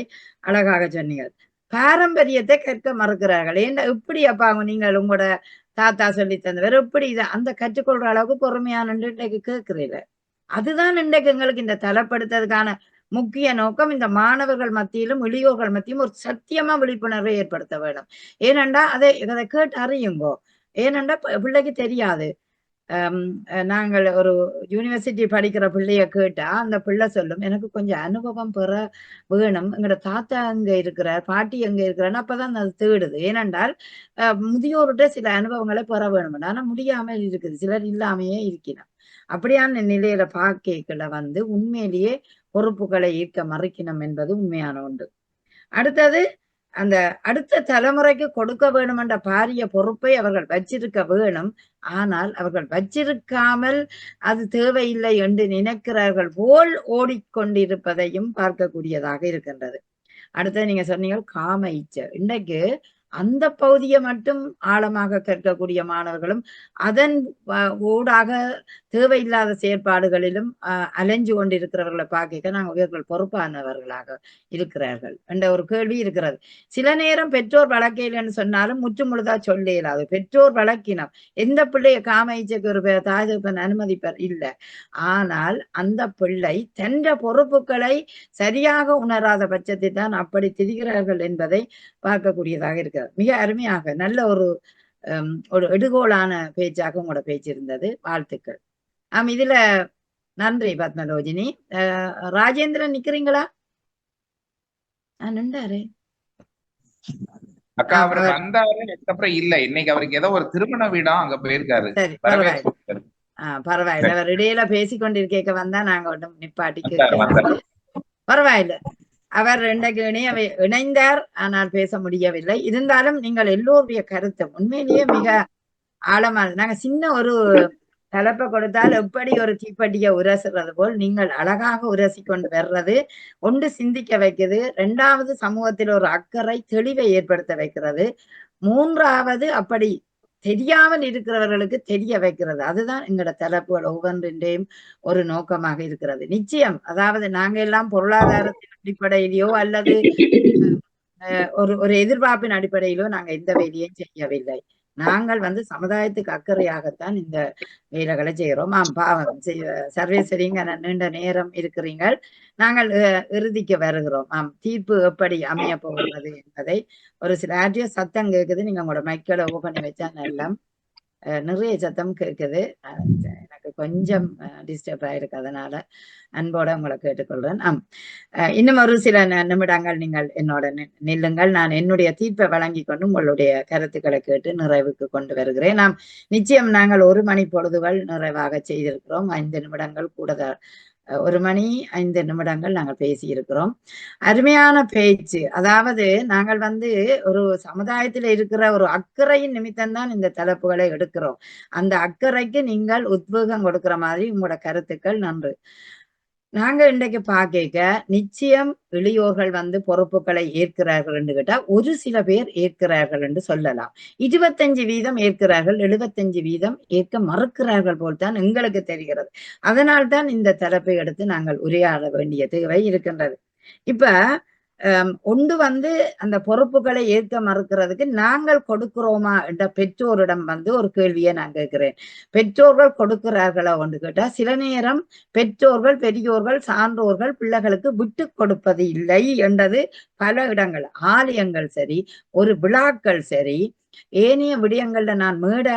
A: அழகாக சொன்னீங்க. பாரம்பரியத்தை கற்க மறுக்கிறார்கள். ஏன்னா எப்படி அப்பா நீங்கள் உங்களோட தாத்தா சொல்லி தந்தவர் எப்படி இதை அந்த கற்றுக்கொள்ற அளவுக்கு பொறுமையான இன்றைக்கு கேட்கிறீங்க. அதுதான் இன்றைக்கு எங்களுக்கு இந்த தளப்படுத்துறதுக்கான முக்கிய நோக்கம். இந்த மாணவர்கள் மத்தியிலும் இளையோர்கள் மத்தியும் ஒரு சத்தியமா விழிப்புணர்வை ஏற்படுத்த வேண்டும். ஏனென்றா அதை கேட்டு அறியுங்கோ. ஏனென்றா பிள்ளைக்கு தெரியாது. நாங்கள் ஒரு யூனிவர்சிட்டி படிக்கிற பிள்ளைய கேட்டா அந்த பிள்ளை சொல்லும், எனக்கு கொஞ்சம் அனுபவம் பெற வேணும், எங்களோட தாத்தா அங்க இருக்கிறார், பாட்டி எங்க இருக்கிறான்னு அப்பதான் அது தேடுது. ஏனென்றால் முதியோர்கிட்ட சில அனுபவங்களை பெற வேணும், ஆனா முடியாமல் இருக்குது, சிலர் இல்லாமையே இருக்கிறார். அப்படியான நிலையில பாக்கைகளை உண்மையிலேயே பொறுப்புகளை ஈர்க்க மறுக்கணும் என்பது உண்மையான ஒன்று. அடுத்தது அந்த அடுத்த தலைமுறைக்கு கொடுக்க வேணும் என்ற பாரிய பொறுப்பை அவர்கள் வச்சிருக்க வேணும். ஆனால் அவர்கள் வச்சிருக்காமல் அது தேவையில்லை என்று நினைக்கிறார்கள் போல் ஓடிக்கொண்டிருப்பதையும் பார்க்கக்கூடியதாக இருக்கின்றது. அடுத்தது நீங்க சொன்னீங்க காம இச்சை. இன்றைக்கு அந்த பகுதியை மட்டும் ஆழமாக கற்கக்கூடிய மாணவர்களும் அதன் ஊடாக தேவையில்லாத செயற்பாடுகளிலும் அலைஞ்சு கொண்டிருக்கிறவர்களை பார்க்க நாங்கள் இவர்கள் பொறுப்பானவர்களாக இருக்கிறார்கள் என்ற ஒரு கேள்வி இருக்கிறது. சில நேரம் பெற்றோர் வளர்க்கையில்னு சொன்னாலும் முற்று முழுதா சொல்ல இயலாது. பெற்றோர் வளர்க்கினம் எந்த பிள்ளைய காம இச்சைக்கு ஒரு தாய் தகப்பன் அனுமதிப்பர் இல்லை. ஆனால் அந்த பிள்ளை தன்ற பொறுப்புகளை சரியாக உணராத பட்சத்தில் தான் அப்படி திரிகிறார்கள் என்பதை பார்க்கக்கூடியதாக இருக்கிறது. மிக அருமையாக நல்ல ஒரு எடுகோளான பேச்சாக உங்களோட பேச்சு இருந்தது. வாழ்த்துக்கள். இதுல நன்றி பத்மலோஜினி. ராஜேந்திரன் நிக்கிறீங்களா? நின்றாரு
E: அக்கா. அவர் வந்தாரு, அதுக்கப்புறம் இல்ல. இன்னைக்கு அவருக்கு ஏதோ ஒரு திருமண வீடா அங்க போயிருக்காரு.
A: சரி, பரவாயில்ல. பரவாயில்ல. அவர் இடையில பேசிக்கொண்டிருக்க வந்தா நாங்க ஒன்றும் நிப்பாட்டி பரவாயில்ல. அவர் இன்றைக்கு இணைந்தார், ஆனால் பேச முடியவில்லை. இருந்தாலும் நீங்கள் எல்லோருடைய கருத்து உண்மையிலேயே மிக ஆழமானது. நாங்க சின்ன ஒரு தலைப்பை கொடுத்தால் எப்படி ஒரு தீப்பெட்டியை உரசுறது போல் நீங்கள் அழகாக உரசி கொண்டு வர்றது ஒன்று சிந்திக்க வைக்கிறது, இரண்டாவது சமூகத்தில் ஒரு அக்கறை தெளிவை ஏற்படுத்த வைக்கிறது, மூன்றாவது அப்படி தெரியாமல் இருக்கிறவர்களுக்கு தெரிய வைக்கிறது. அதுதான் எங்களோட தலைப்புகள் ஒவ்வொன்றையும் ஒரு நோக்கமாக இருக்கிறது. நிச்சயம், அதாவது நாங்க எல்லாம் பொருளாதாரத்தின் அடிப்படையிலோ அல்லது ஒரு எதிர்பார்ப்பின் அடிப்படையிலோ நாங்க எந்த வேலையும் செய்யவில்லை. நாங்கள் சமுதாயத்துக்கு அக்கறையாகத்தான் இந்த வேலைகளை செய்கிறோம். பாவம் சர்வேஸ்வரிங்க நீண்ட நேரம் இருக்கிறீர்கள். நாங்கள் இறுதிக்கு வருகிறோம். தீர்ப்பு எப்படி அமைய போகிறது என்பதை ஒரு சில ஆடியோ சத்தம் கேட்குது. நீங்க உங்களோட மைக்களை ஓபன் பண்ணி வச்சா நல்லா. நிறைய சத்தம் கேட்குது. எனக்கு கொஞ்சம் டிஸ்டர்ப் ஆயிருக்கு. அதனால அன்போட உங்களை கேட்டுக்கொள்றேன். இன்னும் ஒரு சில நிமிடங்கள் நீங்கள் என்னோட நில்லுங்கள். நான் என்னுடைய தீர்ப்பை வழங்கி கொண்டு உங்களுடைய கருத்துக்களை கேட்டு நிறைவுக்கு கொண்டு வருகிறேன். நிச்சயம் நாங்கள் 1 மணி பொழுதுகள் நிறைவாக செய்திருக்கிறோம். 5 நிமிடங்கள் கூட 1 மணி 5 நிமிடங்கள் நாங்கள் பேசி இருக்கிறோம். அருமையான பேச்சு. அதாவது நாங்கள் ஒரு சமுதாயத்தில் இருக்கிற ஒரு அக்கறையின் நிமித்தம்தான் இந்த தலைப்புகளை எடுக்கிறோம். அந்த அக்கறைக்கு நீங்கள் உத்வேகம் கொடுக்கிற மாதிரி உங்களோட கருத்துக்கள் நன்று. நாங்க இன்றைக்கு பார்க்க நிச்சயம் இளையோர்கள் பொறுப்புகளை ஏற்கிறார்கள் என்று கேட்டா ஒரு சில பேர் ஏற்கிறார்கள் என்று சொல்லலாம். 25% ஏற்கிறார்கள், 75% ஏற்க மறுக்கிறார்கள் போல்தான் எங்களுக்கு தெரிகிறது. அதனால்தான் இந்த தலைப்பை எடுத்து நாங்கள் உரையாட வேண்டிய தேவை இருக்கின்றது. இப்ப ஒன்று அந்த பொறுப்புகளை ஏற்க மறுக்கிறதுக்கு நாங்கள் கொடுக்கிறோமா என்ற பெற்றோரிடம் ஒரு கேள்வியை நான் கேட்கிறேன். பெற்றோர்கள் கொடுக்கிறார்களா ஒன்று கேட்டா சில நேரம் பெற்றோர்கள், பெரியோர்கள், சான்றோர்கள் பிள்ளைகளுக்கு விட்டு கொடுப்பது இல்லை என்றது பல இடங்கள், ஆலயங்கள் சரி, ஒரு விழாக்கள் சரி, ஏனைய விடயங்கள்ல நான் மேட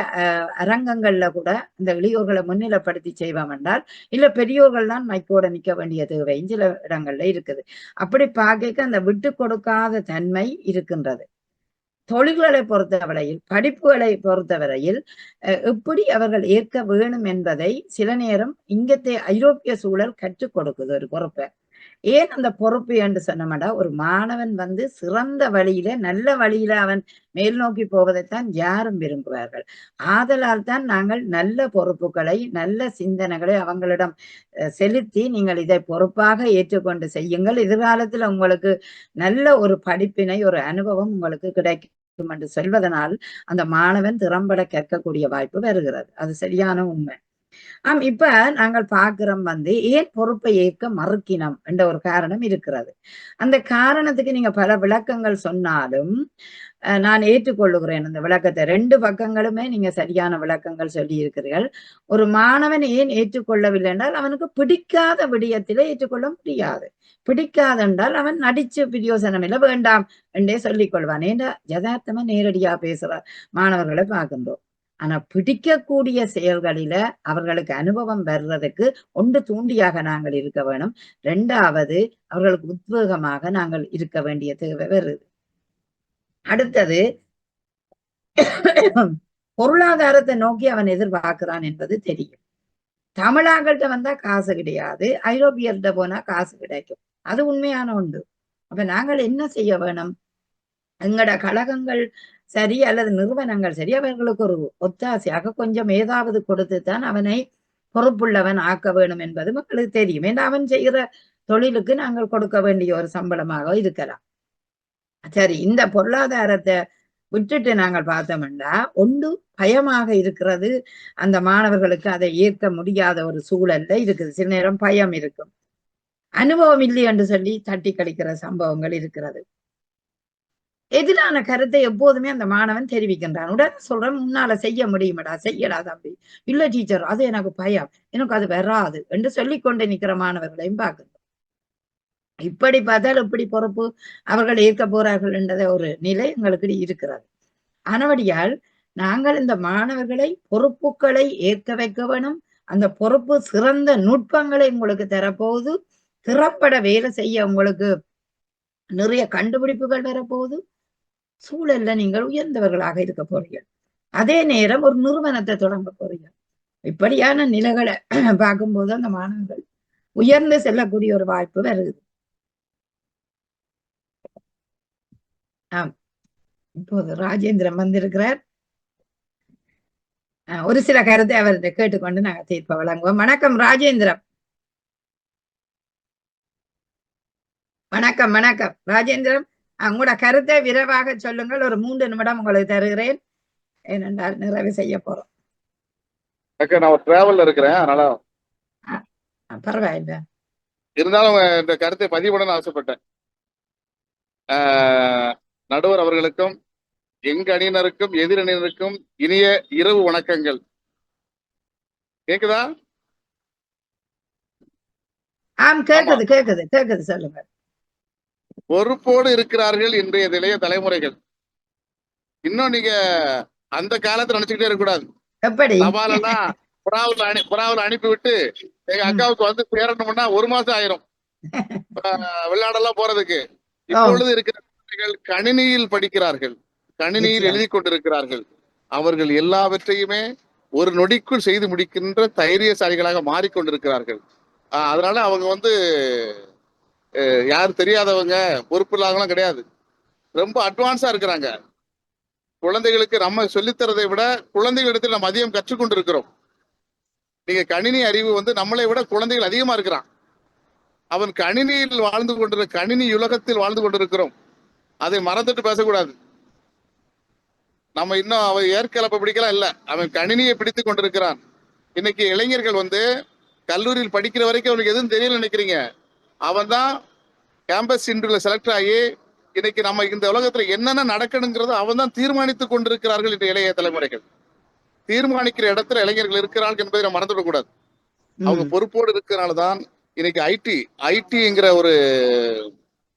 A: அரங்கங்கள்ல கூட இந்த இளையோர்களை முன்னிலைப்படுத்தி செய்வோம் என்றால் இல்ல பெரியோர்கள் தான் மைக்கோட நிக்க வேண்டிய தேவை சில இடங்கள்ல இருக்குது. அப்படி பார்க்க அந்த விட்டு கொடுக்காத தன்மை இருக்கின்றது. தொழில்களை பொறுத்தவரையில், படிப்புகளை பொறுத்தவரையில் எப்படி அவர்கள் ஏற்க வேணும் என்பதை சில நேரம் இங்கத்தே ஐரோப்பிய சூழல் கற்றுக் கொடுக்குது ஒரு பொறுப்பை. ஏன் அந்த பொறுப்பு என்று சொன்னமாடா, ஒரு மாணவன் வந்து சிறந்த வழியில நல்ல வழியில அவன் மேல் நோக்கி போவதைத்தான் யாரும் விரும்புவார்கள். ஆதலால் தான் நாங்கள் நல்ல பொறுப்புகளை நல்ல சிந்தனைகளை அவங்களிடம் செலுத்தி நீங்கள் இதை பொறுப்பாக ஏற்றுக்கொண்டு செய்யுங்கள், எதிர்காலத்தில் உங்களுக்கு நல்ல ஒரு படிப்பினை ஒரு அனுபவம் உங்களுக்கு கிடைக்கும் என்று சொல்வதனால் அந்த மாணவன் திறம்பட கற்கக்கூடிய வாய்ப்பு வருகிறது. அது சரியான உண்மை. இப்ப நாங்கள் பார்க்கிறோம் வந்து ஏன் பொறுப்பை ஏற்க மறுக்கினம் என்ற ஒரு காரணம் இருக்கிறது. அந்த காரணத்துக்கு நீங்க பல விளக்கங்கள் சொன்னாலும் நான் ஏற்றுக்கொள்ளுகிறேன் அந்த விளக்கத்தை. 2 பக்கங்களுமே நீங்க சரியான விளக்கங்கள் சொல்லி இருக்கிறீர்கள். ஒரு மாணவன் ஏன் ஏற்றுக்கொள்ளவில்லை என்றால் அவனுக்கு பிடிக்காத விடயத்திலே ஏற்றுக்கொள்ள முடியாது. பிடிக்காதென்றால் அவன் நடிச்சு பிரயோசனம் இல்லை, வேண்டாம் என்றே சொல்லிக் கொள்வான். ஏன்னா யதார்த்தமா நேரடியா பேசுற மாணவர்களை பார்க்கின்றோம். ஆனா பிடிக்கக்கூடிய செயல்களில அவர்களுக்கு அனுபவம் வர்றதுக்கு ஒன்று தூண்டியாக நாங்கள் இருக்க வேணும், 2வது அவர்களுக்கு உத்வேகமாக நாங்கள் இருக்க வேண்டிய தேவை வருது. அடுத்தது பொருளாதாரத்தை நோக்கி அவன் எதிர்பார்க்கிறான் என்பது தெரியும். தமிழாக்கள்கிட்ட வந்தா காசு கிடையாது, ஐரோப்பியர்கிட்ட போனா காசு கிடைக்கும், அது உண்மையான ஒன்று. அப்ப நாங்கள் என்ன செய்ய வேணும்? எங்கட கழகங்கள் சரி அல்லது நிறுவனங்கள் சரி அவர்களுக்கு ஒரு ஒத்தாசையாக கொஞ்சம் ஏதாவது கொடுத்துத்தான் அவனை பொறுப்புள்ளவன் ஆக்க வேணும் என்பது மக்களுக்கு தெரியும். ஏன்னா அவன் செய்கிற தொழிலுக்கு நாங்கள் கொடுக்க வேண்டிய ஒரு சம்பளமாக இருக்கலாம். சரி, இந்த பொருளாதாரத்தை விட்டுட்டு நாங்கள் பார்த்தோம்னா ஒன்று பயமாக இருக்கிறது. அந்த மாணவர்களுக்கு அதை ஏற்க முடியாத ஒரு சூழல்ல இருக்குது. சில நேரம் பயம் இருக்கும், அனுபவம் இல்லை என்று சொல்லி தட்டி கழிக்கிற சம்பவங்கள் இருக்கிறது. எதிரான கருத்தை எப்போதுமே அந்த மாணவன் தெரிவிக்கின்றான். உடனே சொல்றேன், முன்னால செய்ய முடியுமடா, செய்யடா தம்பி. இல்ல டீச்சர், அது எனக்கு பயம், எனக்கு அது வராது என்று சொல்லிக்கொண்டு நிற்கிற மாணவர்களையும் பார்க்கணும். இப்படி பார்த்தால் எப்படி பொறுப்பு அவர்கள் ஏற்க போறார்கள் என்ற ஒரு நிலை எங்களுக்கு இருக்கிறது. ஆனபடியால் நாங்கள் இந்த மாணவர்களை பொறுப்புகளை ஏற்க வைக்க வேணும். அந்த பொறுப்பு சிறந்த நுட்பங்களை உங்களுக்கு தரப்போகுது, திறப்பட வேலை செய்ய உங்களுக்கு நிறைய கண்டுபிடிப்புகள் வரப்போகுது, சூழல்ல நீங்கள் உயர்ந்தவர்களாக இருக்க போறீர்கள். அதே நேரம் ஒரு நிறுவனத்தை தொடங்க போறீர்கள். இப்படியான நிலைகளை பார்க்கும்போது அந்த மாணவர்கள் உயர்ந்து செல்லக்கூடிய ஒரு வாய்ப்பு வருது. இப்போது ராஜேந்திரன் வந்திருக்கிறார். ஒரு சில கருத்தை அவர்கிட்ட கேட்டுக்கொண்டு நாங்க தீர்ப்பை வழங்குவோம். வணக்கம் ராஜேந்திரன். வணக்கம் வணக்கம் ராஜேந்திரன், உங்களோட கருத்தை விரைவாக சொல்லுங்கள். ஒரு 3 நிமிடம் உங்களுக்கு தருகிறேன், ஏனென்றால் நிறைவு செய்ய போறோம்.
G: நான் ஒரு டிராவல்ல இருக்கிறேன், அதனால
A: பரவாயில்ல.
G: இருந்தாலும் இந்த கருத்தை பதிவுடன் ஆசைப்பட்டேன். நடுவர் அவர்களுக்கும் எங்க அணியினருக்கும் எதிரணியினருக்கும் இனிய இரவு வணக்கங்கள். கேக்குதா?
A: கேக்குது கேக்குது கேக்குது, சொல்லுங்க.
G: பொறுப்போடு இருக்கிறார்கள் இன்றைய இளைய தலைமுறைகள். இன்னும் நீங்க அந்த காலத்துல நினைச்சுக்கிட்டே இருக்கக்கூடாது.
A: எப்படி
G: சவாலெல்லாம் புறாவில் அனுப்பிவிட்டு எங்க அக்காவுக்கு வந்து சேரணும்னா 1 மாசம் ஆயிரும் விளையாடெல்லாம் போறதுக்கு. இப்பொழுது இருக்கிற கணினியில் படிக்கிறார்கள், கணினியில் எழுதி கொண்டிருக்கிறார்கள். அவர்கள் எல்லாவற்றையுமே ஒரு நொடிக்குள் செய்து முடிக்கின்ற தைரியசாலிகளாக மாறிக்கொண்டிருக்கிறார்கள். அதனால அவங்க வந்து யாரும் தெரியாதவங்க பொறுப்பு இல்லாதவங்களாம் கிடையாது, ரொம்ப அட்வான்ஸா இருக்கிறாங்க. குழந்தைகளுக்கு நம்ம சொல்லித்தரதை விட குழந்தைகளிடத்தில் நம்ம அதிகம் கற்றுக்கொண்டு இருக்கிறோம். நீங்க கணினி அறிவு வந்து நம்மளை விட குழந்தைகள் அதிகமா இருக்கிறான். அவன் கணினியில் வாழ்ந்து கொண்டிருக்க, கணினி உலகத்தில் வாழ்ந்து கொண்டிருக்கிறோம். அதை மறந்துட்டு பேசக்கூடாது. நம்ம இன்னும் அவன் ஏற்கலப்ப பிடிக்கலாம் இல்ல, அவன் கணினியை பிடித்து கொண்டிருக்கிறான். இன்னைக்கு இளைஞர்கள் வந்து கல்லூரியில் படிக்கிற வரைக்கும் அவனுக்கு எதுவும் தெரியல நினைக்கிறீங்க. அவன் தான் கேம்பஸ் இன்டர்வியூல செலக்ட் ஆகி இன்னைக்கு நம்ம இந்த உலகத்துல என்னென்ன நடக்கணுங்கிறத அவன் தான் தீர்மானித்து கொண்டிருக்கிறார்கள். இந்த இளைய தலைமுறைகள் தீர்மானிக்கிற இடத்துல இளைஞர்கள் இருக்கிறார்கள் என்பதை நம்ம மறந்துவிடக்கூடாது. அவங்க பொறுப்போடு இருக்கிறனாலதான் இன்னைக்கு ஐடிங்கிற ஒரு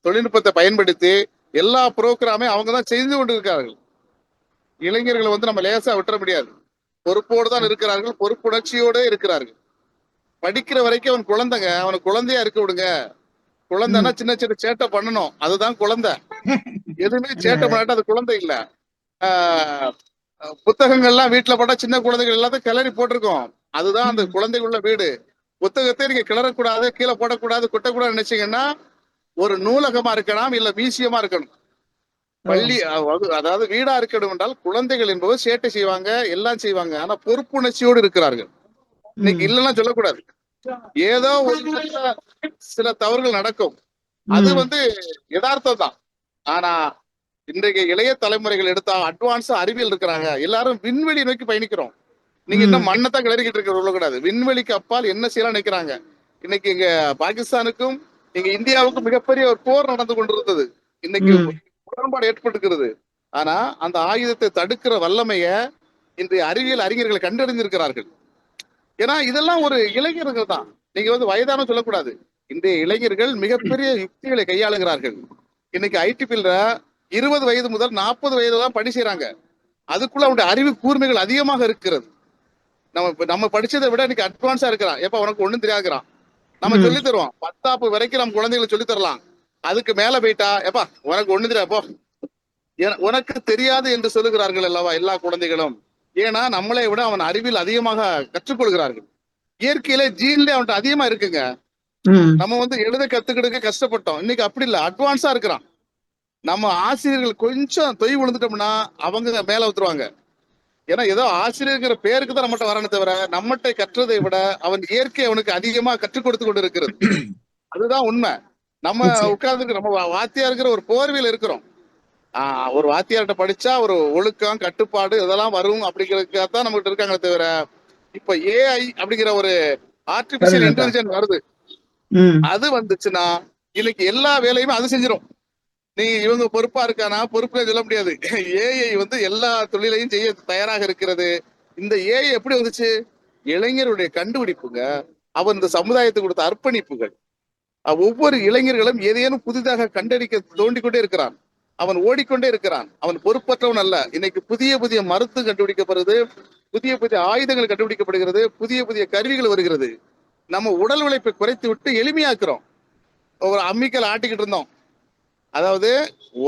G: தொழில்நுட்பத்தை பயன்படுத்தி எல்லா புரோகிராமே அவங்க தான் செய்து கொண்டிருக்கிறார்கள். இளைஞர்களை வந்து நம்ம லேசா விட்டுற முடியாது. பொறுப்போடு தான் இருக்கிறார்கள், பொறுப்புணர்ச்சியோட இருக்கிறார்கள். படிக்கிற வரைக்கும் அவன் குழந்தைங்க, அவனுக்கு குழந்தையா இருக்க விடுங்க. குழந்தைன்னா சின்ன சின்ன சேட்டை பண்ணணும், அதுதான் குழந்தை. எதுவுமே சேட்டை பண்ணாட்டா அது குழந்தை இல்ல. புத்தகங்கள்லாம் வீட்டுல போட்டா சின்ன குழந்தைகள் எல்லாத்தையும் கிளறி போட்டிருக்கோம், அதுதான் அந்த குழந்தைக்குள்ள வீடு. புத்தகத்தை நீங்க கிளறக்கூடாது, கீழே போடக்கூடாது, கொட்டக்கூடாது நினைச்சீங்கன்னா ஒரு நூலகமா இருக்கலாம், இல்ல மியூசியமா இருக்கணும். பள்ளி அதாவது வீடா இருக்கணும் என்றால் குழந்தைகள் என்பவர் சேட்டை செய்வாங்க, எல்லாம் செய்வாங்க. ஆனா பொறுப்புணர்ச்சியோடு இருக்கிறார்கள். இன்னைக்கு இல்லைன்னா சொல்லக்கூடாது. ஏதோ ஒரு சில தவறுகள் நடக்கும். அது யதார்த்தம் தான். ஆனா இன்றைக்கு இளைய தலைமுறைகள் எடுத்தா அட்வான்ஸா அறிவியல் இருக்கிறாங்க. எல்லாரும் விண்வெளி நோக்கி பயணிக்கிறோம். நீங்க இன்னும் மண்ணத்தான் கிளறிக்கிட்டு இருக்க கூடாது. விண்வெளிக்கு அப்பால் என்ன செய்யலாம் நினைக்கிறாங்க. இன்னைக்கு இங்க பாகிஸ்தானுக்கும் இங்க இந்தியாவுக்கும் மிகப்பெரிய ஒரு போர் நடந்து கொண்டிருந்தது. இன்னைக்கு உடன்பாடு ஏற்பட்டிருக்கிறது. ஆனா அந்த ஆயுதத்தை தடுக்கிற வல்லமைய இன்றைய அறிவியல் அறிஞர்கள் கண்டறிந்திருக்கிறார்கள். ஏன்னா இதெல்லாம் ஒரு இளைஞர்கள் தான். நீங்க வயதான சொல்லக்கூடாது. இன்றைய இளைஞர்கள் மிகப்பெரிய யுக்திகளை கையாளுகிறார்கள். இன்னைக்கு ஐடி ஃபீல்ட 20 வயது முதல் 40 வயது தான் பணி செய்யறாங்க. அதுக்குள்ள அவனுடைய அறிவு கூர்மைகள் அதிகமாக இருக்கிறது. நம்ம படிச்சதை விட இன்னைக்கு அட்வான்ஸா இருக்கிறான். எப்ப உனக்கு ஒண்ணும் தெரியாதுறான். நம்ம சொல்லி தருவோம். 10ஆப்பு வரைக்கும் நம்ம குழந்தைகளுக்கு சொல்லி தரலாம். அதுக்கு மேல போயிட்டா எப்பா உனக்கு ஒண்ணு தெரியாது போ, உனக்கு தெரியாது என்று சொல்லுகிறார்கள் அல்லவா எல்லா குழந்தைகளும். ஏன்னா நம்மளை விட அவன் அறிவில் அதிகமாக கற்றுக்கொள்கிறார்கள். இயற்கையில ஜீன்ல அவன்கிட்ட அதிகமா இருக்குங்க. நம்ம எழுத கத்துக்கிட்டு கஷ்டப்பட்டோம். இன்னைக்கு அப்படி இல்ல, அட்வான்ஸா இருக்கிறான். நம்ம ஆசிரியர்கள் கொஞ்சம் தொய் விழுந்துட்டோம்னா அவங்க மேல ஊத்துருவாங்க. ஏன்னா ஏதோ ஆசிரியர்கிற பேருக்கு தான் நம்மகிட்ட வரணும் தவிர நம்மகிட்ட கற்றதை விட அவன் இயற்கை அவனுக்கு அதிகமா கற்றுக் கொடுத்து கொண்டு இருக்கிறது. அதுதான் உண்மை. நம்ம உட்கார்ந்து நம்ம வாத்தியா இருக்கிற ஒரு போர்வையில் இருக்கிறோம். ஒரு வாத்தியார்கிட்ட படிச்சா ஒரு ஒழுக்கம் கட்டுப்பாடு இதெல்லாம் வரும் அப்படிங்கிறதுக்காகத்தான் நம்ம கிட்ட இருக்காங்களே தவிர இப்ப ஏஐ அப்படிங்கிற ஒரு ஆர்டிபிஷியல் இன்டெலிஜென்ஸ் வருது. அது வந்துச்சுன்னா இன்னைக்கு எல்லா வேலையுமே அது செஞ்சிடும். நீ இவங்க பொறுப்பா இருக்கானா பொறுப்புல சொல்ல முடியாது. ஏஐ எல்லா தொழிலையும் செய்ய தயாராக இருக்கிறது. இந்த ஏஐ எப்படி வந்துச்சு? இளைஞருடைய கண்டுபிடிப்புங்க. அவன் இந்த சமுதாயத்துக்கு கொடுத்த அர்ப்பணிப்புகள். ஒவ்வொரு இளைஞர்களும் ஏதேனும் புதிதாக கண்டறிக்க தோண்டிக்கொண்டே இருக்கிறான். அவன் ஓடிக்கொண்டே இருக்கிறான். அவன் பொறுப்பற்றவன் அல்ல. இன்னைக்கு புதிய புதிய மருத்துவம் கண்டுபிடிக்கப்படுகிறது, புதிய புதிய ஆயுதங்கள் கண்டுபிடிக்கப்படுகிறது, புதிய புதிய கருவிகள் வருகிறது. நம்ம உடல் உழைப்பை குறைத்து விட்டு எளிமையாக்குறோம். ஒரு அம்மிக்கல் ஆட்டிக்கிட்டு இருந்தோம், அதாவது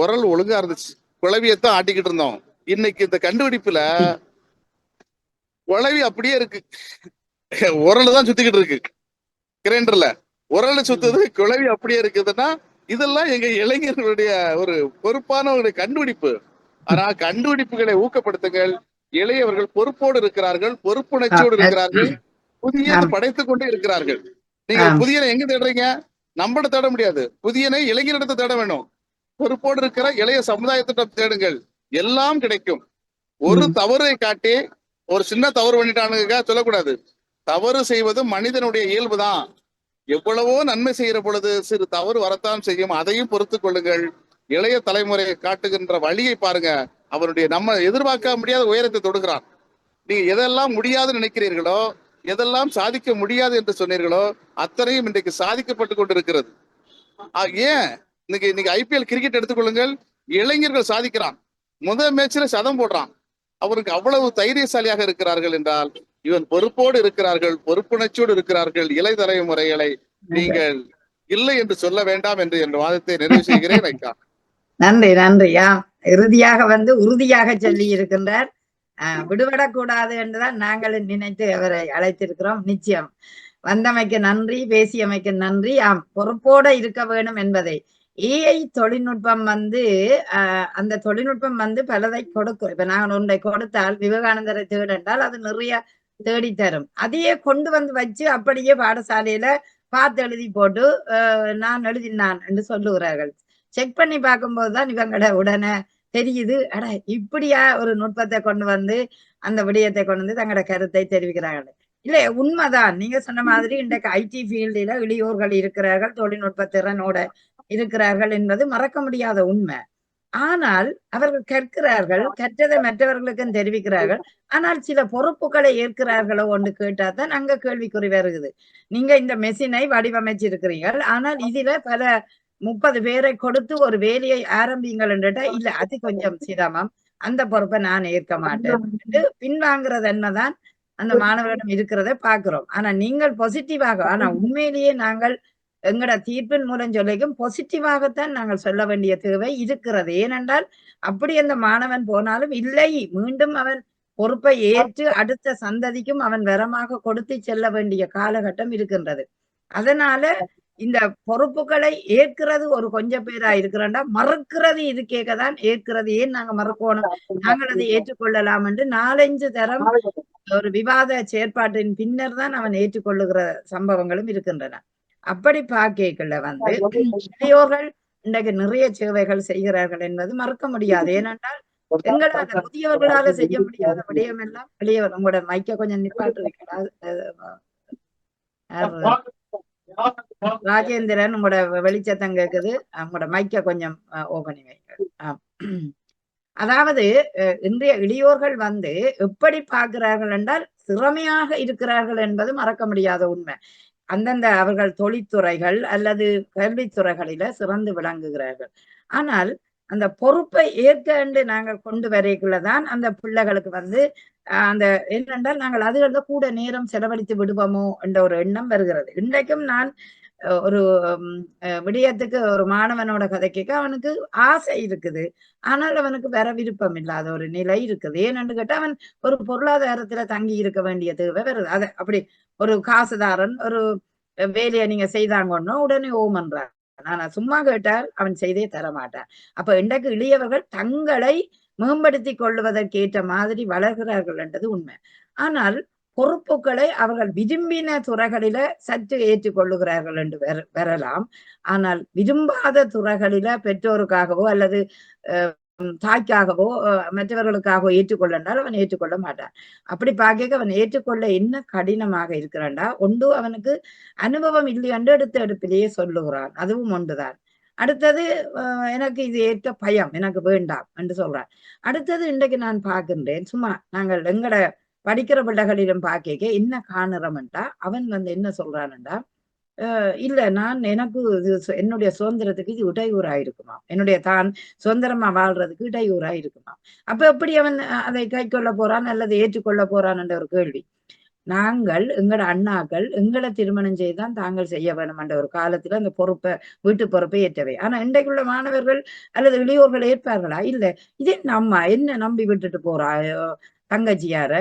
G: உரல் ஒழுங்கா இருந்துச்சு, குழவியத்தான் ஆட்டிக்கிட்டு இருந்தோம். இன்னைக்கு இந்த கண்டுபிடிப்புல குழவி அப்படியே இருக்கு, உரல் தான் சுத்திக்கிட்டு இருக்கு. கிரைண்டர்ல உரல் சுத்துது, குழவி அப்படியே இருக்குதுன்னா இதெல்லாம் எங்க இளைஞர்களுடைய ஒரு பொறுப்பான ஒரு கண்டுபிடிப்பு. ஆனா கண்டுபிடிப்புகளை ஊக்கப்படுத்துங்கள். இளையவர்கள் பொறுப்போடு இருக்கிறார்கள், பொறுப்புணர்ச்சியோடு இருக்கிறார்கள், புதியது படைத்துக் கொண்டே இருக்கிறார்கள். நீங்க புதியனை எங்க தேடுறீங்க? நம்மட தேட முடியாது. புதியனை இளைஞரிடத்தை தேட வேணும். பொறுப்போடு இருக்கிற இளைய சமுதாயத்திடம் தேடுங்கள், எல்லாம் கிடைக்கும். ஒரு தவறை காட்டி ஒரு சின்ன தவறு பண்ணிட்டானுங்க சொல்லக்கூடாது. தவறு செய்வது மனிதனுடைய இயல்புதான். எவ்வளவோ நன்மை செய்யற பொழுது சிறு தவறு வரத்தான் செய்யும். அதையும் பொறுத்து கொள்ளுங்கள். இளைய தலைமுறையை காட்டுகின்ற வழியை பாருங்க. அவருடைய நம்ம எதிர்பார்க்க முடியாத உயரத்தை தொடுகிறான். நீங்க எதெல்லாம் முடியாதுன்னு நினைக்கிறீர்களோ, எதெல்லாம் சாதிக்க முடியாது என்று சொன்னீர்களோ அத்தனையும் இன்றைக்கு சாதிக்கப்பட்டு கொண்டிருக்கிறது. ஏன் இன்னைக்கு ஐபிஎல் கிரிக்கெட் எடுத்துக்கொள்ளுங்கள். இளைஞர்கள் சாதிக்கிறான். முதல் மேட்ச்ல சதம் போடுறான். அவருக்கு அவ்வளவு தைரியசாலியாக இருக்கிறார்கள் என்றால் இவன் பொறுப்போடு இருக்கிறார்கள், பொறுப்புணர்ச்சியோடு இருக்கிறார்கள். இளைய தலைமுறைகளை நீங்கள் இல்லை என்று சொல்ல வேண்டாம் என்று என் வாதத்தை நிறைவு செய்கிறேன்.
A: நன்றி நன்றியா. இறுதியாக உறுதியாக சொல்லி இருக்கின்றார். விடுபடக்கூடாது என்றுதான் நாங்கள் நினைத்து அவரை அழைத்திருக்கிறோம். நிச்சயம் வந்தமைக்கு நன்றி, பேசியமைக்கு நன்றி. பொறுப்போட இருக்க வேணும் என்பதை ஏஐ தொழில்நுட்பம் அந்த தொழில்நுட்பம் பலதை கொடுக்கும். இப்ப நாங்கள் ஒன்றை கொடுத்தால் விவேகானந்தரை தேடென்றால் அது நிறைய தேடி தரும். அதையே கொண்டு வச்சு அப்படியே பாடசாலையில பார்த்து எழுதி போட்டு நான் எழுதினான் என்று சொல்லுகிறார்கள். செக் பண்ணி பார்க்கும்போதுதான் இவங்கள உடனே தெரியுது, அட இப்படியா ஒரு நுட்பத்தை கொண்டு அந்த விடயத்தை கொண்டு தங்களோட கருத்தை தெரிவிக்கிறார்கள். இல்ல உண்மைதான், நீங்க சொன்ன மாதிரி இன்றைக்கு ஐடி ஃபீல்டில இளையோர்கள் இருக்கிறார்கள், தொழில்நுட்ப திறனோட இருக்கிறார்கள் என்பது மறக்க முடியாத உண்மை. ஆனால் அவர்கள் கற்கிறார்கள், கற்றதை மற்றவர்களுக்கும் தெரிவிக்கிறார்கள். ஆனால் சில பொறுப்புகளை ஏற்கிறார்களோ ஒன்று கேட்டாதான் அங்க கேள்விக்குறி வருகிறது. நீங்க இந்த மெஷினை வடிவமைச்சிருக்கிறீர்கள், ஆனால் இதுல பல 30 பேரை கொடுத்து ஒரு வேலையை ஆரம்பிங்கள் என்றா இல்ல அது கொஞ்சம் சிரமம், அந்த பொறுப்பை நான் ஏற்க மாட்டேன் பின்வாங்குறது என்னதான் அந்த மாணவரிடம் இருக்கிறத பாக்குறோம். ஆனா நீங்கள் பாசிட்டிவாக, ஆனா உண்மையிலேயே நாங்கள் எங்கட தீர்ப்பின் மூலம் சொல்லிக்கும் பாசிட்டிவாகத்தான் நாங்கள் சொல்ல வேண்டிய தேவை இருக்கிறது. ஏனென்றால் அப்படி அந்த மாணவன் போனாலும் இல்லை, மீண்டும் அவன் பொறுப்பை ஏற்று அடுத்த சந்ததிக்கும் அவன் வரமாக கொடுத்து செல்ல வேண்டிய காலகட்டம் இருக்கின்றது. அதனால இந்த பொறுப்புகளை ஏற்கிறது ஒரு கொஞ்சம் பேரா இருக்கிறாண்டா, மறுக்கிறது இது கேட்கதான். ஏற்கிறது ஏன் நாங்க மறுக்கணும், நாங்கள் அதை ஏற்றுக்கொள்ளலாம் என்று 4-5 தரம் ஒரு விவாத செயற்பாட்டின் பின்னர் தான் அவன் ஏற்றுக்கொள்ளுகிற சம்பவங்களும் இருக்கின்றன. அப்படி பார்க்கல இளையோர்கள் இன்றைக்கு நிறைய சேவைகள் செய்கிறார்கள் என்பது மறுக்க முடியாது. ஏனென்றால் எங்களால முதியவர்களால செய்ய முடியாத விடயம் எல்லாம் இளையவர். உங்களோட மைக்க கொஞ்சம் நிப்பாட்டு வைக்கிறார் ராஜேந்திரன், உங்களோட வெளிச்சத்தம் கேக்குது, உங்களோட மைக்க கொஞ்சம் ஓபனி வைக்க. அதாவது இன்றைய இளையோர்கள் எப்படி பார்க்கிறார்கள் என்றால் திறமையாக இருக்கிறார்கள் என்பது மறக்க முடியாத உண்மை. அந்தந்த அவர்கள் தொழில்துறைகள் அல்லது கல்வித்துறைகளில சிறந்து விளங்குகிறார்கள். ஆனால் அந்த பொறுப்பை ஏற்க என்று நாங்கள் கொண்டு வரைக்குள்ளதான் அந்த பிள்ளைகளுக்கு அந்த என்னென்றால் நாங்கள் அதுகள கூட நேரம் செலவழித்து விடுவோமோ என்ற ஒரு எண்ணம் வருகிறது. இன்றைக்கும் நான் ஒரு விடயத்துக்கு ஒரு மாணவனோட கதை கேட்க அவனுக்கு ஆசை இருக்குது, ஆனால் அவனுக்கு வர விருப்பம் இல்லாத ஒரு நிலை இருக்குது. ஏன்னு கேட்டா அவன் ஒரு பொருளாதாரத்துல தங்கி இருக்க வேண்டிய தேவை வருது. அதை அப்படி ஒரு காசுதாரன் ஒரு வேலையை நீங்க செய்தாங்கன்னா உடனே ஓமன்றான். ஆனா சும்மா கேட்டால் அவன் செய்தே தர மாட்டான். அப்ப இன்றைக்கு இளையவர்கள் தங்களை மேம்படுத்திக் கொள்வதற்கேற்ற மாதிரி வளர்கிறார்கள் என்றது உண்மை. ஆனால் பொறுப்புகளை அவர்கள் விரும்பின துறைகளில சற்று ஏற்றுக்கொள்ளுகிறார்கள் என்று வரலாம். ஆனால் விரும்பாத துறைகளில பெற்றோருக்காகவோ அல்லது தாய்க்காகவோ மற்றவர்களுக்காகவோ ஏற்றுக்கொள்ளண்டால் அவன் ஏற்றுக்கொள்ள மாட்டான். அப்படி பார்க்க அவன் ஏற்றுக்கொள்ள என்ன கடினமாக இருக்கிறான்டா, ஒன்று அவனுக்கு அனுபவம் இல்லையென்று எடுப்பிலேயே சொல்லுகிறான், அதுவும் ஒன்றுதான். அடுத்தது எனக்கு இது ஏற்க பயம், எனக்கு வேண்டாம் என்று சொல்றான். அடுத்தது இன்றைக்கு நான் பார்க்கின்றேன், சும்மா நாங்கள் எங்கட படிக்கிற பிள்ளைகளிலும் பார்க்க என்ன காணுறோம்டா, அவன் என்ன சொல்றான்டா, இல்ல எனக்கு என்னுடைய சுதந்திரத்துக்கு இது இடையூறாயிருக்குமா, என்னுடைய தான் சுதந்திரமா வாழ்றதுக்கு இடையூறாயிருக்குமா. அப்ப எப்படி அவன் அதை கை கொள்ள போறான் அல்லது ஏற்றுக்கொள்ள போறான் என்ற ஒரு கேள்வி. நாங்கள் எங்களோட அண்ணாக்கள் எங்களை திருமணம் செய்துதான் தாங்கள் செய்ய வேணும் என்ற ஒரு காலத்துல அந்த பொறுப்பை வீட்டு பொறுப்பை ஏற்றவை. ஆனா இன்றைக்குள்ள மாணவர்கள் அல்லது இளையோர்கள் ஏற்பார்களா? இல்ல, இதே நம்ம என்ன நம்பி விட்டுட்டு போறா தங்கச்சியார,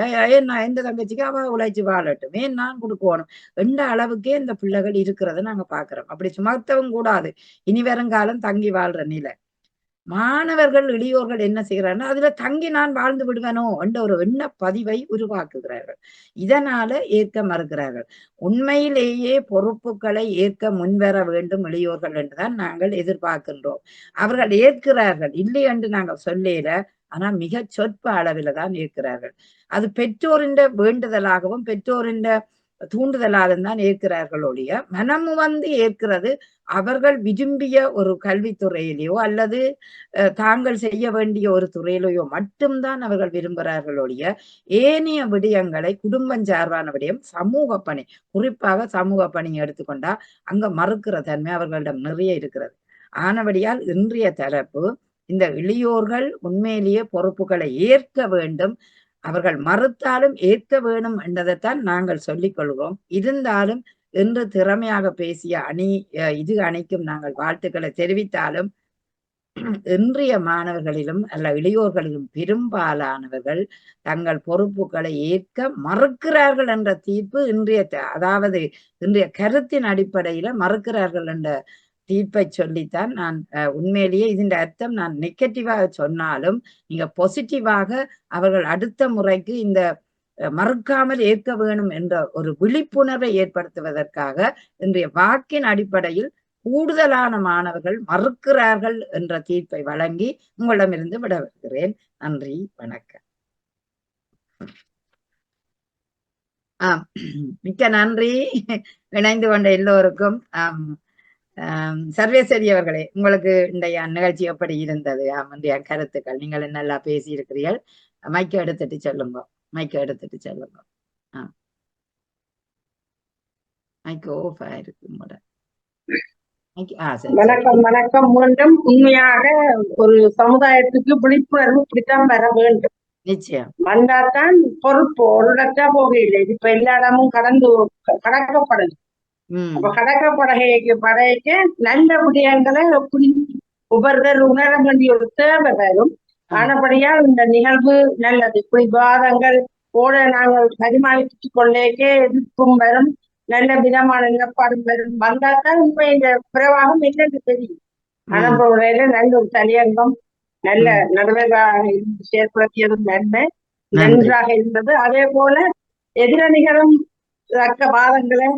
A: நான் எந்த தங்கச்சிக்கு அவ உழைச்சு வாழட்டும், ஏன் நான் கொடுக்கணும் எந்த அளவுக்கே இந்த பிள்ளைகள் இருக்கிறத நாங்க பாக்குறோம். அப்படி சுமத்தவும் கூடாது, இனி வருங்காலம் தங்கி வாழ்ற நிலை. மாணவர்கள் இளையோர்கள் என்ன செய்யறாங்கன்னா அதுல தங்கி நான் வாழ்ந்து விடுவேனோ என்ற ஒரு எண்ண பதிவை உருவாக்குகிறார்கள். இதனால ஏற்க மறுக்கிறார்கள். உண்மையிலேயே பொறுப்புகளை ஏற்க முன்வர வேண்டும் இளையோர்கள் என்றுதான் நாங்கள் எதிர்பார்க்கின்றோம். அவர்கள் ஏற்கிறார்கள், இல்லை என்று நாங்கள் சொல்லல, ஆனா மிக சொற்ப அளவில தான் ஏற்கிறார்கள். அது பெற்றோரின் வேண்டுதலாகவும் பெற்றோரின் தூண்டுதலாலும் தான் ஏற்கிறார்கள் ஒழிய மனமு ஏற்கிறது அவர்கள் விரும்பிய ஒரு கல்வித்துறையிலேயோ அல்லது தாங்கள் செய்ய வேண்டிய ஒரு துறையிலேயோ மட்டும்தான் அவர்கள் விரும்புகிறார்கள் ஒழிய ஏனைய விடயங்களை குடும்பம் சார்பான விடயம் சமூக பணி, குறிப்பாக சமூக பணி எடுத்துக்கொண்டா அங்க மறுக்கிற தன்மை அவர்களிடம் நிறைய இருக்கிறது. ஆனபடியால் இன்றைய தலைப்பு இந்த இளையோர்கள் உண்மையிலேயே பொறுப்புகளை ஏற்க வேண்டும், அவர்கள் மறுத்தாலும் ஏற்க வேணும் என்றதைத்தான் நாங்கள் சொல்லிக் கொள்கிறோம். இருந்தாலும் இன்று திறமையாக பேசிய இது அணிக்கும் நாங்கள் வாழ்த்துக்களை தெரிவித்தாலும் இன்றைய மாணவர்களிலும் அல்ல இளையோர்களிலும் பெரும்பாலானவர்கள் தங்கள் பொறுப்புகளை ஏற்க மறுக்கிறார்கள் என்ற தீர்ப்பு அதாவது இன்றைய கருத்தின் அடிப்படையில மறுக்கிறார்கள் என்ற தீர்ப்பை சொல்லித்தான் நான் உண்மையிலேயே இதன் அர்த்தம் நான் நெகட்டிவாக சொன்னாலும் நீங்க பாசிட்டிவாக அவர்கள் அடுத்த முறைக்கு இந்த மறுக்காமல் ஏற்க வேணும் என்ற ஒரு விழிப்புணர்வை ஏற்படுத்துவதற்காக இன்றைய வாக்கின் அடிப்படையில் கூடுதலான மாணவர்கள் மறுக்கிறார்கள் என்ற தீர்ப்பை வழங்கி உங்களிடமிருந்து விட வருகிறேன். நன்றி, வணக்கம். மிக்க நன்றி இணைந்து கொண்ட எல்லோருக்கும். சர்வேஸ்வரி அவர்களே, உங்களுக்கு இன்றைய நிகழ்ச்சி எப்படி இருந்தது? இன்றைய கருத்துக்கள் நீங்கள் என்னெல்லாம் பேசி இருக்கிறீர்கள்? மைக்க எடுத்துட்டு சொல்லுங்க, மைக்க எடுத்துட்டு சொல்லுங்க. மைக்க ஓஃப் ஆயிருக்கு.
C: வணக்கம். வணக்கம். மீண்டும் உண்மையாக ஒரு சமுதாயத்துக்கு விழிப்புணர்வு இப்படித்தான் வர வேண்டும்.
A: நிச்சயம்
C: வந்தாதான் பொறுப்பு ஒரு இடத்தா போகையில்லை. இப்ப எல்லா இடமும் கடக்கப்படுது. அப்ப கடக்கப்படைக்க நல்ல விடயங்களை எப்படி ஒவ்வொருவர் உணர வேண்டிய ஒரு தேவை வரும். ஆனபடியால் இந்த நிகழ்வு நல்லது. இப்படி விவாதங்கள் ஓட நாங்கள் பரிமாறித்துக் கொண்டேக்கே எதிர்ப்பும் வரும், நல்ல விதமான நிலப்பாடும் வரும். வந்தால்தான் உண்மை இந்த பிரவாகம் என்னென்று தெரியும். அனுபவ நல்ல ஒரு தலையங்கம், நல்ல நடுவராக இருந்து செயற்படுத்தியதும் நன்மை நன்றாக இருந்தது. அதே போல எதிரணிகளும் தக்க வாதங்களை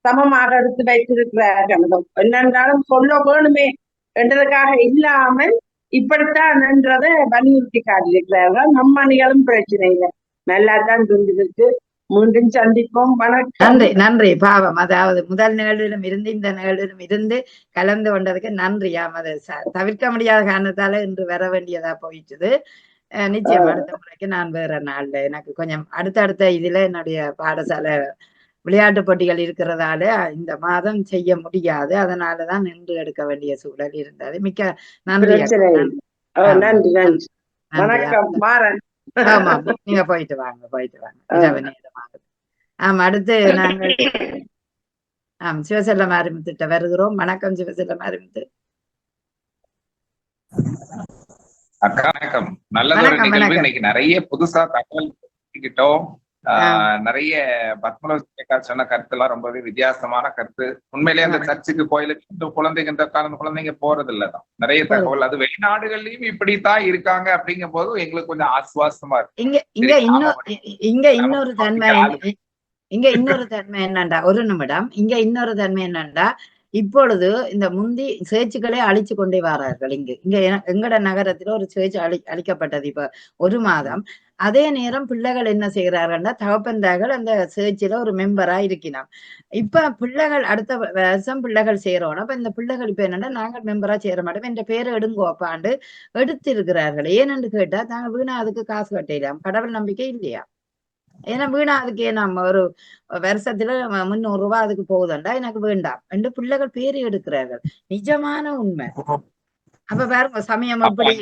C: சமமாக எடுத்து வைத்திருக்கிறார்கள். என்னென்றாலும் சொல்ல வேணுமே என்றதுக்காக இல்லாமல் இப்படித்தான் என்றதை வலியுறுத்தி காட்டியிருக்கிறார்கள். நம்ம அணிகளும் பிரச்சனை இல்லை, நல்லா தான் புரிஞ்சிருக்கு. மீண்டும் சந்திப்போம். வணக்கம்.
A: நன்றி நன்றி. பாவம், அதாவது முதல் நிகழ்விலும் இருந்து இந்த நிகழ்விலும் இருந்து கலந்து கொண்டதுக்கு நன்றி. அது தவிர்க்க முடியாத காரணத்தால இன்று வர வேண்டியதா போயிடுச்சு. நிச்சயம் அடுத்த முறைக்கு நான் வேற நாள்ல எனக்கு கொஞ்சம் அடுத்தடுத்த இதுல என்னுடைய பாடசாலை விளையாட்டு போட்டிகள் இருக்கிறதால இந்த மாதம் செய்ய முடியாது. அதனாலதான் நின்று எடுக்க வேண்டிய சூழல் இருந்தது. மிக்க நன்றி.
C: நன்றி நன்றி. வணக்கம்.
A: ஆமா, நீங்க போயிட்டு வாங்க இரவு நேரமாகுது. அடுத்து நாங்கள் சிவசெல்லம் ஆரம்பித்துட்ட வருகிறோம். வணக்கம் சிவசெல்லம் ஆரம்பித்து.
E: அக்கா வணக்கம். நல்லதொரு நிகழ்வு. இன்னைக்கு நிறைய புதுசா தகவல் தெரிஞ்சுக்கிட்டோம். நிறைய பத்மலோகா சொன்ன கருத்து எல்லாம் ரொம்பவே வித்தியாசமான கருத்து. உண்மையிலேயே அந்த சர்ச்சுக்கு கோயிலுக்கு குழந்தைங்க இந்த காலம் குழந்தைங்க போறது இல்லதான். நிறைய தகவல் அது வெளிநாடுகள்லயும் இப்படித்தான் இருக்காங்க அப்படிங்கும் போது எங்களுக்கு கொஞ்சம் ஆசுவாசமா இருக்கு.
A: இங்க இன்னொரு தன்மை என்னண்டா, ஒரு நிமிடம், இங்க இன்னொரு தன்மை என்னண்டா, இப்பொழுது இந்த முந்தி சேர்ச்சுகளே அழிச்சு கொண்டே வரார்கள். இங்க எங்கட நகரத்துல ஒரு சேர்ச் அழிக்கப்பட்டது இப்ப ஒரு மாதம். அதே நேரம் பிள்ளைகள் என்ன செய்கிறார்கள்னா, தகப்பன்தார்கள் அந்த சேர்ச்சில ஒரு மெம்பரா இருக்கிறோம். இப்ப பிள்ளைகள் அடுத்த வருஷம் பிள்ளைகள் சேரோம். அப்ப இந்த பிள்ளைகள் இப்ப என்னன்னா, நாங்கள் மெம்பரா சேர மாட்டோம், என்ற பேரை எடுங்கோப்பாண்டு எடுத்திருக்கிறார்கள். ஏனென்று கேட்டா, தாங்க வீணா அதுக்கு காசு கட்டலாம், கடவுள் நம்பிக்கை இல்லையா? ஏன்னா வீணா அதுக்கு நம்ம ஒரு வருஷத்துல 300 ரூபாய் அதுக்கு போகுதுண்டா, எனக்கு வேண்டாம் என்று பிள்ளைகள் பேரு எடுக்கிறார்கள். நிஜமான உண்மை. அப்ப பாருங்க சமயம் அப்படி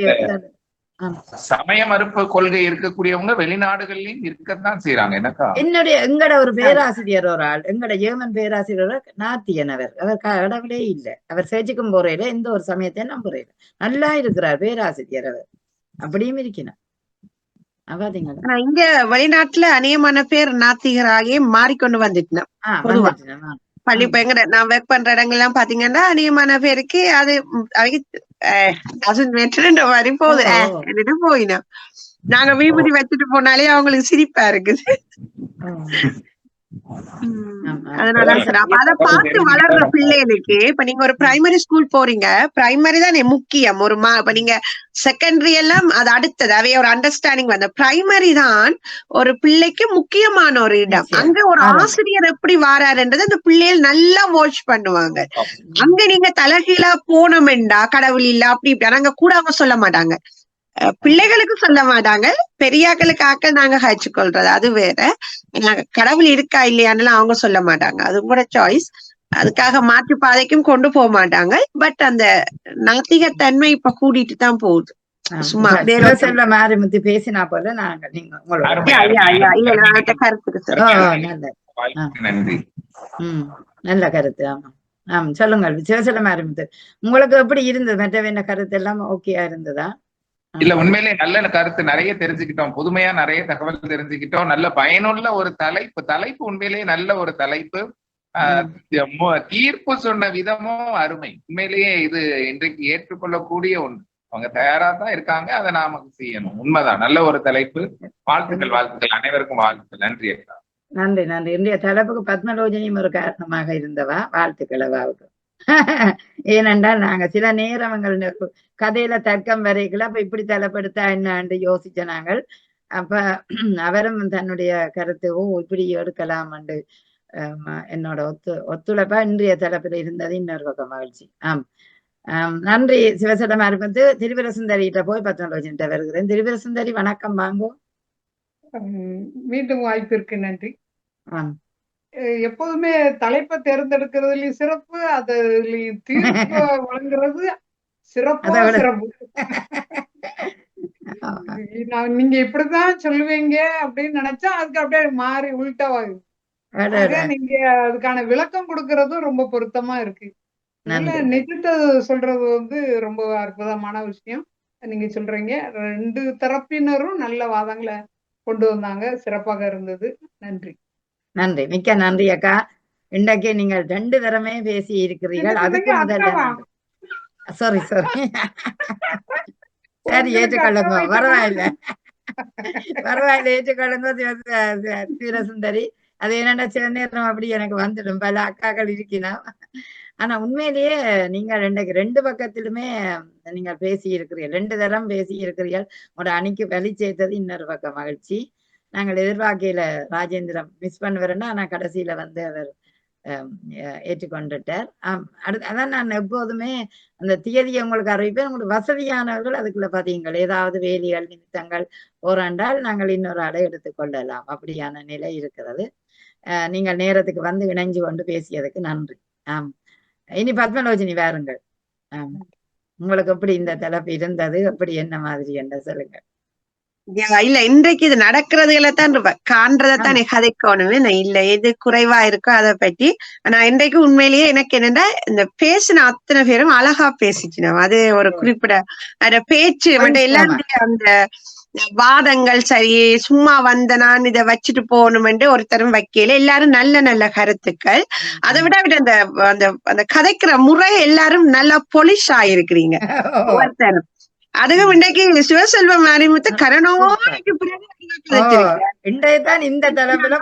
E: சமய மறுப்பு கொள்கை இருக்கக்கூடியவங்க வெளிநாடுகள்லயும் இருக்கத்தான் செய்யறாங்க. எனக்கா
A: எங்கட ஒரு பேராசிரியர், ஒரு ஆள், எங்கட ஜெர்மன் பேராசிரியர் நாத்தியன். அவர் கடவுளே இல்லை, அவர் சேர்ச்சுக்கும் போறையில எந்த ஒரு சமயத்தையும் நம்புறையில நல்லா இருக்கிறார் பேராசிரியர். அவர் அப்படியும் இருக்கிறார்.
F: இங்க வெளிநாட்டுல அநேகமான பேர் நாத்திகராகவே மாறிக்கொண்டு வந்துட்டோம். பள்ளி எங்கட நான் ஒர்க் பண்ற இடங்கள்லாம் பாத்தீங்கன்னா அநேகமான பேருக்கு அது மாதிரி போகுது என்னட்டு போயினா. நாங்க விபூதி வச்சுட்டு போனாலே அவங்களுக்கு சிரிப்பா இருக்குது. அதனால அதை பார்த்து வளர்ற பிள்ளைகளுக்கு இப்ப நீங்க ஒரு பிரைமரி ஸ்கூல் போறீங்க, பிரைமரி தான் முக்கியம். ஒரு இப்ப நீங்க செகண்டரி எல்லாம் அது அடுத்தது, அவைய ஒரு அண்டர்ஸ்டாண்டிங் வந்த பிரைமரி தான் ஒரு பிள்ளைக்கு முக்கியமான ஒரு இடம். அங்க ஒரு ஆசிரியர் எப்படி வாராருன்றது அந்த பிள்ளைகள் நல்லா வாட்ச் பண்ணுவாங்க. அங்க நீங்க தலைகீழா போனோம்டா கடவுள் இல்ல அப்படி இப்படி நாங்க கூட அவங்க சொல்ல மாட்டாங்க, பிள்ளைகளுக்கு சொல்ல மாட்டாங்க, பெரியாக்களுக்காக நாங்க ஹச்சு கொள்றது அது வேற. கடவுள் இருக்கா இல்லையான்னு அவங்க சொல்ல மாட்டாங்க, அது கூட சாய்ஸ். அதுக்காக மாற்று பாதைக்கும் கொண்டு போக மாட்டாங்க. பட் அந்த நாத்திகத்தன்மை இப்ப கூட்டிட்டு தான் போகுது. சும்மா
A: மாரிமுத்தி பேசினா போல நாங்க நல்ல கருத்து. ஆமா சொல்லுங்க சிவசெல்லம் ஆரம்பித்து. உங்களுக்கு எப்படி இருந்தது? மற்ற கருத்து எல்லாம் ஓகேயா இருந்ததா?
E: இல்ல உண்மையிலே நல்ல கருத்து நிறைய தெரிஞ்சுக்கிட்டோம், புதுமையா நிறைய தகவல் தெரிஞ்சுக்கிட்டோம். நல்ல பயனுள்ள ஒரு தலைப்பு உண்மையிலேயே நல்ல ஒரு தலைப்பு. தீர்ப்பு சொன்ன விதமும் அருமை. உண்மையிலேயே இது இன்றைக்கு ஏற்றுக்கொள்ளக்கூடிய ஒன்று. அவங்க தயாரா தான் இருக்காங்க, அதை நாம செய்யணும். உண்மைதான், நல்ல ஒரு தலைப்பு. வாழ்த்துக்கள் அனைவருக்கும் வாழ்த்துக்கள். நன்றி அக்கா.
A: நன்றி. இன்றைய தலைப்புக்கு பத்மலோஜனியும் ஒரு காரணமாக இருந்தவா. வாழ்த்துக்கள் அவாவுக்கு. ஏனென்றால் நாங்க சில நேரம் கதையில தர்க்கம் வரைக்கல, அப்ப இப்படி தலைப்படுத்தா என்னன்னு யோசிச்ச நாங்கள். அப்ப அவரும் தன்னுடைய கருத்துவோ இப்படி எடுக்கலாம் என்னோட ஒத்துழைப்பா இன்றைய தலைப்புல இருந்தது இன்னொரு பக்கம் மகிழ்ச்சி. நன்றி சிவசெல்லம் ஆரம்பித்து. திருவிரசுந்தரிகிட்ட போய் பத்மலோஜன்கிட்ட வருகிறேன். திருவிரசுந்தரி வணக்கம், வாங்கோ.
B: மீண்டும் வாய்ப்பிற்கு நன்றி. எப்போதுமே தலைப்பை தேர்ந்தெடுக்கிறதுலயும் சிறப்பு, அதுலயும் தீர்ப்பு வழங்குறது சிறப்பு. நீங்க இப்படிதான் சொல்லுவீங்க அப்படின்னு நினைச்சா அதுக்கு அப்படியே மாறி உள்டாவாகுது. நீங்க அதுக்கான விளக்கம் கொடுக்கறதும் ரொம்ப பொருத்தமா இருக்கு. நிஜத்தை சொல்றது ரொம்ப அற்புதமான விஷயம். நீங்க சொல்றீங்க. 2 தரப்பினரும் நல்ல வாதங்களை கொண்டு வந்தாங்க. சிறப்பாக இருந்தது. நன்றி.
A: நன்றி, மிக்க நன்றி அக்கா. இன்றைக்கு நீங்கள் 2 தரமே பேசி இருக்கிறீர்கள். அதுக்கு முதல்ல நன்றி. சாரி சரி, ஏற்றுக்கொள்ளுங்க. பரவாயில்ல, ஏற்றுக்கொள்ளுங்க சீரசுந்தரி. அது என்னடா சில நேரம் அப்படி எனக்கு வந்துடும், பல அக்காக்கள் இருக்கினா. ஆனா உண்மையிலேயே நீங்கள் இன்றைக்கு 2 பக்கத்திலுமே நீங்கள் பேசி இருக்கிறீர்கள். 2 தரம் பேசி இருக்கிறீர்கள். உங்களோட அணிக்கு வலி சேர்த்தது இன்னொரு பக்கம் மகிழ்ச்சி. நாங்கள் எதிர்பார்க்கையில ராஜேந்திரம் மிஸ் பண்ணுவாருன்னா, ஆனா கடைசியில வந்து அவர் ஏற்றுக்கொண்டுட்டார். அதான் நான் எப்போதுமே அந்த தியதியை உங்களுக்கு அறிவிப்பேன். உங்களுக்கு வசதியானவர்கள் அதுக்குள்ள பதியுங்கள். ஏதாவது வேலிகள் நிமித்தங்கள் போராண்டால் நாங்கள் இன்னொரு ஆளை எடுத்துக்கொள்ளலாம். அப்படியான நிலை இருக்கிறது. நீங்கள் நேரத்துக்கு வந்து இணைஞ்சு கொண்டு பேசியதுக்கு நன்றி. இனி பத்மலோஜினி வாருங்கள். உங்களுக்கு எப்படி இந்த தலைப்பு இருந்தது, எப்படி என்ன மாதிரி என்ன சொல்லுங்க.
F: இல்ல இன்றைக்கு இது நடக்கிறதுல தான் காண்றதான் கதைக்கணுமே. இல்ல எது குறைவா இருக்கோ அதை பற்றி. ஆனா இன்றைக்கு உண்மையிலேயே எனக்கு என்னன்னா, இந்த பேசின அத்தனை பேரும் அழகா பேசிக்கணும். அது ஒரு குறிப்பிட அந்த பேச்சு மட்டும் எல்லாருடைய அந்த வாதங்கள் சரி, சும்மா வந்த நான் இதை வச்சுட்டு போகணும்னு ஒருத்தரும் வைக்கல. எல்லாரும் நல்ல நல்ல கருத்துக்கள். அதை விட அந்த அந்த அந்த கதைக்கிற முறை எல்லாரும் நல்லா பொலிஷ் ஆயிருக்கிறீங்க ஒவ்வொருத்தரும். அதுவும் இன்றைக்கு சிவசெல்வம் மாரிமுத்து கரணோக்கு
A: இந்த தலைப்புல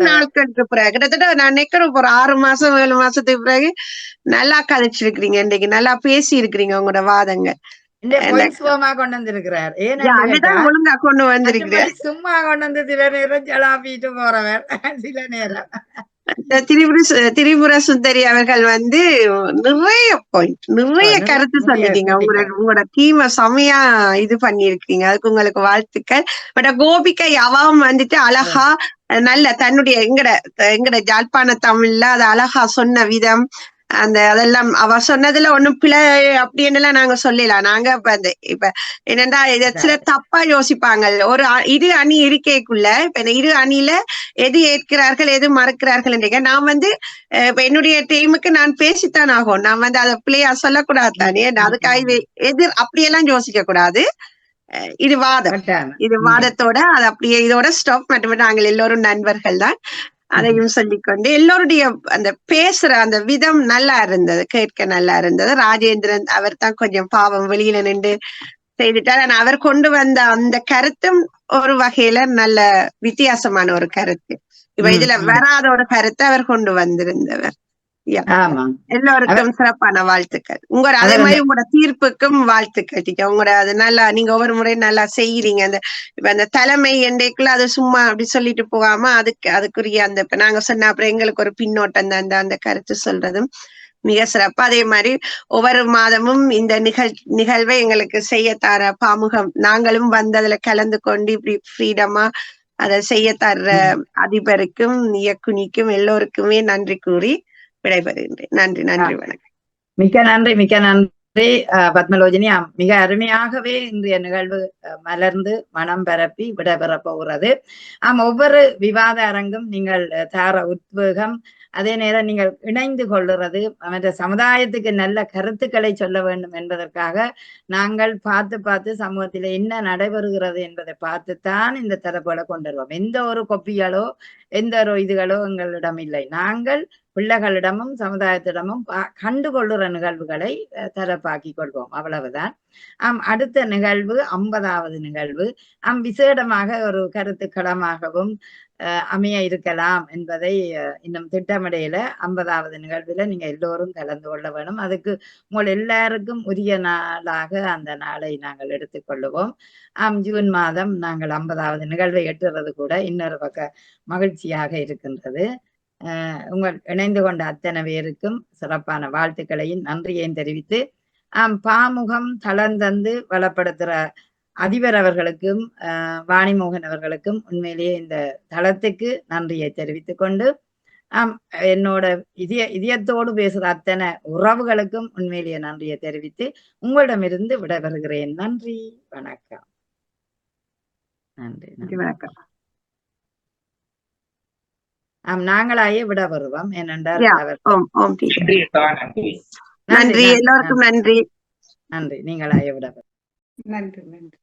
F: நாட்களுக்கு பிறகு கிட்டத்தட்ட நான் நினைக்கிறேன் ஒரு 6 மாசம் 7 மாசத்துக்கு பிறகு நல்லா கதைச்சிருக்கிறீங்க. இன்றைக்கு நல்லா பேசி இருக்கிறீங்க. உங்களோட வாதங்கள்
A: கொண்டு வந்திருக்கிறார்.
F: ஒழுங்கா கொண்டு வந்திருக்கிறேன்.
A: சும்மா கொண்டு வந்து சில நேரம் ஜலாப்பிட்டு போறவர், சில நேரம்
F: திரிபுர சுந்தரி அவர்கள் வந்து நிறைய பாயிண்ட், நிறைய கருத்து சொல்லிட்டீங்க. உங்களோட டீமை செமையா இது பண்ணிருக்கீங்க. அதுக்கு உங்களுக்கு வாழ்த்துக்கள். பட் கோபிகை அவாம் வந்துட்டு அழகா நல்ல தன்னுடைய எங்கட ஜாழ்ப்பாண தமிழ்ல அதை அழகா சொன்ன விதம், அந்த அதெல்லாம் அவ சொன்னதுல ஒண்ணும் பிழை அப்படின்னு நாங்க சொல்லலாம். நாங்க இப்ப என்னண்டா இத சில தப்பா யோசிப்பாங்க. ஒரு இரு அணி இருக்கைக்குள்ள இப்ப இரு அணியில எது ஏற்கிறார்கள் எது மறுக்கிறார்கள். நான் வந்து இப்ப என்னுடைய டீமுக்கு நான் பேசித்தான் ஆகும். நான் வந்து அதை பிள்ளையா சொல்லக்கூடாது தானே. அதுக்காக எதிர் அப்படியெல்லாம் யோசிக்க கூடாது. இது வாதம், இது வாதத்தோட அது அப்படியே இதோட ஸ்டாப். மட்டும் நாங்கள் எல்லோரும் நண்பர்கள் தான். அதையும் சொல்லிக்கொண்டு எல்லோருடைய அந்த பேசுற அந்த விதம் நல்லா இருந்தது, கேட்க நல்லா இருந்தது. ராஜேந்திரன் அவர் தான் கொஞ்சம் பாவம் வெளியில நின்று செய்துட்டார். ஆனா அவர் கொண்டு வந்த அந்த கருத்தும் ஒரு வகையில நல்ல வித்தியாசமான ஒரு கருத்து. இப்ப இதுல வராத ஒரு கருத்தை அவர் கொண்டு வந்திருந்தவர். எல்லோருக்கும் சிறப்பான வாழ்த்துக்கள். உங்களோட அதே மாதிரி உங்களோட தீர்ப்புக்கும் வாழ்த்துக்கள் டீச்சர். உங்களோட அது நல்லா நீங்க ஒவ்வொரு முறை நல்லா செய்யறீங்க. அந்த இப்ப அந்த தலைமை என்றைக்குள்ள அது சும்மா அப்படி சொல்லிட்டு போகாம அதுக்குரிய அந்த இப்ப நாங்க சொன்ன அப்புறம் எங்களுக்கு ஒரு பின்னோட்டம் அந்த கருத்து சொல்றதும் மிக சிறப்பு. அதே மாதிரி ஒவ்வொரு மாதமும் இந்த நிகழ்வை எங்களுக்கு செய்ய தர பாமுகம் நாங்களும் வந்து அதுல கலந்து கொண்டு இப்படி ஃப்ரீடமா அதை செய்ய தர்ற அதிபருக்கும் இயக்குனிக்கும் எல்லோருக்குமே நன்றி கூறி விடைபெறுகின்றேன். நன்றி, நன்றி, வணக்கம்.
A: மிக்க நன்றி, மிக்க நன்றி பத்மலோஜினி. மிக அருமையாகவே இன்றைய நிகழ்வு மலர்ந்து மனம் பரப்பி விடைபெற போகிறது. ஒவ்வொரு விவாத அரங்கும் நீங்கள் தார உத்வேகம், அதே நேரம் நீங்கள் இணைந்து கொள்ளுறது, மற்ற சமுதாயத்துக்கு நல்ல கருத்துக்களை சொல்ல வேண்டும் என்பதற்காக நாங்கள் பார்த்து சமூகத்தில் என்ன நடைபெறுகிறது என்பதை பார்த்துத்தான் இந்த தரப்புகளை கொண்டு வருவோம். எந்த ஒரு கொப்பிகளோ எந்த ஒரு இதுகளோ எங்களிடம் இல்லை. நாங்கள் பிள்ளைகளிடமும் சமுதாயத்திடமும் கண்டுகொள்ளுற நிகழ்வுகளை தரப்பாக்கி கொள்வோம், அவ்வளவுதான். அடுத்த நிகழ்வு 50வது நிகழ்வு. விசேடமாக ஒரு கருத்துக்களமாகவும் அமைய இருக்கலாம் என்பதை இன்னும் திட்டமிடையில 50வது நிகழ்வுல நீங்க எல்லோரும் கலந்து கொள்ள வேணும். அதுக்கு உங்கள் எல்லாருக்கும் உரிய நாளாக அந்த நாளை நாங்கள் எடுத்துக்கொள்ளுவோம். ஜூன் மாதம் நாங்கள் 50வது நிகழ்வை எட்டுறது கூட இன்னொரு பக்க மகிழ்ச்சியாக இருக்கின்றது. உங்கள் இணைந்து கொண்ட அத்தனை பேருக்கும் சிறப்பான வாழ்த்துக்களையும் நன்றியையும் தெரிவித்து பாமுகம் தளர்ந்தந்து வளப்படுத்துற அதிபர் அவர்களுக்கும் வாணிமோகன் அவர்களுக்கும் உண்மையிலேயே இந்த தளத்துக்கு நன்றியை தெரிவித்துக் கொண்டு என்னோட இதயத்தோடு பேசுற அத்தனை உறவுகளுக்கும் உண்மையிலேயே நன்றியை தெரிவித்து உங்களிடமிருந்து விடைபெறுகிறேன். நன்றி, வணக்கம். நன்றி,
F: வணக்கம்.
A: நாங்களாயே விட வருவோம். ஏனென்றால்
F: நன்றி, எல்லோருக்கும் நன்றி.
A: நன்றி. நீங்கள் விட
B: நன்றி நன்றி.